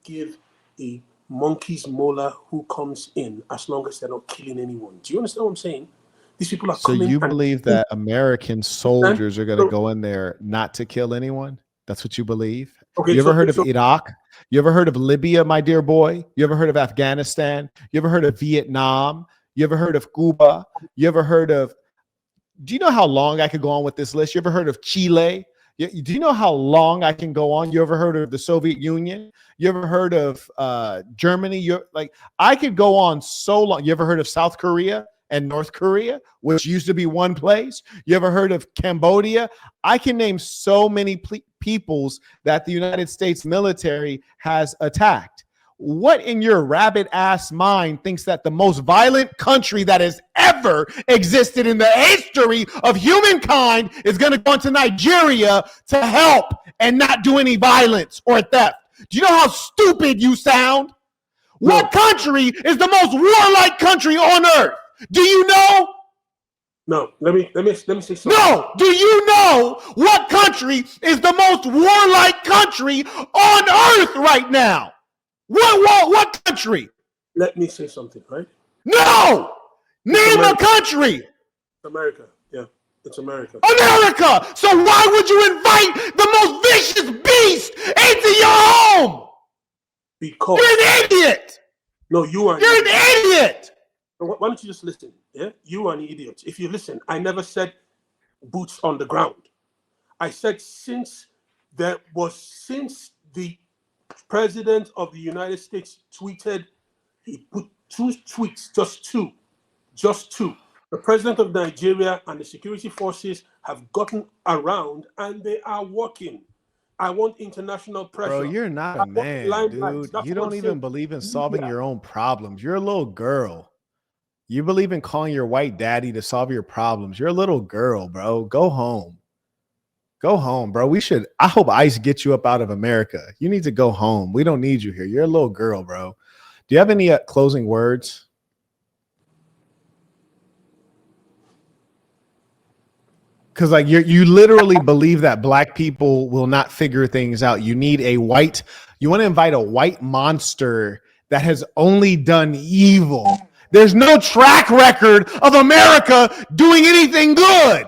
give a monkey's molar who comes in as long as they're not killing anyone. Do you understand what I'm saying? These people are So coming. you believe that American soldiers are going to so, go in there not to kill anyone? That's what you believe? okay, You ever heard of so Iraq? You ever heard of Libya, my dear boy? You ever heard of Afghanistan? You ever heard of Vietnam? You ever heard of Cuba? You ever heard of, do you know how long I could go on with this list? You ever heard of Chile? Do you know how long I can go on? You ever heard of the Soviet Union? You ever heard of Germany? You're like, I could go on so long. You ever heard of South Korea and North Korea, which used to be one place? You ever heard of Cambodia? I can name so many peoples that the United States military has attacked. What in your rabbit ass mind thinks that the most violent country that has ever existed in the history of humankind is going to go into Nigeria to help and not do any violence or theft? Do you know how stupid you sound? No. What country is the most warlike country on earth? Do you know? No, let me say something. No, do you know what country is the most warlike country on earth right now? What country? Let me say something, right? No! Name a country! America. Yeah, it's America. America! So why would you invite the most vicious beast into your home? Because you're an idiot! No, you are. You're an idiot! Why don't you just listen? Yeah, you are an idiot. If you listen, I never said boots on the ground. I said since the President of the United States tweeted, he put 2 tweets, just two. The President of Nigeria and the security forces have gotten around and they are working. I want international pressure. Bro, you're not a man, dude. You don't even believe in solving your own problems. You're a little girl. You believe in calling your white daddy to solve your problems. You're a little girl, bro. Go home. Go home, bro. I hope ICE gets you up out of America. You need to go home. We don't need you here. You're a little girl, bro. Do you have any closing words? Because like you literally believe that black people will not figure things out. You need you want to invite a white monster that has only done evil. There's no track record of America doing anything good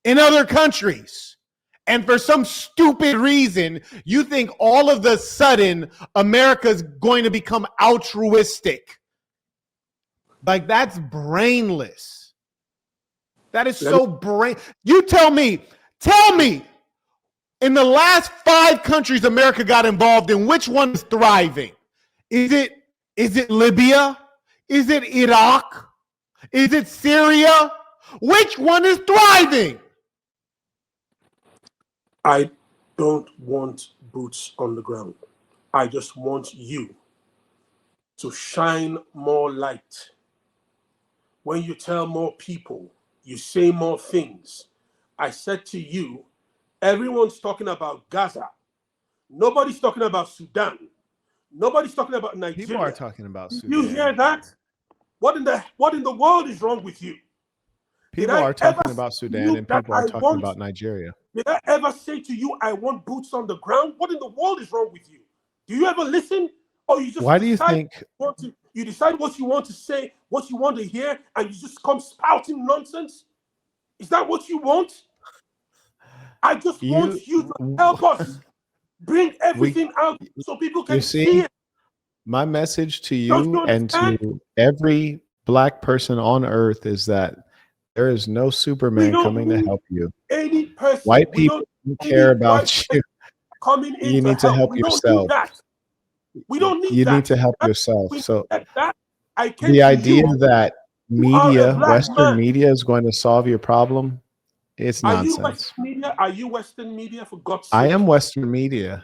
in other countries. And for some stupid reason, you think all of the sudden America's going to become altruistic. Like, that's brainless. That is so You tell me, in the last 5 countries America got involved in, which one is thriving? Is it Libya? Is it Iraq? Is it Syria? Which one is thriving? I don't want boots on the ground. I just want you to shine more light. When you tell more people, you say more things. I said to you, everyone's talking about Gaza. Nobody's talking about Sudan. Nobody's talking about Nigeria. People are talking about Sudan. You hear that? What in the world is wrong with you? People are talking about Sudan and people are talking about Nigeria. Did I ever say to you, I want boots on the ground? What in the world is wrong with you? Do you ever listen? Or you just Why do you think you decide what you want to say, what you want to hear, and you just come spouting nonsense? Is that what you want? I just want you to help us bring everything out so people can see it. My message to you and to every black person on earth is that there is no Superman coming to help you. White people don't care about you. You need to help yourself. We don't need that. You need to help yourself. So the idea that Western media is going to solve your problem, it's nonsense. Are you Western media, for God's sake? I am Western media.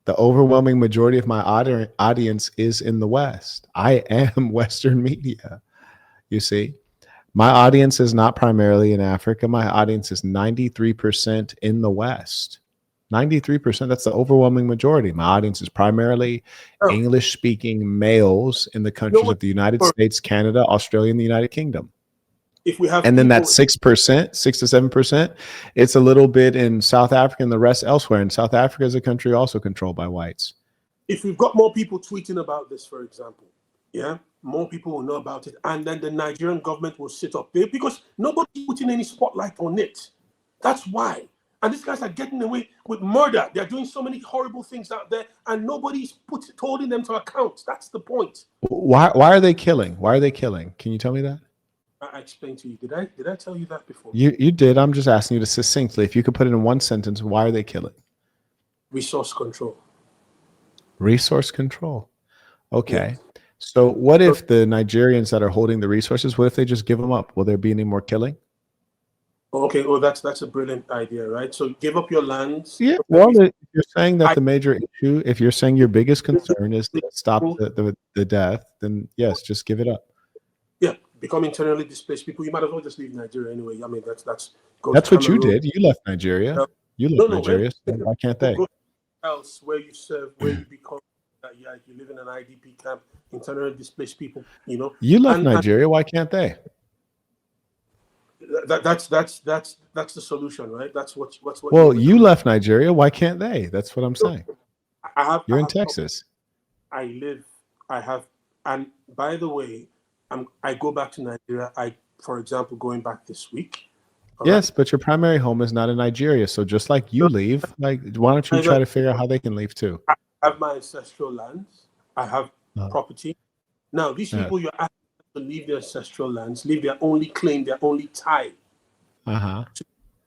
The overwhelming majority of my audience is in the West. I am Western media. You see, my audience is not primarily in Africa. My audience is 93% in the West. 93%, that's the overwhelming majority. My audience is primarily English-speaking males in the countries of the United States, Canada, Australia, and the United Kingdom. If we have and then that 6%, 6 to 7%, it's a little bit in South Africa and the rest elsewhere. And South Africa is a country also controlled by whites. If we've got more people tweeting about this, for example, yeah, more people will know about it, and then the Nigerian government will sit up there because nobody's putting any spotlight on it. That's why. And these guys are getting away with murder. They're doing so many horrible things out there, and nobody's holding them to account. That's the point. Why are they killing? Why are they killing? Can you tell me that? I explained to you. Did I tell you that before? You did. I'm just asking you to succinctly, if you could put it in one sentence, why are they killing? Resource control. Resource control. Okay. Yes. So what if the Nigerians that are holding the resources, what if they just give them up? Will there be any more killing? Okay, well, that's a brilliant idea, right? So give up your lands. Yeah. Well, if you're saying that the major issue, if you're saying your biggest concern is to stop the death, then yes, just give it up. Yeah, become internally displaced people. You might as well just leave Nigeria anyway. I mean, that's what you did. You left Nigeria. You left Nigeria. So why can't they? Go else where you serve, where you become. You live in an IDP camp, internally displaced people. You know. You left Nigeria. Why can't they? That's the solution, right? That's what. Well, you left Nigeria. Why can't they? That's what I'm saying. You're in Texas. I have, and by the way, I go back to Nigeria. For example, going back this week. Yes, but your primary home is not in Nigeria. So just like you leave, like why don't you try to figure out how they can leave too? I have my ancestral lands. I have property. Now, these people you're asking to leave their ancestral lands, leave their only claim, their only tie to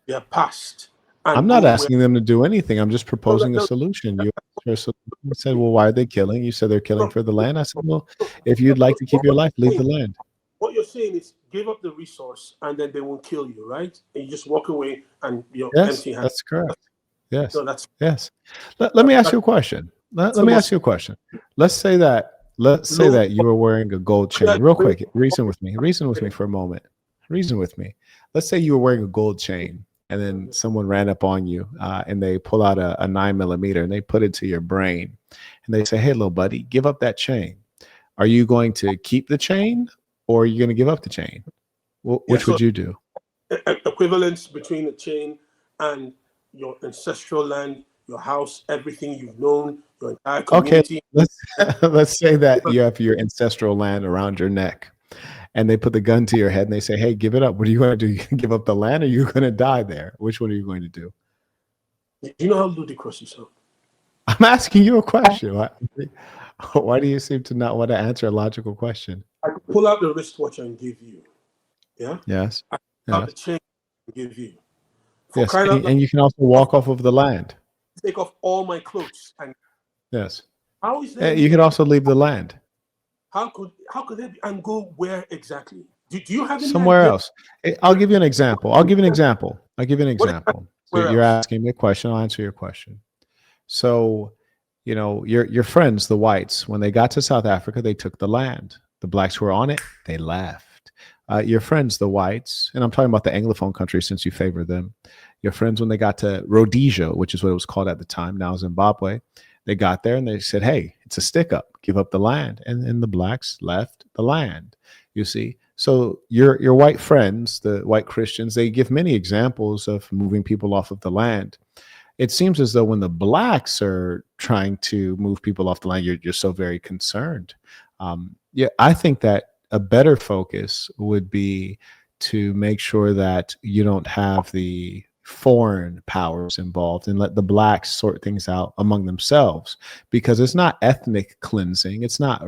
their past. I'm not asking them to do anything. I'm just proposing a solution. You said, well, why are they killing? You said they're killing for the land. I said, well, if you'd like to keep your life, leave the land. What you're saying is give up the resource and then they won't kill you, right? And you just walk away and you're empty handed. That's correct. Yes. No, yes. Let me ask you a question. Let me ask you a question. Let's say that you were wearing a gold chain. Real quick, reason with me for a moment. Reason with me. Let's say you were wearing a gold chain and then someone ran up on you and they pull out a 9mm and they put it to your brain and they say, hey, little buddy, give up that chain. Are you going to keep the chain or are you going to give up the chain? Which would you do? Equivalence between the chain and your ancestral land, your house, everything you've known, your entire community. Okay, let's say that you have your ancestral land around your neck and they put the gun to your head and they say, hey, give it up. What are you going to do? You can give up the land or you're going to die there? Which one are you going to do? Do you know how ludicrous you sound? I'm asking you a question. Why do you seem to not want to answer a logical question? I could pull out the wristwatch and give you. Yeah? Yes. I could pull out the chain and give you. Yes. And you can also walk off of the land. Take off all my clothes. And yes. How is that? You can also leave the land. How could that be? And go where exactly? Do you have any somewhere idea? else? I'll give you an example. You're asking me a question. I'll answer your question. So, you know, your friends, the whites, when they got to South Africa, they took the land. The blacks who were on it, they left. Your friends, the whites, and I'm talking about the Anglophone countries since you favor them. Your friends, when they got to Rhodesia, which is what it was called at the time, now Zimbabwe, they got there and they said, hey, it's a stick up, give up the land. And the blacks left the land, you see. So your white friends, the white Christians, they give many examples of moving people off of the land. It seems as though when the blacks are trying to move people off the land, you're so very concerned. I think that a better focus would be to make sure that you don't have the foreign powers involved and let the blacks sort things out among themselves, because it's not ethnic cleansing, it's not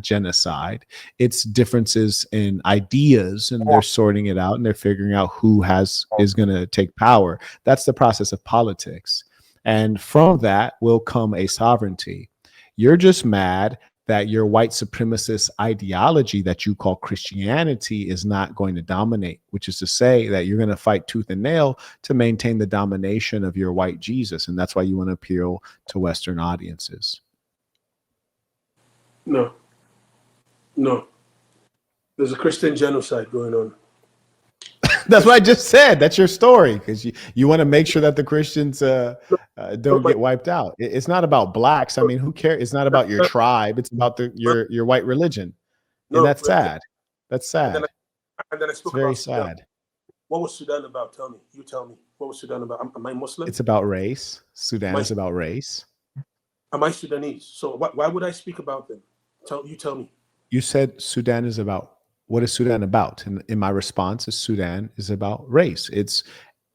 genocide, it's differences in ideas, and they're sorting it out and they're figuring out who is going to take power. That's the process of politics, and from that will come a sovereignty. You're just mad that your white supremacist ideology that you call Christianity is not going to dominate, which is to say that you're going to fight tooth and nail to maintain the domination of your white Jesus. And that's why you want to appeal to Western audiences. No. There's a Christian genocide going on. That's what I just said. That's your story, because you want to make sure that the Christians don't get wiped out. It's not about blacks. I mean, who cares? It's not about your tribe. It's about your white religion. And that's sad. That's sad. And then I spoke it's very about Sudan. sad. What was Sudan about? Tell me. You tell me. What was Sudan about? Am I Muslim? It's about race. Sudan is about race. Am I Sudanese? So why would I speak about them? Tell me. you said Sudan is about, what is Sudan about? And in my response is Sudan is about race. It's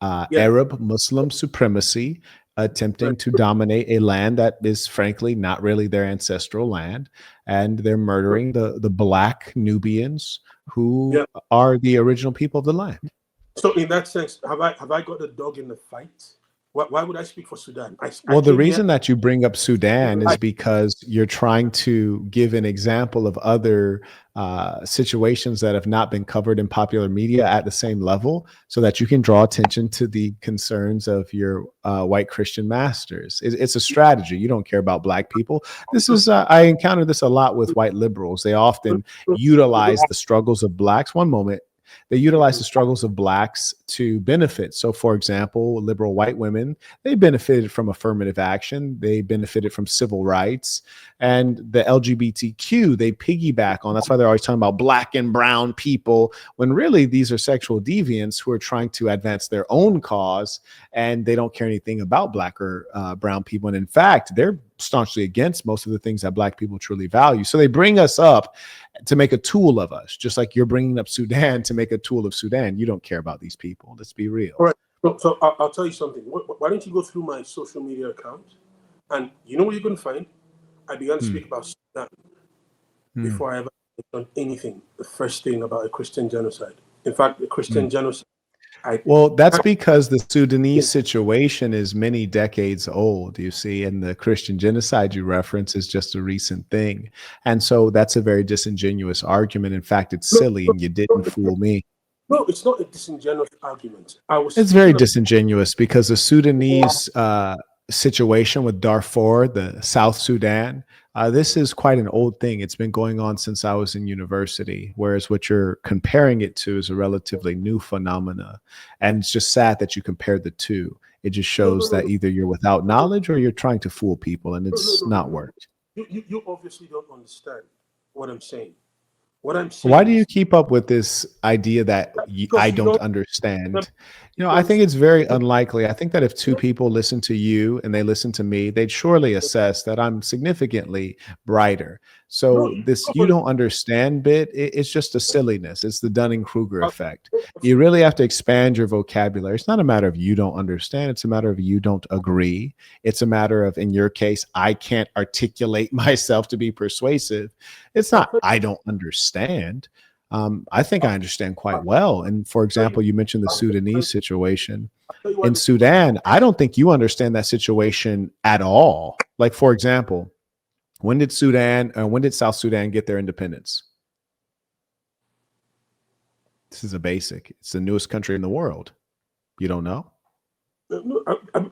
Yeah, Arab Muslim supremacy right. attempting to dominate a land that is frankly not really their ancestral land, and they're murdering the black Nubians Yeah. who are the original people of the land. So in that sense, have I got a dog in the fight? Why would I speak for Sudan? I Well, the came here. reason that you bring up Sudan is I, because you're trying to give an example of other situations that have not been covered in popular media at the same level, so that you can draw attention to the concerns of your white Christian masters. It's a strategy. You don't care about black people. This is, I encounter this a lot with white liberals. They often utilize the struggles of blacks. One moment. They utilize the struggles of blacks to benefit. So, for example, liberal white women, they benefited from affirmative action. They benefited from civil rights. And the LGBTQ, they piggyback on. That's why they're always talking about black and brown people, when really these are sexual deviants who are trying to advance their own cause, and they don't care anything about black or brown people. And in fact, they're staunchly against most of the things that black people truly value. So they bring us up to make a tool of us, just like you're bringing up Sudan to make a tool of Sudan. You don't care about these people. Let's be real. all right. So I'll tell you something. Why don't you go through my social media account, and you know what you're going to find? I began to Hmm. speak about Sudan Hmm. before I ever done anything. The first thing about a Christian genocide. In fact, the Hmm. Christian genocide. Well, that's because the Sudanese situation is many decades old, you see, and the Christian genocide you reference is just a recent thing. And so that's a very disingenuous argument. In fact, it's No, silly, and you didn't fool me. no, it's not a disingenuous argument. I was It's very speaking about. disingenuous because the Sudanese situation with Darfur, the South Sudan, this is quite an old thing. It's been going on since I was in university, whereas what you're comparing it to is a relatively new phenomena. And it's just sad that you compared the two. It just No, shows no, no, that no, either you're without no, knowledge or you're trying to fool people, and no, no, it's no, no, not no. worked. You obviously don't understand what I'm saying. What I'm Why do saying you is keep up with this idea that I because you don't don't. understand? I think Because it's very unlikely. I think that if two people listen to you and they listen to me, they'd surely assess that I'm significantly brighter. no, So you this don't "you don't understand. understand" bit, it's just a silliness. It's the Dunning-Kruger effect. You really have to expand your vocabulary. It's not a matter of you don't understand. It's a matter of you don't agree. It's a matter of, in your case, I can't articulate myself to be persuasive. It's I'll not tell I don't understand. I think I understand quite I'll well. And for tell you. example, you mentioned the I'll tell Sudanese situation. you why In the Sudan. Sudan, I don't think you understand that situation at all. Like, for example, when did South Sudan get their independence? This is a basic. It's the newest country in the world. You don't know? No,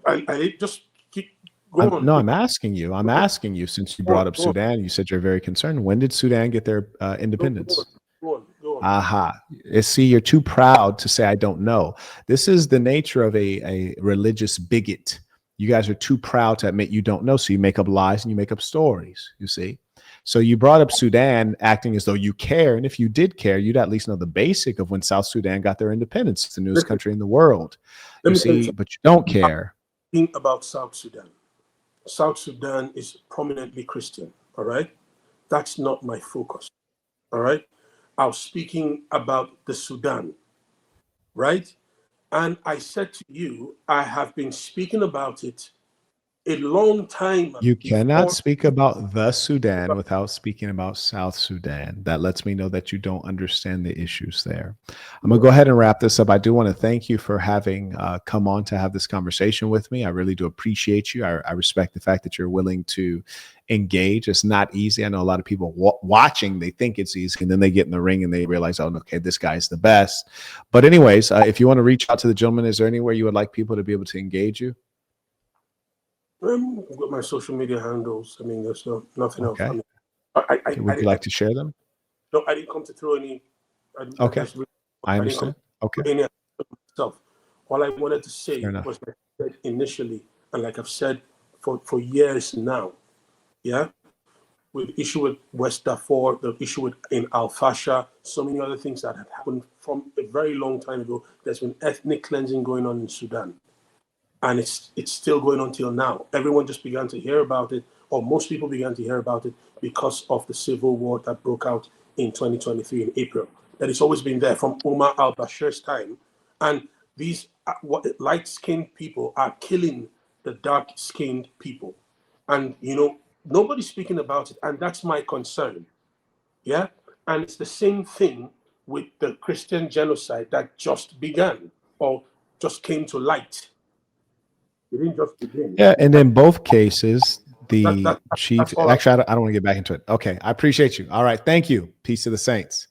I just keep go on, No, go I'm asking you. I'm on, asking you, since you go on, brought up go on, Sudan. You said you're very concerned. When did Sudan get their go on, independence? go on, go on. Aha. See, you're too proud to say, I don't know. This is the nature of a religious bigot. You guys are too proud to admit you don't know. So you make up lies and you make up stories, you see? So you brought up Sudan acting as though you care. And if you did care, you'd at least know the basic of when South Sudan got their independence. It's the newest Listen, country in the world, let you me tell you see, something. but you don't care. Think about South Sudan. South Sudan is prominently Christian. All right, that's not my focus. All right, I was speaking about the Sudan, right? And I said to you, I have been speaking about it a long time You cannot before. speak about the Sudan without speaking about South Sudan. That lets me know that you don't understand the issues there. I'm going to go ahead and wrap this up. I do want to thank you for having come on to have this conversation with me. I really do appreciate you. I respect the fact that you're willing to engage. It's not easy. I know a lot of people watching, they think it's easy, and then they get in the ring and they realize, oh, okay, this guy's the best. But anyways, if you want to reach out to the gentleman, is there anywhere you would like people to be able to engage you? I've got my social media handles. I mean, there's nothing else. I Okay. mean, Would you like to share them? no, I didn't come to throw any. Okay. That's really, I I didn't come understand. Okay. to any of myself. All I wanted to Fair say enough. was like I said initially, and like I've said for years now, yeah, with the issue with West Darfur, the issue with in Al Fasher, so many other things that have happened from a very long time ago. There's been ethnic cleansing going on in Sudan, and it's still going on till now. Everyone just began to hear about it or most people began to hear about it because of the civil war that broke out in 2023 in April. That it's always been there from Omar al-Bashir's time. And these light-skinned people are killing the dark-skinned people. And, nobody's speaking about it. And that's my concern. Yeah. And it's the same thing with the Christian genocide that just began or just came to light. It didn't just begin. Yeah, and in both cases, the That's chief. all Actually, I don't want to get back into it. Okay, I appreciate you. All right, thank you. Peace to the saints.